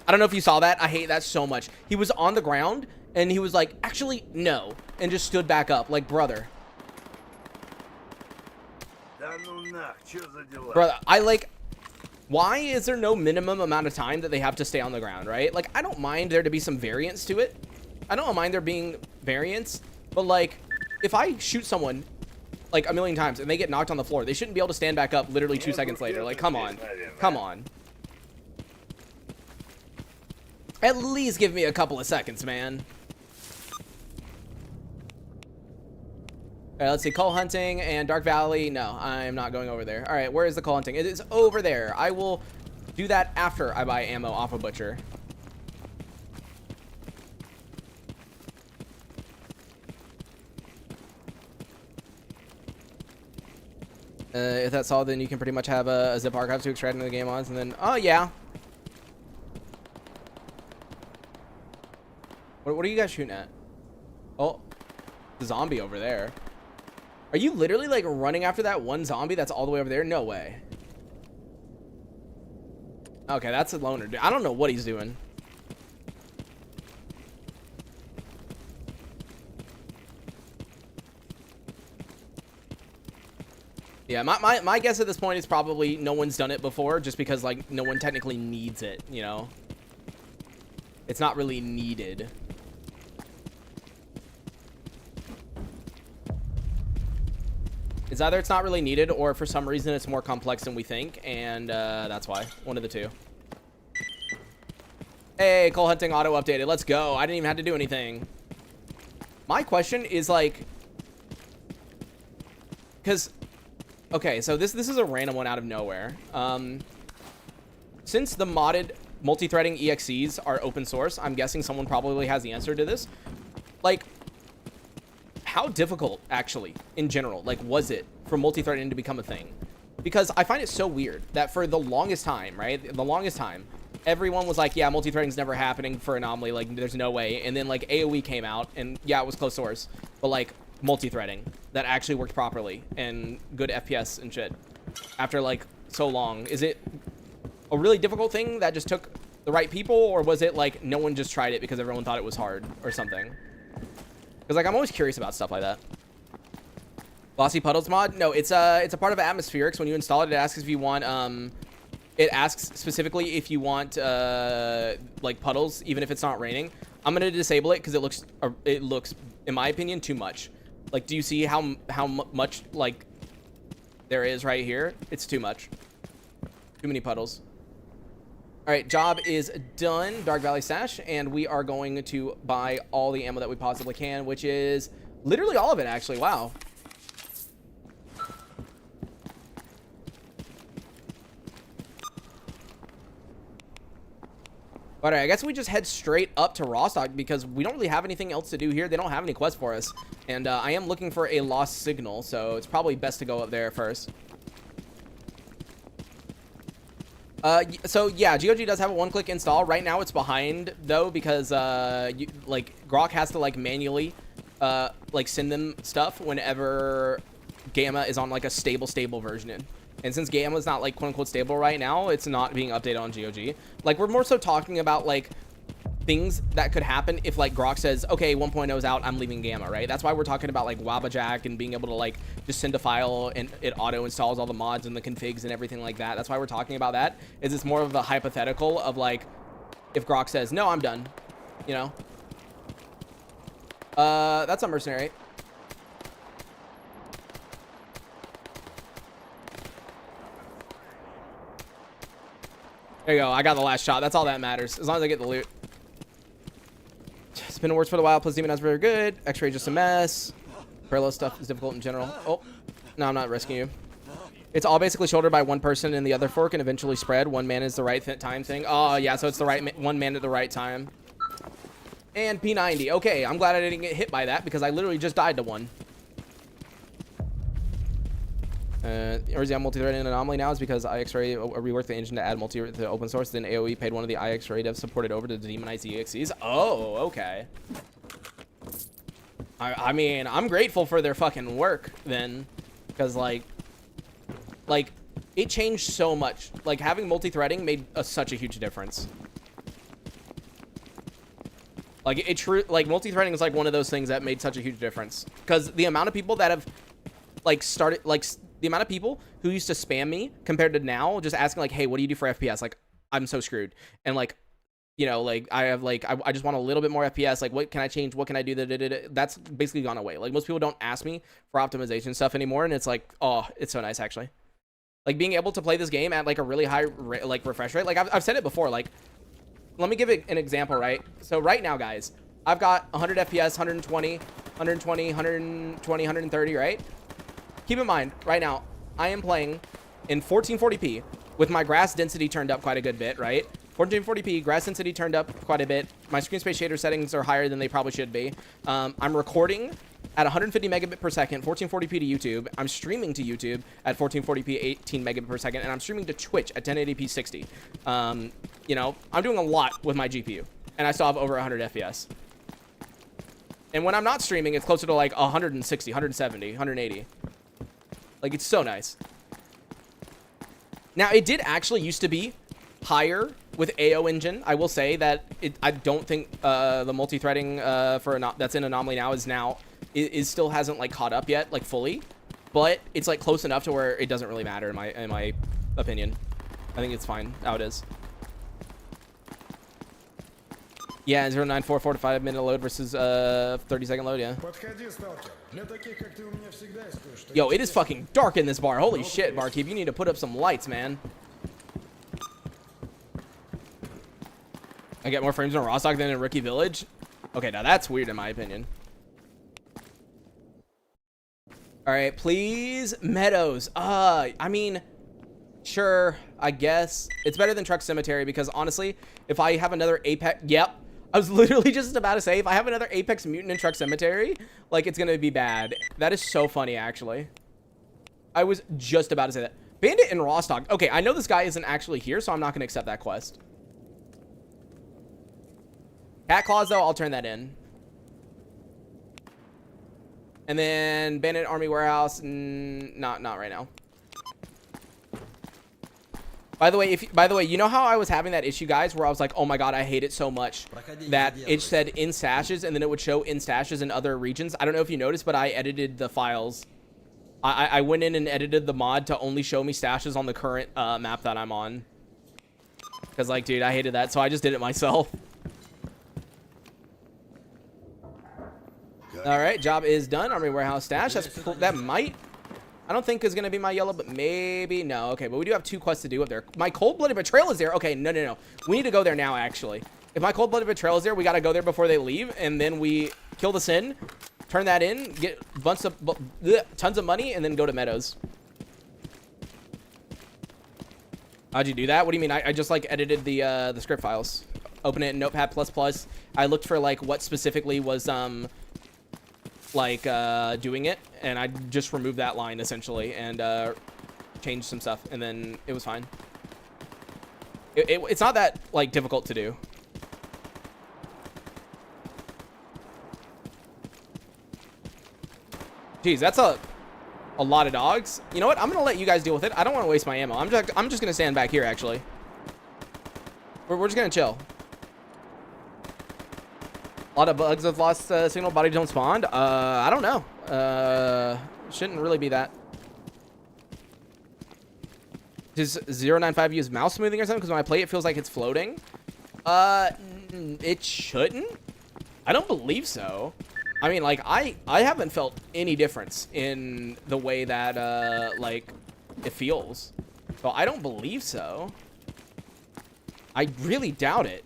don't know if you saw that. I hate that so much. He was on the ground, and he was like, actually, no. And just stood back up, like, brother. Brother, I like, why is there no minimum amount of time that they have to stay on the ground, right? Like, I don't mind there to be some variance to it. I don't mind there being variance, but like, if I shoot someone like a million times and they get knocked on the floor, they shouldn't be able to stand back up literally 2 seconds later. Like, come on. Come on. At least give me a couple of seconds, man. All right, let's see. Coal hunting and Dark Valley. No, I'm not going over there. All right, where is the coal hunting? It is over there. I will do that after I buy ammo off a butcher. If that's all, then you can pretty much have a zip archive to extract into the game mods, and then, oh yeah. What are you guys shooting at? Oh, the zombie over there. Are you literally like running after that one zombie that's all the way over there? No way. Okay, that's a loner, dude. I don't know what he's doing. Yeah, my guess at this point is probably no one's done it before, just because like no one technically needs it, you know? It's not really needed. It's either it's not really needed, or for some reason it's more complex than we think, and that's why. One of the two. Hey, coal hunting auto updated. Let's go. I didn't even have to do anything. My question is like, because, okay, so this is a random one out of nowhere. Since the modded multi-threading EXEs are open source, I'm guessing someone probably has the answer to this. Like, how difficult, actually, in general, like, was it for multi-threading to become a thing? Because I find it so weird that for the longest time, right? The longest time, everyone was like, yeah, multi-threading's never happening for Anomaly. Like, there's no way. And then, like, AoE came out, and yeah, it was closed source. But, like, multi-threading that actually worked properly and good FPS and shit after, like, so long. Is it a really difficult thing that just took the right people? Or was it, like, no one just tried it because everyone thought it was hard or something? Because, like, I'm always curious about stuff like that. Glossy Puddles mod? No, it's a part of Atmospherics. When you install it, it asks if you want, it asks specifically if you want, like, puddles, even if it's not raining. I'm going to disable it because it looks, in my opinion, too much. Like, do you see how much, like, there is right here? It's too much. Too many puddles. All right, job is done. Dark Valley Sash, and we are going to buy all the ammo that we possibly can, which is literally all of it, actually. Wow. All right, I guess we just head straight up to Rostock because we don't really have anything else to do here. They don't have any quests for us, and I am looking for a lost signal, so it's probably best to go up there first. So yeah, GOG does have a one-click install. Right now it's behind though because like Grok has to like manually like send them stuff whenever Gamma is on like a stable version. And since Gamma is not like quote-unquote stable right now, it's not being updated on GOG. Like, we're more so talking about like things that could happen if like Grok says, okay, 1.0 is out, I'm leaving Gamma, right? That's why we're talking about like Wabajack and being able to like just send a file and it auto installs all the mods and the configs and everything like that. That's why we're talking about that. Is it's more of a hypothetical of like if Grok says, no, I'm done, you know? That's a mercenary. There you go. I got the last shot. That's all that matters. As long as I get the loot. Spin works for the wild plus demon is very good. X-ray just a mess. Parallel stuff is difficult in general. Oh, no, I'm not risking you. It's all basically shouldered by one person in the other fork and eventually spread. One man is the right time thing. Oh, yeah, so it's the right one man at the right time. And P90. Okay, I'm glad I didn't get hit by that because I literally just died to one. Reason multi-threading anomaly now is because IXRay reworked the engine to add multi to open source. Then AOE paid one of the IXRay devs supported over to demonize the EXEs. Oh, okay. I mean, I'm grateful for their fucking work then, because like it changed so much. Like having multi-threading made such a huge difference. Like like multi-threading is like one of those things that made such a huge difference because the amount of people that have like started like the amount of people who used to spam me compared to now just asking like, hey, what do you do for FPS? Like I'm so screwed. And like, you know, like I have like I just want a little bit more FPS. Like what can I change? What can I do? That's basically gone away. Like most people don't ask me for optimization stuff anymore, and it's like, oh, it's so nice actually. Like being able to play this game at like a really high like refresh rate. Like I've said it before. Like let me give it an example, right? So right now, guys, I've got 100 FPS, 120, 120, 120, 130, right? Keep in mind, right now, I am playing in 1440p with my grass density turned up quite a good bit, right? 1440p, grass density turned up quite a bit. My screen space shader settings are higher than they probably should be. I'm recording at 150 megabit per second, 1440p to YouTube. I'm streaming to YouTube at 1440p, 18 megabit per second, and I'm streaming to Twitch at 1080p 60. You know, I'm doing a lot with my GPU, and I still have over 100 FPS. And when I'm not streaming, it's closer to like 160, 170, 180. Like, it's so nice. Now, it did actually used to be higher with AO engine. I will say that I don't think the multi-threading that's in Anomaly now is still hasn't like caught up yet, like fully. But it's like close enough to where it doesn't really matter in my opinion. I think it's fine how it is. Yeah, 0.94, 4 to 5 minute load versus 30-second load, yeah. Yo, it is fucking dark in this bar. Holy shit, barkeep. You need to put up some lights, man. I get more frames in Rostock than in Rookie Village? Okay, now that's weird in my opinion. Alright, please. Meadows. I mean, sure, I guess. It's better than Truck Cemetery because honestly, if I have another Apex... Yep. I was literally just about to say, if I have another Apex Mutant in Truck Cemetery, like, it's gonna be bad. That is so funny, actually. I was just about to say that. Bandit in Rostock. Okay, I know this guy isn't actually here, so I'm not gonna accept that quest. Cat Claws, though, I'll turn that in. And then Bandit Army Warehouse, not right now. By the way, you know how I was having that issue, guys, where I was like, oh my god, I hate it so much that it said in stashes and then it would show in stashes in other regions. I don't know if you noticed, but I edited the files. I went in and edited the mod to only show me stashes on the current map that I'm on. Because, like, dude, I hated that, so I just did it myself. All right, job is done. Army Warehouse stash. That might... I don't think is going to be my yellow, but maybe. No, okay, but we do have 2 quests to do up there. My Cold-Blooded Betrayal is there. Okay, no. We need to go there now, actually. If my Cold-Blooded Betrayal is there, we got to go there before they leave, and then we kill the Sin, turn that in, get tons of money, and then go to Meadows. How'd you do that? What do you mean? I just, like, edited the script files. Open it in Notepad++. I looked for, like, what specifically was, like doing it, and I just removed that line essentially and changed some stuff, and then it was fine. It's not that like difficult to do. Jeez, that's a lot of dogs. You know what? I'm gonna let you guys deal with it. I don't want to waste my ammo. I'm just gonna stand back here actually. We're just gonna chill. A lot of bugs with lost signal, body don't spawn. I don't know. Shouldn't really be that. Does 095 use mouse smoothing or something? Because when I play, it feels like it's floating. It shouldn't. I don't believe so. I mean, like, I haven't felt any difference in the way that, like, it feels. So I don't believe so. I really doubt it.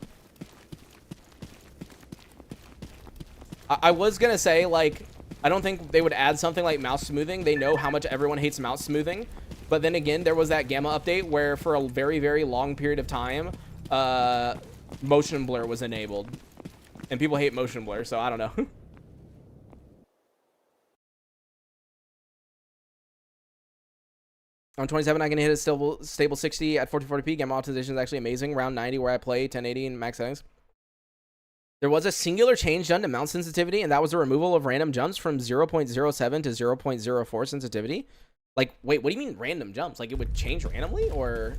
I was gonna say, like, I don't think they would add something like mouse smoothing. They know how much everyone hates mouse smoothing. But then again, there was that gamma update where for a very, very long period of time, motion blur was enabled. And people hate motion blur, so I don't know. On 27, I can hit a stable 60 at 1440p. Gamma optimization is actually amazing. Round 90 where I play 1080 in max settings. There was a singular change done to mount sensitivity, and that was the removal of random jumps from 0.07 to 0.04 sensitivity. Like, wait, what do you mean random jumps? Like, it would change randomly, or?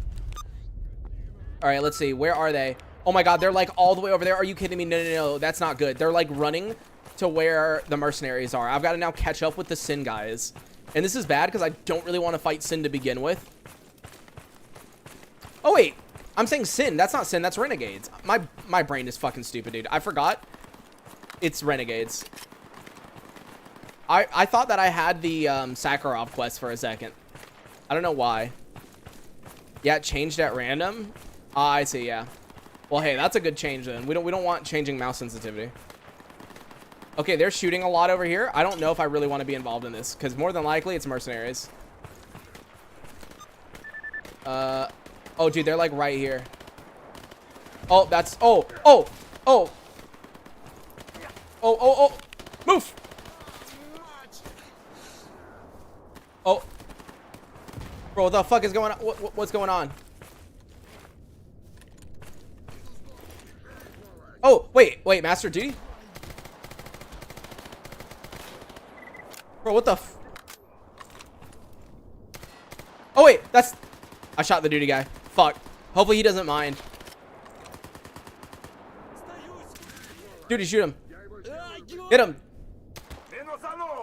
All right, let's see. Where are they? Oh my God, they're like all the way over there. Are you kidding me? No, no, no, that's not good. They're like running to where the mercenaries are. I've got to now catch up with the Sin guys. And this is bad because I don't really want to fight Sin to begin with. Oh, wait. I'm saying Sin. That's not Sin. That's Renegades. My brain is fucking stupid, dude. I forgot. It's Renegades. I thought that I had the Sakharov quest for a second. I don't know why. Yeah, it changed at random. I see, yeah. Well, hey, that's a good change then. We don't want changing mouse sensitivity. Okay, they're shooting a lot over here. I don't know if I really want to be involved in this because more than likely it's mercenaries. Oh, dude, they're like right here. Oh, that's oh. Move. Oh. Bro, what the fuck is going on? What's going on? Oh, wait, Master Duty? Bro, what the f... Oh, wait, that's... I shot the duty guy. Fuck. Hopefully he doesn't mind. Duty, shoot him. Hit him.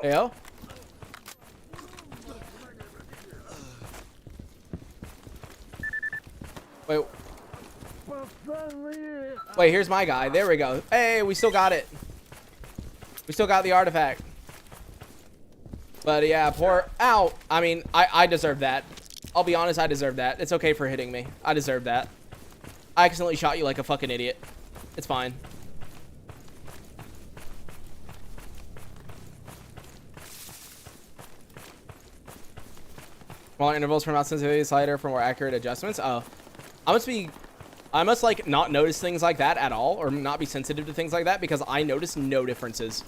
Yo. Wait. Wait, here's my guy. There we go. Hey, we still got it. We still got the artifact. But yeah, poor... Ow. I mean, I deserve that. I'll be honest, I deserve that. It's okay for hitting me. I deserve that. I accidentally shot you like a fucking idiot. It's fine. Smaller intervals for mouse sensitivity slider for more accurate adjustments. Oh, I must like not notice things like that at all, or not be sensitive to things like that, because I notice no differences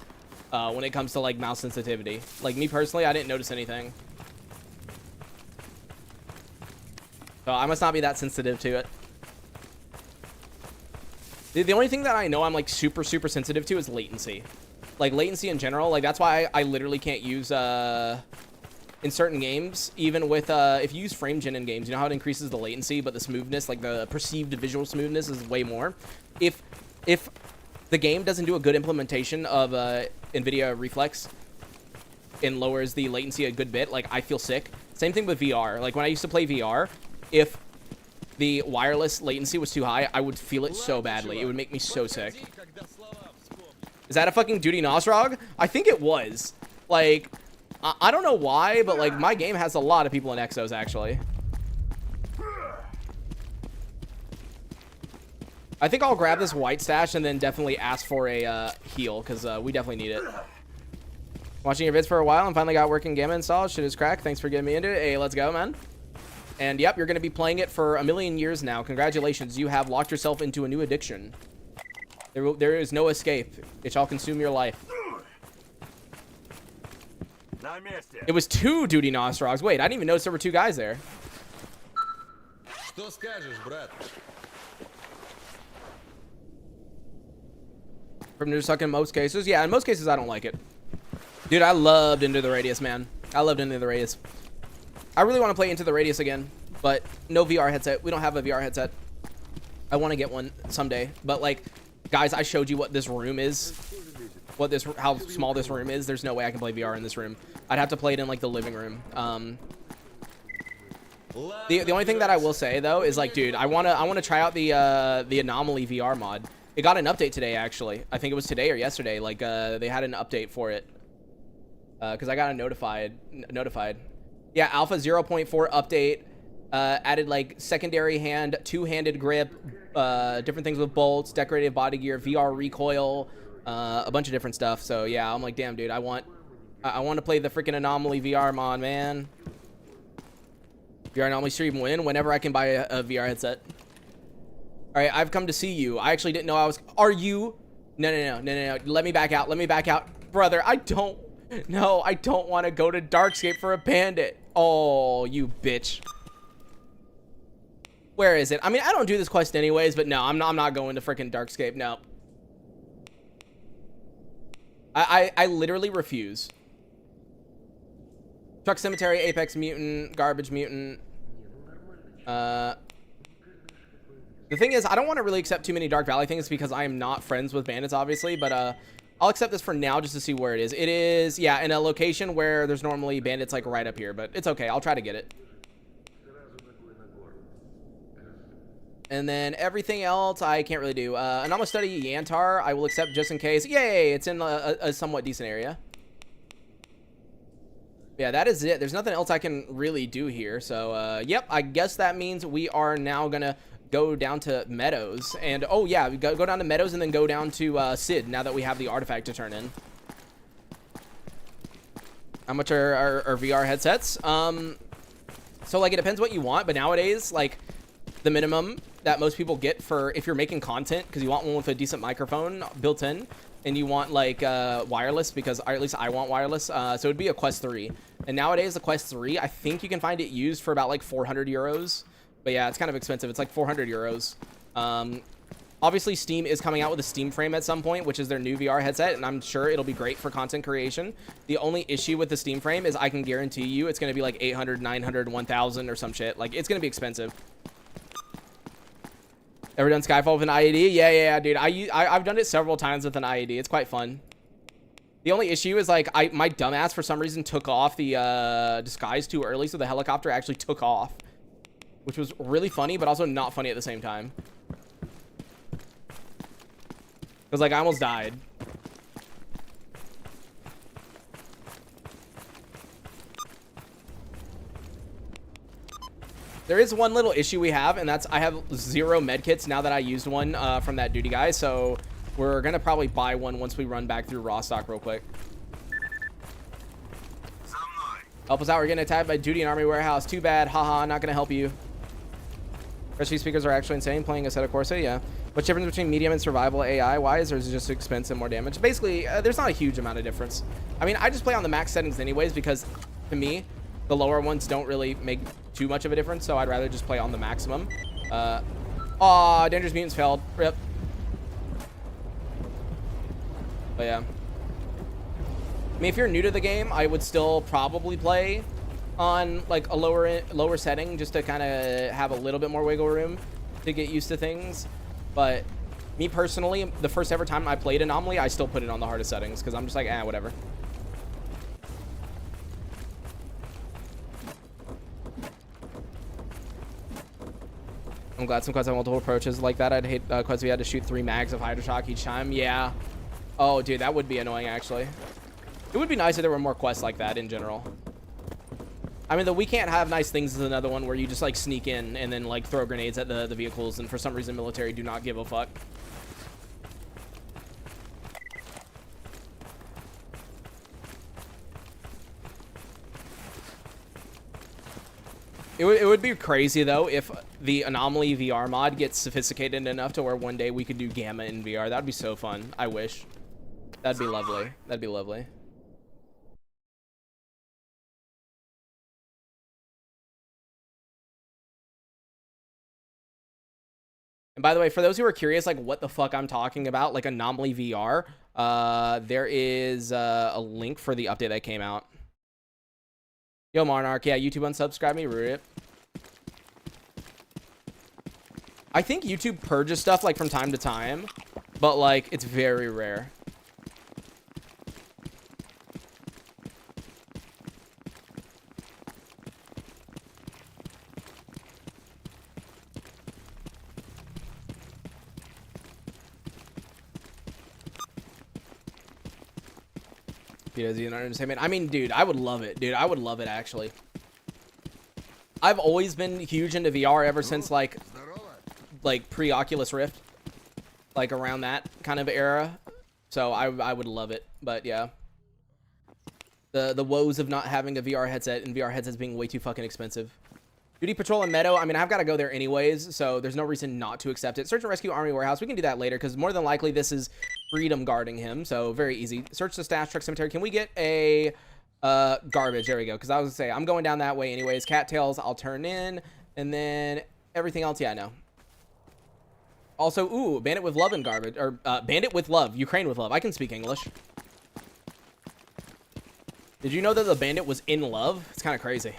when it comes to like mouse sensitivity. Like me personally, I didn't notice anything. So I must not be that sensitive to it. The only thing that I know I'm like super sensitive to is latency. Like latency in general. Like that's why I literally can't use in certain games, even with if you use frame gen in games, you know how it increases the latency, but the smoothness, like the perceived visual smoothness, is way more. If the game doesn't do a good implementation of NVIDIA Reflex and lowers the latency a good bit, like I feel sick. Same thing with VR. Like when I used to play VR, if the wireless latency was too high, I would feel it so badly. It would make me so sick. Is that a fucking Duty Nosrog? I think it was. Like, I don't know why, but like my game has a lot of people in Exos actually. I think I'll grab this white stash and then definitely ask for a heal, because we definitely need it. Watching your vids for a while and finally got working Gamma installed. Shit is crack. Thanks for getting me into it. Hey, let's go, man. And yep, you're going to be playing it for a million years now. Congratulations. You have locked yourself into a new addiction. There is no escape. It shall consume your life. It was 2 Duty Nosrogs. Wait, I didn't even notice there were 2 guys there. From New Suck in most cases. Yeah, in most cases, I don't like it. Dude, I loved Into the Radius, man. I loved Into the Radius. I really want to play Into the Radius again, but no VR headset. We don't have a VR headset. I want to get one someday. But, like, guys, I showed you what this room is. How small this room is. There's no way I can play VR in this room. I'd have to play it in, like, the living room. The only thing that I will say, though, is, like, dude, I wanna try out the Anomaly VR mod. It got an update today, actually. I think it was today or yesterday. Like, they had an update for it. Because I got notified. Yeah, Alpha 0.4 update. Added, like, secondary hand, 2-handed grip, different things with bolts, decorative body gear, VR recoil, a bunch of different stuff. So yeah, I'm like, damn, dude, I want to play the freaking Anomaly VR mod, man. VR Anomaly stream win whenever I can buy a VR headset. All right, I've come to see you. I actually didn't know I was. Are you? No. Let me back out. Let me back out, brother. I don't. No, I don't want to go to Darkscape for a bandit. Oh, you bitch. Where is it? I mean, I don't do this quest anyways, but no, I'm not going to freaking Darkscape. No. I literally refuse. Truck Cemetery, Apex Mutant, Garbage Mutant. The thing is, I don't want to really accept too many Dark Valley things because I am not friends with bandits, obviously, but I'll accept this for now just to see where it is. It is, yeah, in a location where there's normally bandits like right up here, but it's okay. I'll try to get it. And then everything else I can't really do. Anomalous Study Yantar I will accept just in case. Yay, it's in a somewhat decent area. Yeah, that is it. There's nothing else I can really do here. So, yep, I guess that means we are now going to go down to Meadows. And, oh, yeah, we go down to Meadows and then go down to Sid now that we have the artifact to turn in. How much are our VR headsets? So, like, it depends what you want. But nowadays, like, the minimum that most people get for if you're making content, because you want one with a decent microphone built in, and you want like wireless, because or at least I want wireless, so it'd be a Quest 3. And nowadays the Quest 3, I think you can find it used for about like 400 euros. But yeah, it's kind of expensive. It's like 400 euros. Obviously Steam is coming out with a Steam Frame at some point, which is their new VR headset, and I'm sure it'll be great for content creation. The only issue with the Steam Frame is I can guarantee you it's going to be like 800, 900, 1000 or some shit. Like, it's going to be expensive. Ever done Skyfall with an IED? Yeah, dude. I've done it several times with an IED. It's quite fun. The only issue is, like, my dumbass for some reason took off the disguise too early, so the helicopter actually took off, which was really funny, but also not funny at the same time. Because, like, I almost died. There is one little issue we have, and that's I have 0 medkits now that I used one from that duty guy, so we're going to probably buy one once we run back through raw stock real quick. Help us out. We're getting attacked by duty and army warehouse. Too bad. Haha, not going to help you. Rescue speakers are actually insane. Playing a set of Corsa, yeah. What's the difference between medium and survival AI-wise, or is it just expense and more damage? Basically, there's not a huge amount of difference. I mean, I just play on the max settings anyways because, to me, the lower ones don't really make too much of a difference, so I'd rather just play on the maximum. Aw, Dangerous Mutants failed. Rip. But yeah. I mean, if you're new to the game, I would still probably play on like a lower setting just to kind of have a little bit more wiggle room to get used to things. But me personally, the first ever time I played Anomaly, I still put it on the hardest settings because I'm just like, whatever. I'm glad some quests have multiple approaches like that. I'd hate quests if you had to shoot 3 mags of Hydra Shock each time. Yeah. Oh, dude, that would be annoying, actually. It would be nice if there were more quests like that in general. I mean, the We Can't Have Nice Things is another one where you just, like, sneak in and then, like, throw grenades at the vehicles, and for some reason, military do not give a fuck. It would be crazy, though, if the Anomaly VR mod gets sophisticated enough to where one day we could do Gamma in VR. That'd be so fun. I wish. That'd be lovely. That'd be lovely. And by the way, for those who are curious, like, what the fuck I'm talking about, like, Anomaly VR, there is a link for the update that came out. Yo, Monarch. Yeah, YouTube unsubscribe me. Rip. I think YouTube purges stuff, like, from time to time, but, like, it's very rare. Because you know what I'm saying? I mean, dude, I would love it. Dude, I would love it, actually. I've always been huge into VR ever since, like pre-Oculus Rift. Like, around that kind of era. So I would love it. But yeah. The woes of not having a VR headset and VR headsets being way too fucking expensive. Duty Patrol and Meadow, I mean, I've got to go there anyways, so there's no reason not to accept it. Search and Rescue Army Warehouse, we can do that later, because more than likely this is Freedom guarding him, so very easy. Search the Stash Truck Cemetery. Can we get a garbage? There we go, because I was going to say, I'm going down that way anyways. Cattails, I'll turn in, and then everything else, yeah, no. Also, ooh, Bandit with Love and garbage, or Bandit with Love, Ukraine with Love. I can speak English. Did you know that the bandit was in love? It's kind of crazy.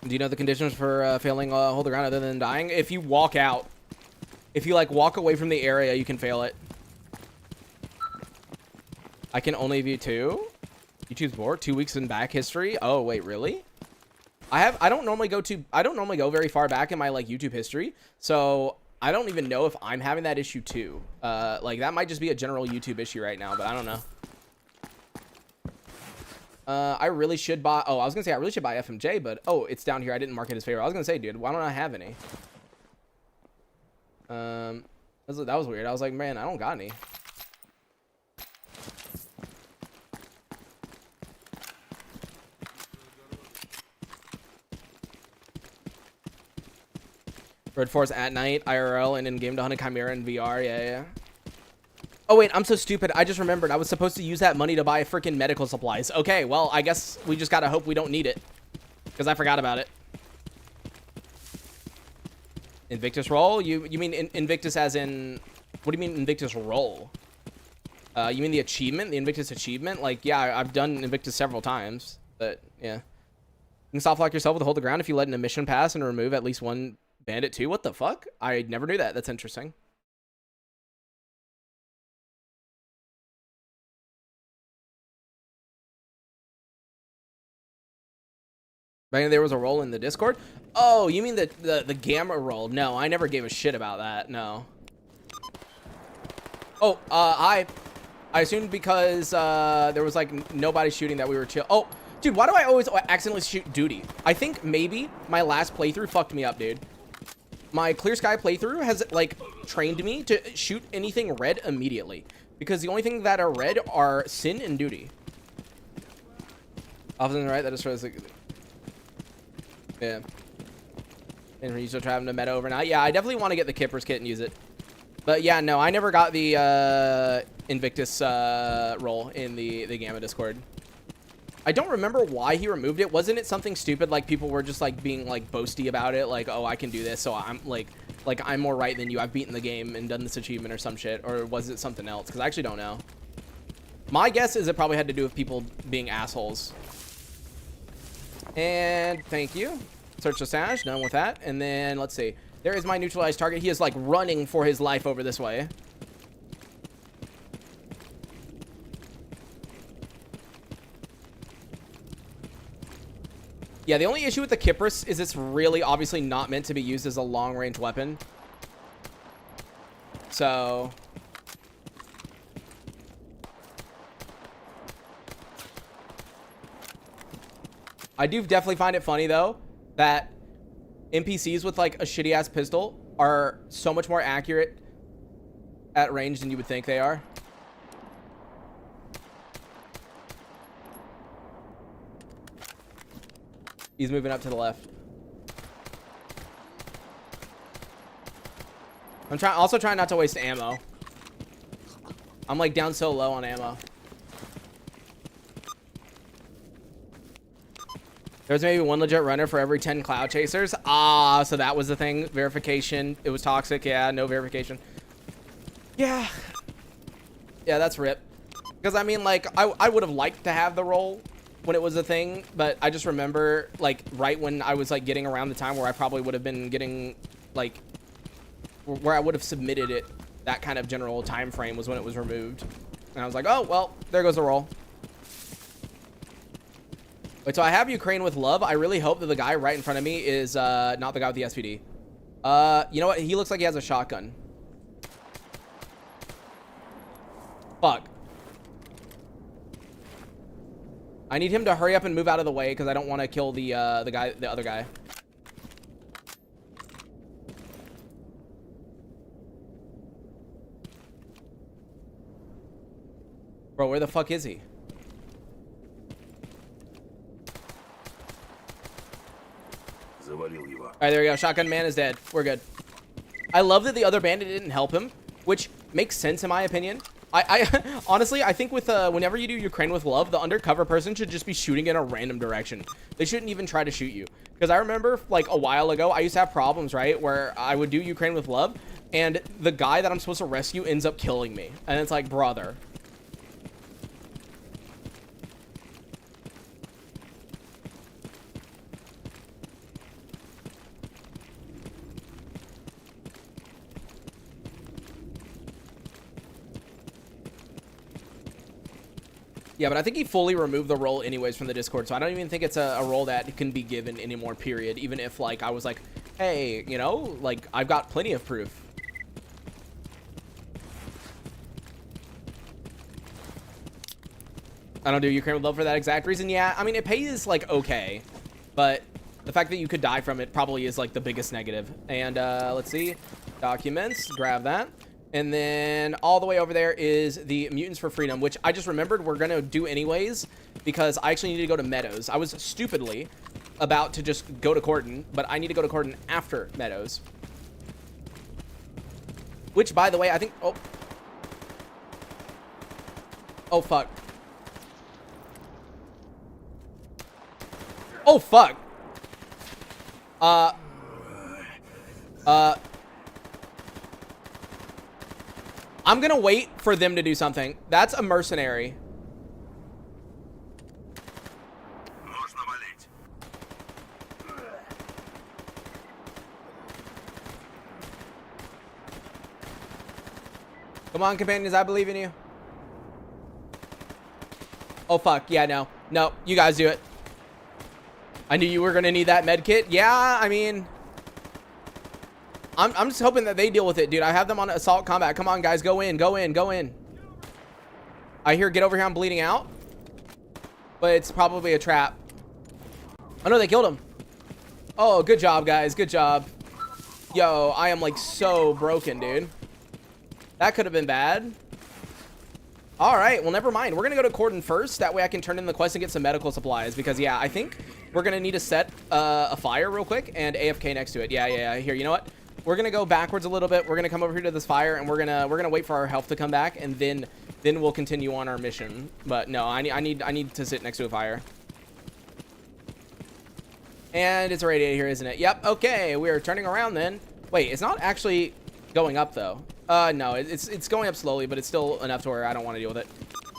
Do you know the conditions for failing hold the ground other than dying? If you walk out, if you like walk away from the area, you can fail it. I can only view 2. You choose more. 2 weeks in back history. Oh wait, really? I don't normally go very far back in my like YouTube history, so I don't even know if I'm having that issue too. Like that might just be a general YouTube issue right now, but I don't know. I really should buy. Oh, I was gonna say I really should buy FMJ, but oh, it's down here. I didn't mark it as favorite. I was gonna say, dude, why don't I have any? That was weird. I was like, man, I don't got any. Red Force at night, IRL, and in-game to hunt a Chimera in VR. Yeah, yeah. Oh, wait, I'm so stupid. I just remembered. I was supposed to use that money to buy freaking medical supplies. Okay, well, I guess we just gotta hope we don't need it. Because I forgot about it. Invictus roll? You mean Invictus as in... What do you mean Invictus roll? You mean the achievement? The Invictus achievement? Like, yeah, I've done Invictus several times. But, yeah. You can soft lock yourself with hold the ground if you let an emission pass and remove at least one bandit too. What the fuck? I never knew that. That's interesting. But there was a roll in the Discord? Oh, you mean the gamma roll? No, I never gave a shit about that. No. Oh, I assumed because there was like nobody shooting that we were chill. Oh, dude, why do I always accidentally shoot duty? I think maybe my last playthrough fucked me up, dude. My Clear Sky playthrough has like trained me to shoot anything red immediately, because the only thing that are red are Sin and Duty. Off to the right, that is like, yeah. And we're still traveling to Meta overnight. Yeah, I definitely want to get the Kippers kit and use it. But yeah, no, I never got the Invictus roll in the Gamma Discord. I don't remember why he removed it. Wasn't it something stupid, like people were just like being like boasty about it, like, oh, I can do this, so I'm like I'm more right than you, I've beaten the game and done this achievement or some shit? Or was it something else? Because I actually don't know. My guess is it probably had to do with people being assholes. And thank you. Search the stash, done with that. And then let's see, there is my neutralized target. He is like running for his life over this way. Yeah, the only issue with the Kypris is it's really obviously not meant to be used as a long-range weapon. So... I do definitely find it funny, though, that NPCs with, like, a shitty-ass pistol are so much more accurate at range than you would think they are. He's moving up to the left. I'm also trying not to waste ammo. I'm like down so low on ammo. There's maybe one legit runner for every 10 cloud chasers. Ah, so that was the thing. Verification. It was toxic. Yeah, no verification. Yeah. Yeah, that's rip. Because I mean, like, I would have liked to have the role when it was a thing, but I just remember, like, right when I was, like, getting around the time where I probably would have been getting, like, where I would have submitted it, that kind of general time frame was when it was removed. And I was like, oh, well, there goes the roll. Wait, so I have Ukraine with Love. I really hope that the guy right in front of me is not the guy with the SPD. You know what? He looks like he has a shotgun. Fuck. I need him to hurry up and move out of the way because I don't want to kill the other guy. Bro, where the fuck is he? Alright, there we go. Shotgun man is dead. We're good. I love that the other bandit didn't help him, which makes sense in my opinion. I honestly, I think with whenever you do Ukraine with love, the undercover person should just be shooting in a random direction. They shouldn't even try to shoot you. Because I remember like a while ago, I used to have problems, right? Where I would do Ukraine with love, and the guy that I'm supposed to rescue ends up killing me. And it's like, brother. Yeah, but I think he fully removed the role anyways from the Discord, so I don't even think it's a role that can be given anymore, period. Even if, like, I was like, hey, you know, like, I've got plenty of proof. I don't do Ukraine with love for that exact reason. Yeah, I mean, it pays, like, okay. But the fact that you could die from it probably is, like, the biggest negative. And, let's see. Documents. Grab that. And then all the way over there is the Mutants for Freedom, which I just remembered we're going to do anyways because I actually need to go to Meadows. I was stupidly about to just go to Cordon, but I need to go to Cordon after Meadows. Which, by the way, I think... Oh. Oh, fuck. Oh, fuck. I'm gonna wait for them to do something. That's a mercenary. Come on, companions, I believe in you. Oh, fuck. Yeah, no. No, you guys do it. I knew you were gonna need that med kit. Yeah, I mean... I'm just hoping that they deal with it, dude. I have them on assault combat. Come on, guys. Go in. Go in. Go in. I hear get over here. I'm bleeding out. But it's probably a trap. Oh, no. They killed him. Oh, good job, guys. Good job. Yo, I am, like, so broken, dude. That could have been bad. All right. Well, never mind. We're going to go to Cordon first. That way I can turn in the quest and get some medical supplies. Because, yeah, I think we're going to need to set a fire real quick and AFK next to it. Yeah. Here, you know what? We're gonna go backwards a little bit. We're gonna come over here to this fire, and we're gonna wait for our health to come back, and then we'll continue on our mission. But no, I need to sit next to a fire. And it's a radiator here, isn't it? Yep. Okay, we're turning around then. Wait, it's not actually going up though. No, it's going up slowly, but it's still enough to where I don't want to deal with it.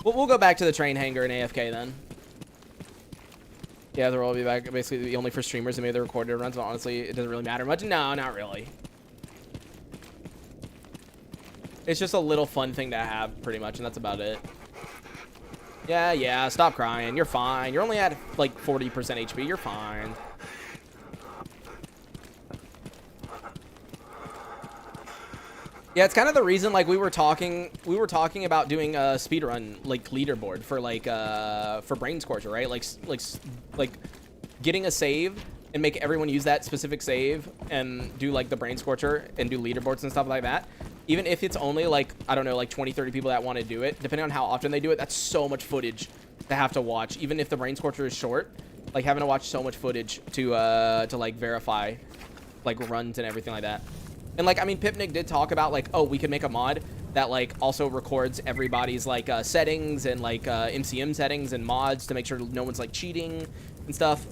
We'll go back to the train hangar and AFK then. Yeah, the roll will be back. Basically, only for streamers and maybe the recorded runs. But honestly, it doesn't really matter much. No, not really. It's just a little fun thing to have, pretty much, and that's about it. Yeah, stop crying. You're fine. You're only at, like, 40% HP. You're fine. Yeah, it's kind of the reason, like, we were talking about doing a speedrun, like, leaderboard for, like, for Brain Scorcher, right? Like, getting a save and make everyone use that specific save and do, like, the Brain Scorcher and do leaderboards and stuff like that. Even if it's only, like, I don't know, like 20, 30 people that want to do it, depending on how often they do it, that's so much footage to have to watch. Even if the Brain Scorcher is short, like, having to watch so much footage to like, verify, like, runs and everything like that. And, like, I mean, Pipnik did talk about, like, oh, we could make a mod that, like, also records everybody's, like, settings and, like, MCM settings and mods to make sure no one's, like, cheating and stuff.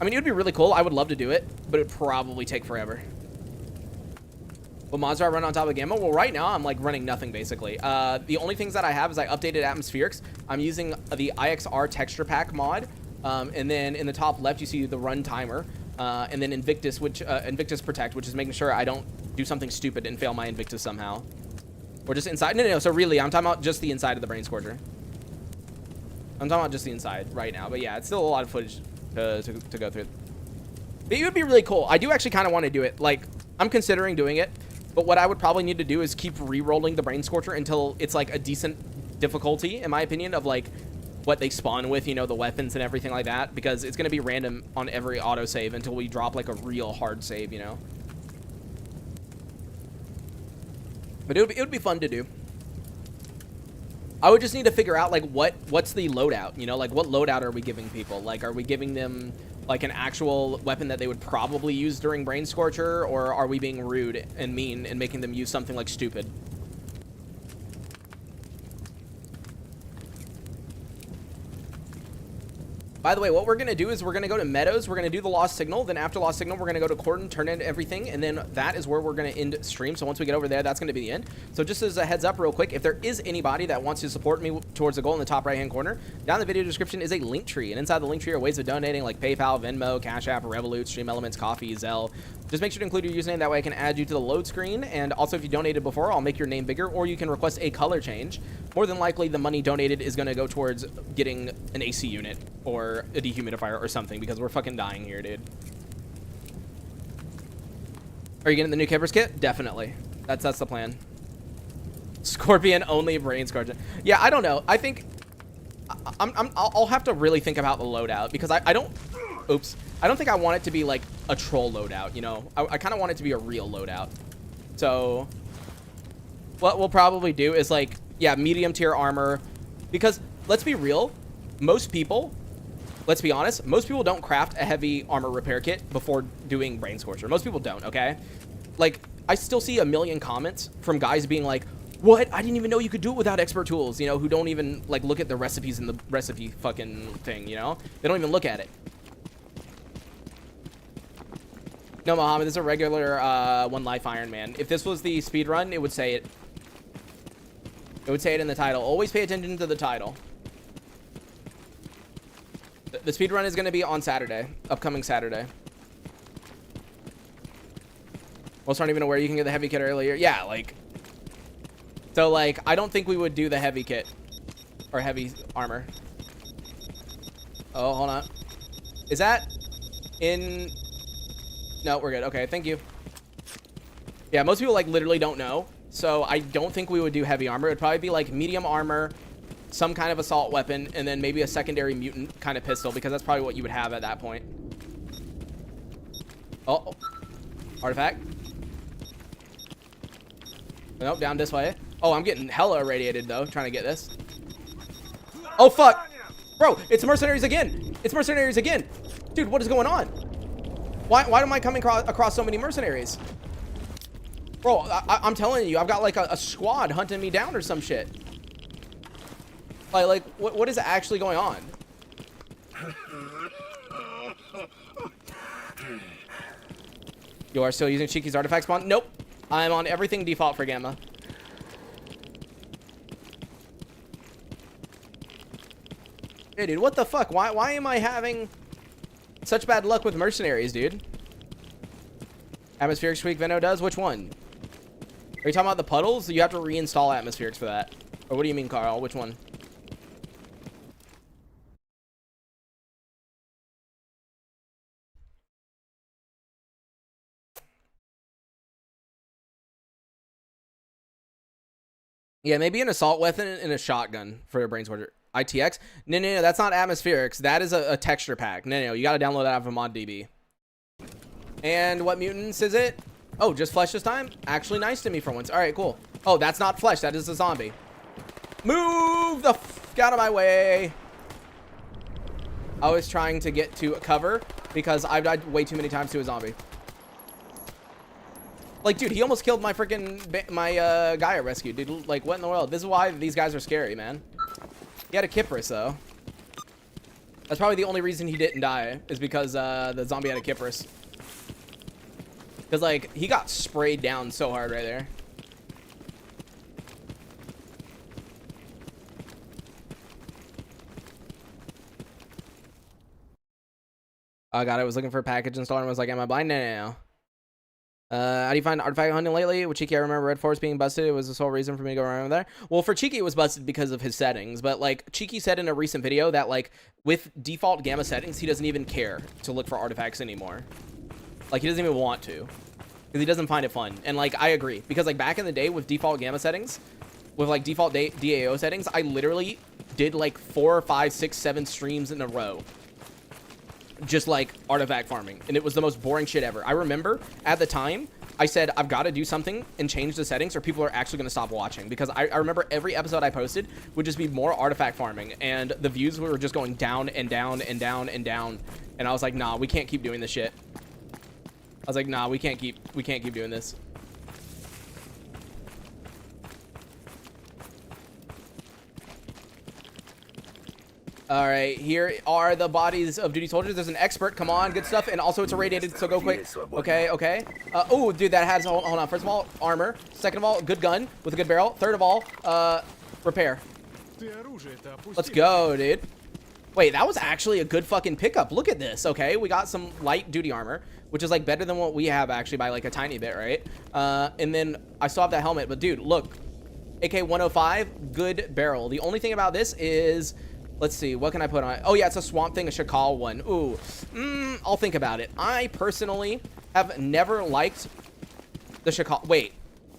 I mean, it would be really cool. I would love to do it, but it would probably take forever. What mods do I run on top of Gamma? Well, right now, I'm, like, running nothing, basically. The only things that I have is I updated Atmospherics. I'm using the IXR Texture Pack mod. And then in the top left, you see the Run Timer. And then Invictus, Invictus Protect, which is making sure I don't do something stupid and fail my Invictus somehow. Or just inside. No. So really, I'm talking about just the inside of the Brain Scorcher. I'm talking about just the inside right now. But yeah, it's still a lot of footage to go through. But it would be really cool. I do actually kind of want to do it. Like, I'm considering doing it. But what I would probably need to do is keep re-rolling the Brain Scorcher until it's, like, a decent difficulty, in my opinion, of, like, what they spawn with, you know, the weapons and everything like that, because it's going to be random on every autosave until we drop like a real hard save, you know. But it would be fun to do. I would just need to figure out like what's the loadout, you know, like what loadout are we giving people? Like, are we giving them like an actual weapon that they would probably use during Brain Scorcher, or are we being rude and mean and making them use something like stupid? By the way, what we're going to do is we're going to go to Meadows. We're going to do the Lost Signal. Then after Lost Signal, we're going to go to Corden, turn in everything. And then that is where we're going to end stream. So once we get over there, that's going to be the end. So just as a heads up real quick, if there is anybody that wants to support me towards the goal in the top right-hand corner, down in the video description is a link tree. And inside the link tree are ways of donating like PayPal, Venmo, Cash App, Revolut, Stream Elements, Coffee, Zelle. Just make sure to include your username. That way I can add you to the load screen. And also, if you donated before, I'll make your name bigger, or you can request a color change. More than likely, the money donated is going to go towards getting an AC unit or a dehumidifier or something, because we're fucking dying here, dude. Are you getting the new Kippers kit? Definitely. That's the plan. Scorpion only Brain Scorcher. Yeah, I don't know. I think I'll have to really think about the loadout, because I don't... Oops. I don't think I want it to be like a troll loadout, you know? I kind of want it to be a real loadout. So what we'll probably do is like, yeah, medium tier armor, because let's be real, most people, let's be honest, most people don't craft a heavy armor repair kit before doing Brain Scorcher. Most people don't, okay? Like, I still see a million comments from guys being like, what? I didn't even know you could do it without expert tools, you know, who don't even like look at the recipes in the recipe fucking thing, you know? They don't even look at it. No, Mohammed, this is a regular One Life Iron Man. If this was the speed run, it would say it. It would say it in the title. Always pay attention to the title. The speed run is going to be on Saturday, upcoming Saturday. Most aren't even aware you can get the heavy kit earlier. Yeah, like. So, like, I don't think we would do the heavy kit or heavy armor. Oh, hold on. Is that in? No, we're good. Okay, thank you. Yeah, most people, like, literally don't know. So I don't think we would do heavy armor. It would probably be, like, medium armor, some kind of assault weapon, and then maybe a secondary mutant kind of pistol, because that's probably what you would have at that point. Oh. Artifact. Nope, down this way. Oh, I'm getting hella irradiated, though, trying to get this. Oh, fuck. Bro, it's mercenaries again. It's mercenaries again. Dude, what is going on? Why am I coming across so many mercenaries? Bro, I'm telling you, I've got like a squad hunting me down or some shit. Like what is actually going on? You are still using Cheeky's artifact spawn? Nope. I'm on everything default for Gamma. Hey, dude, what the fuck? Why am I having such bad luck with mercenaries, dude? Atmospheric Tweak Veno does? Which one? Are you talking about the puddles? You have to reinstall atmospherics for that. Or what do you mean, Carl? Which one? Yeah, maybe an assault weapon and a shotgun for a Brain Scorcher. ITX? No, that's not atmospherics. That is a texture pack. No, you gotta download that from ModDB. And what mutants is it? Oh, just flesh this time? Actually nice to me for once. All right, cool. Oh, that's not flesh. That is a zombie. Move the f out of my way. I was trying to get to cover because I've died way too many times to a zombie. Like, dude, he almost killed my freaking guy I rescued, dude. Like, what in the world? This is why these guys are scary, man. He had a Kypris, though. That's probably the only reason he didn't die, is because the zombie had a Kypris. Because, like, he got sprayed down so hard right there. Oh, God, I was looking for a package installer and was like, am I blind? No. How do you find artifact hunting lately? With Cheeky, I remember Red Force being busted. It was the sole reason for me to go around there. Well, for Cheeky, it was busted because of his settings. But, like, Cheeky said in a recent video that, like, with default Gamma settings, he doesn't even care to look for artifacts anymore. Like, he doesn't even want to. Because he doesn't find it fun. And, like, I agree. Because, like, back in the day with default Gamma settings, with, like, default DAO settings, I literally did like 4, 5, 6, 7 streams in a row. Just like artifact farming. And it was the most boring shit ever. I remember at the time, I said, I've got to do something and change the settings or people are actually going to stop watching. Because I remember every episode I posted would just be more artifact farming. And the views were just going down and down and down and down. And I was like, nah, we can't keep doing this shit. I was like, nah, we can't keep doing this. All right, here are the bodies of duty soldiers. There's an expert. Come on, good stuff. And also it's irradiated, so go quick. Okay, okay. Oh, dude, that has, hold on. First of all, armor. Second of all, good gun with a good barrel. Third of all, repair. Let's go, dude. Wait, that was actually a good fucking pickup. Look at this, okay? We got some light duty armor, which is like better than what we have actually by like a tiny bit, right? And then I still have that helmet, but dude, look. AK-105, good barrel. The only thing about this is... Let's see, what can I put on it? Oh, yeah, it's a Swamp Thing, a s.t.a.l.k.e.r one. Ooh, I'll think about it. I personally have never liked the s.t.a.l.k.e.r. Wait,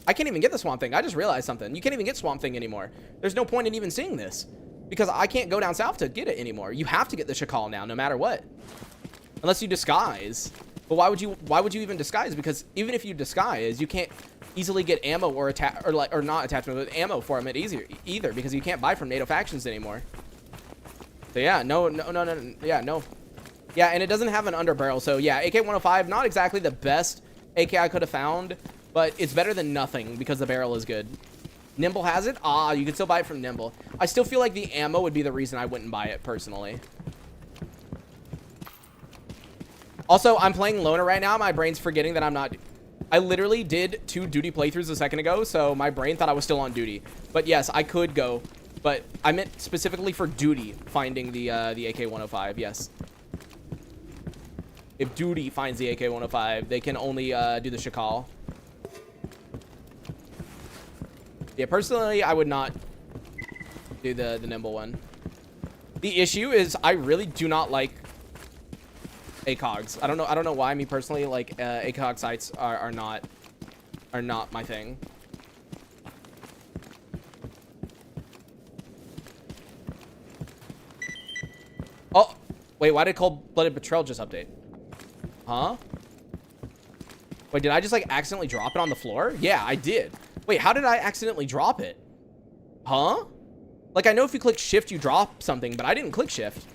I can't even get the Swamp Thing. I just realized something. You can't even get Swamp Thing anymore. There's no point in even seeing this because I can't go down south to get it anymore. You have to get the s.t.a.l.k.e.r now, no matter what. Unless you disguise. But why would you even disguise? Because even if you disguise, you can't easily get ammo or not attachment, but ammo for them either because you can't buy from NATO factions anymore. So yeah, no, yeah, no. Yeah, and it doesn't have an underbarrel, so yeah, AK-105, not exactly the best AK I could have found, but it's better than nothing because the barrel is good. Nimble has it? Ah, you can still buy it from Nimble. I still feel like the ammo would be the reason I wouldn't buy it, personally. Also, I'm playing Loner right now. My brain's forgetting that I'm not... I literally did 2 duty playthroughs a second ago, so my brain thought I was still on duty. But yes, I could go... But I meant specifically for duty finding the AK-105, yes. If duty finds the AK-105, they can only do the s.t.a.l.k.e.r. Yeah, personally, I would not do the Nimble one. The issue is I really do not like ACOGs. I don't know why me personally, like ACOG sites are not my thing. Oh, wait, why did Cold-Blooded Betrayal just update? Huh? Wait, did I just, like, accidentally drop it on the floor? Yeah, I did. Wait, how did I accidentally drop it? Huh? Like, I know if you click shift, you drop something, but I didn't click shift.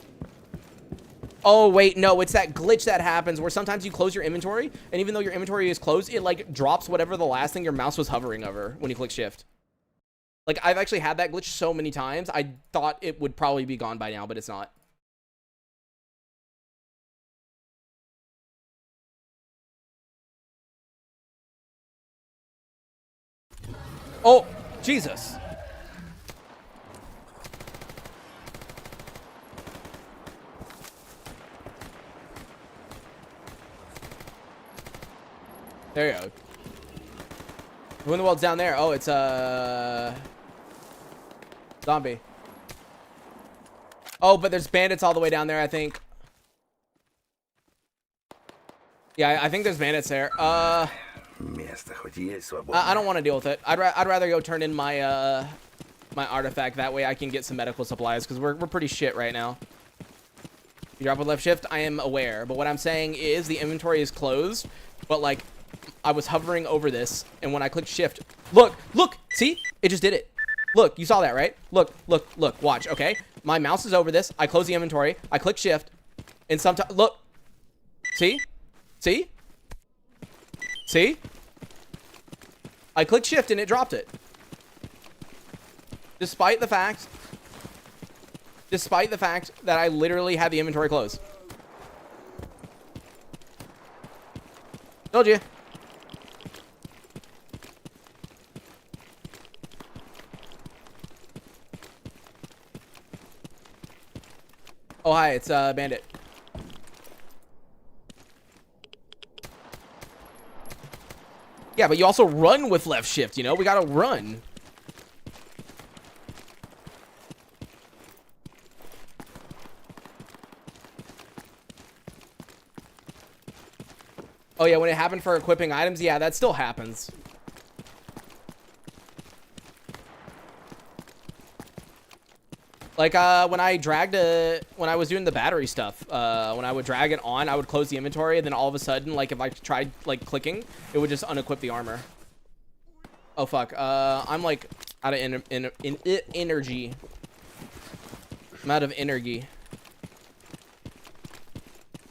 Oh, wait, no, it's that glitch that happens where sometimes you close your inventory, and even though your inventory is closed, it, like, drops whatever the last thing your mouse was hovering over when you click shift. Like, I've actually had that glitch so many times, I thought it would probably be gone by now, but it's not. Oh, Jesus. There you go. Who in the world's down there? Oh, it's zombie. Oh, but there's bandits all the way down there, I think. Yeah, I think there's bandits there. I don't want to deal with it. I'd rather go turn in my my artifact. That way I can get some medical supplies because we're pretty shit right now. You drop with left shift, I am aware. But what I'm saying is the inventory is closed. But like, I was hovering over this, and when I clicked shift, look, see, it just did it. Look, you saw that, right? Look, watch. Okay, my mouse is over this. I close the inventory. I click shift, and sometimes look, see. I clicked shift and it dropped it. Despite the fact that I literally had the inventory closed. Told you. Oh, hi, it's Bandit. Yeah, but you also run with left shift, you know? We gotta run. Oh, yeah, when it happened for equipping items, yeah, that still happens. Like when I was doing the battery stuff, when I would drag it on, I would close the inventory, and then all of a sudden, like if I tried like clicking, it would just unequip the armor. Oh fuck, I'm like out of energy. I'm out of energy.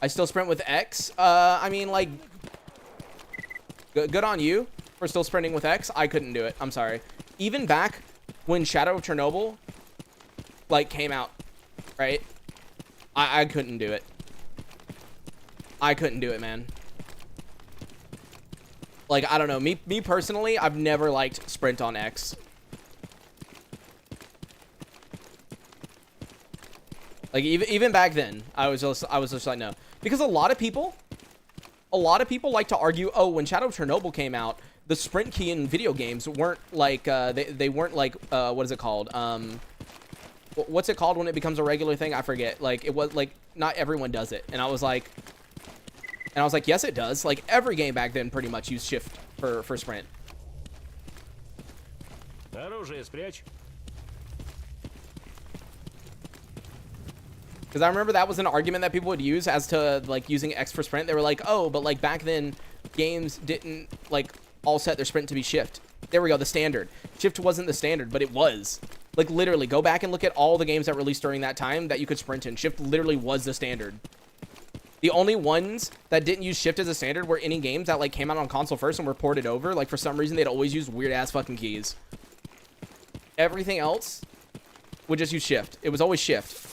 I still sprint with X. I mean, like, good on you for still sprinting with X. I couldn't do it. I'm sorry. Even back when Shadow of Chernobyl, like, came out, right? I couldn't do it. I couldn't do it, man. Like, I don't know. Me personally, I've never liked sprint on X. Like, even back then, I was just like, no. Because a lot of people like to argue, oh, when Shadow of Chernobyl came out, the sprint key in video games weren't like, they weren't like, what is it called? What's it called when it becomes a regular thing? I forget. Like, it was like, not everyone does it. And I was like, yes, it does. Like, every game back then pretty much used shift for sprint. Because I remember that was an argument that people would use as to, like, using X for sprint. They were like, oh, but, like, back then, games didn't, like, all set their sprint to be shift. There we go, the standard. Shift wasn't the standard, but it was. Like, literally, go back and look at all the games that released during that time that you could sprint in. Shift literally was the standard. The only ones that didn't use shift as a standard were any games that, like, came out on console first and were ported over. Like, for some reason, they'd always use weird-ass fucking keys. Everything else would just use shift. It was always shift.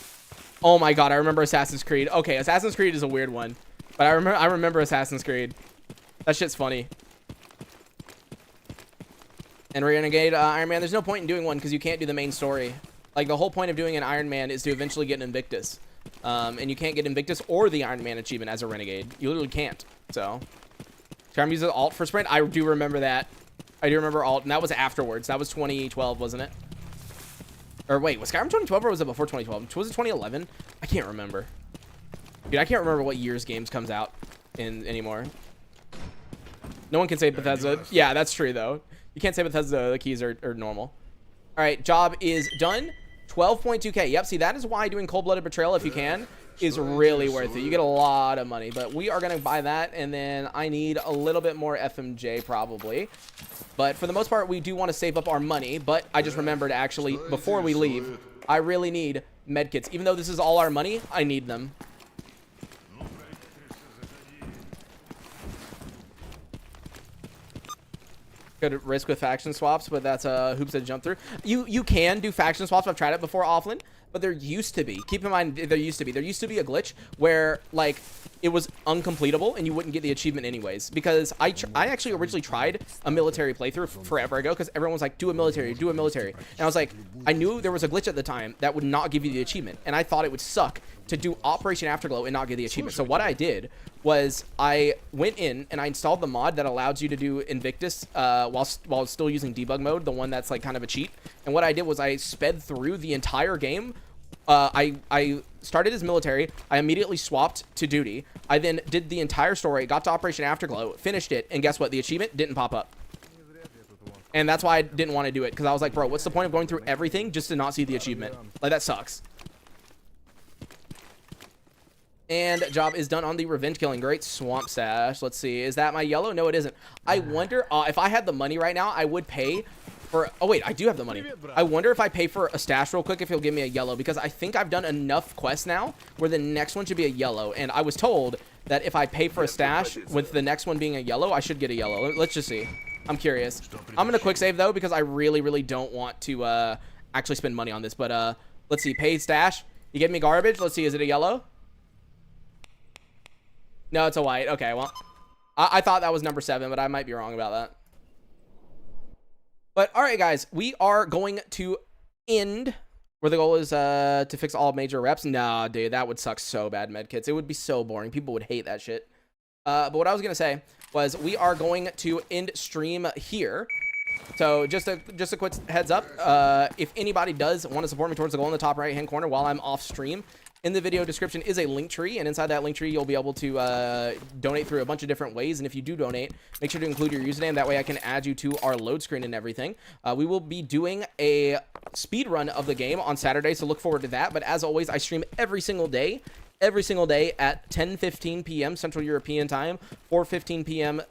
Oh my god, I remember Assassin's Creed. Okay, Assassin's Creed is a weird one, but I remember Assassin's Creed. That shit's funny. And Renegade, Iron Man, there's no point in doing one because you can't do the main story. Like, the whole point of doing an Iron Man is to eventually get an Invictus. And you can't get Invictus or the Iron Man achievement as a Renegade. You literally can't. So, trying to use the alt for sprint. I do remember that. I do remember alt, and that was afterwards. That was 2012, wasn't it? Or wait, was Skyrim 2012 or was it before 2012? Was it 2011? I can't remember. Dude, I can't remember what year's games comes out in anymore. No one can say Bethesda. Yeah, that's true, though. You can't say Bethesda, the keys are normal. All right, job is done. 12.2K. Yep, see, that is why doing Cold-Blooded Betrayal, if you can, is really worth it. You get a lot of money, but we are going to buy that, and then I need a little bit more FMJ, probably. But for the most part, we do want to save up our money, but I just remembered, actually, before we leave, I really need medkits. Even though this is all our money, I need them. Could risk with faction swaps, but that's hoops to jump through. You can do faction swaps. I've tried it before offline, but there used to be. Keep in mind, there used to be a glitch where, like, it was uncompletable and you wouldn't get the achievement anyways. Because I actually originally tried a military playthrough forever ago because everyone was like, do a military. And I was like, I knew there was a glitch at the time that would not give you the achievement, and I thought it would suck to do Operation Afterglow and not get the achievement. So what I did was I went in and I installed the mod that allows you to do Invictus while still using debug mode, the one that's like kind of a cheat. And what I did was I sped through the entire game. I started as military. I immediately swapped to duty. I then did the entire story, got to Operation Afterglow, finished it, and guess what? The achievement didn't pop up. And that's why I didn't want to do it, because I was like, bro, what's the point of going through everything just to not see the achievement? Like, that sucks. And job is done on the revenge killing. Great swamp stash. Let's see. Is that my yellow? No, it isn't. I wonder if I had the money right now, I would pay for... Oh, wait. I do have the money. I wonder if I pay for a stash real quick if he'll give me a yellow, because I think I've done enough quests now where the next one should be a yellow. And I was told that if I pay for a stash with the next one being a yellow, I should get a yellow. Let's just see. I'm curious. I'm going to quick save, though, because I really, really don't want to actually spend money on this. But let's see. Pay stash. You gave me garbage. Let's see. Is it a yellow? No, it's a white. Okay, well, I thought that was number 7, but I might be wrong about that. But all right, guys, we are going to end where the goal is to fix all major reps. Nah, dude, that would suck so bad, medkits. It would be so boring. People would hate that shit. But what I was gonna say was we are going to end stream here. So just a quick heads up. If anybody does want to support me towards the goal in the top right hand corner while I'm off stream, In the video description is a link tree, and inside that link tree, you'll be able to donate through a bunch of different ways. And if you do donate, make sure to include your username. That way I can add you to our load screen and everything. We will be doing a speed run of the game on Saturday, so look forward to that. But as always, I stream every single day at 10:15 p.m. Central European Time, 4:15 p.m.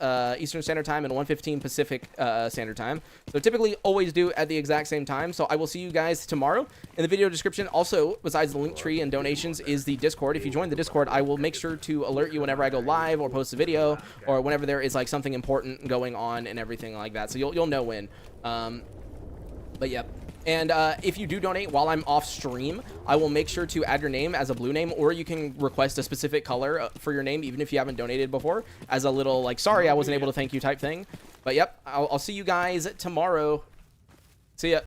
Eastern Standard Time, and 1:15 Pacific Standard Time. So typically always do at the exact same time. So I will see you guys tomorrow. In the video description, also, besides the link tree and donations, is the Discord. If you join the Discord, I will make sure to alert you whenever I go live or post a video, or whenever there is like something important going on and everything like that. So you'll know when. But yep. And if you do donate while I'm off stream, I will make sure to add your name as a blue name, or you can request a specific color for your name, even if you haven't donated before, as a little, like, sorry, I wasn't able to thank you type thing. But yep, I'll see you guys tomorrow. See ya.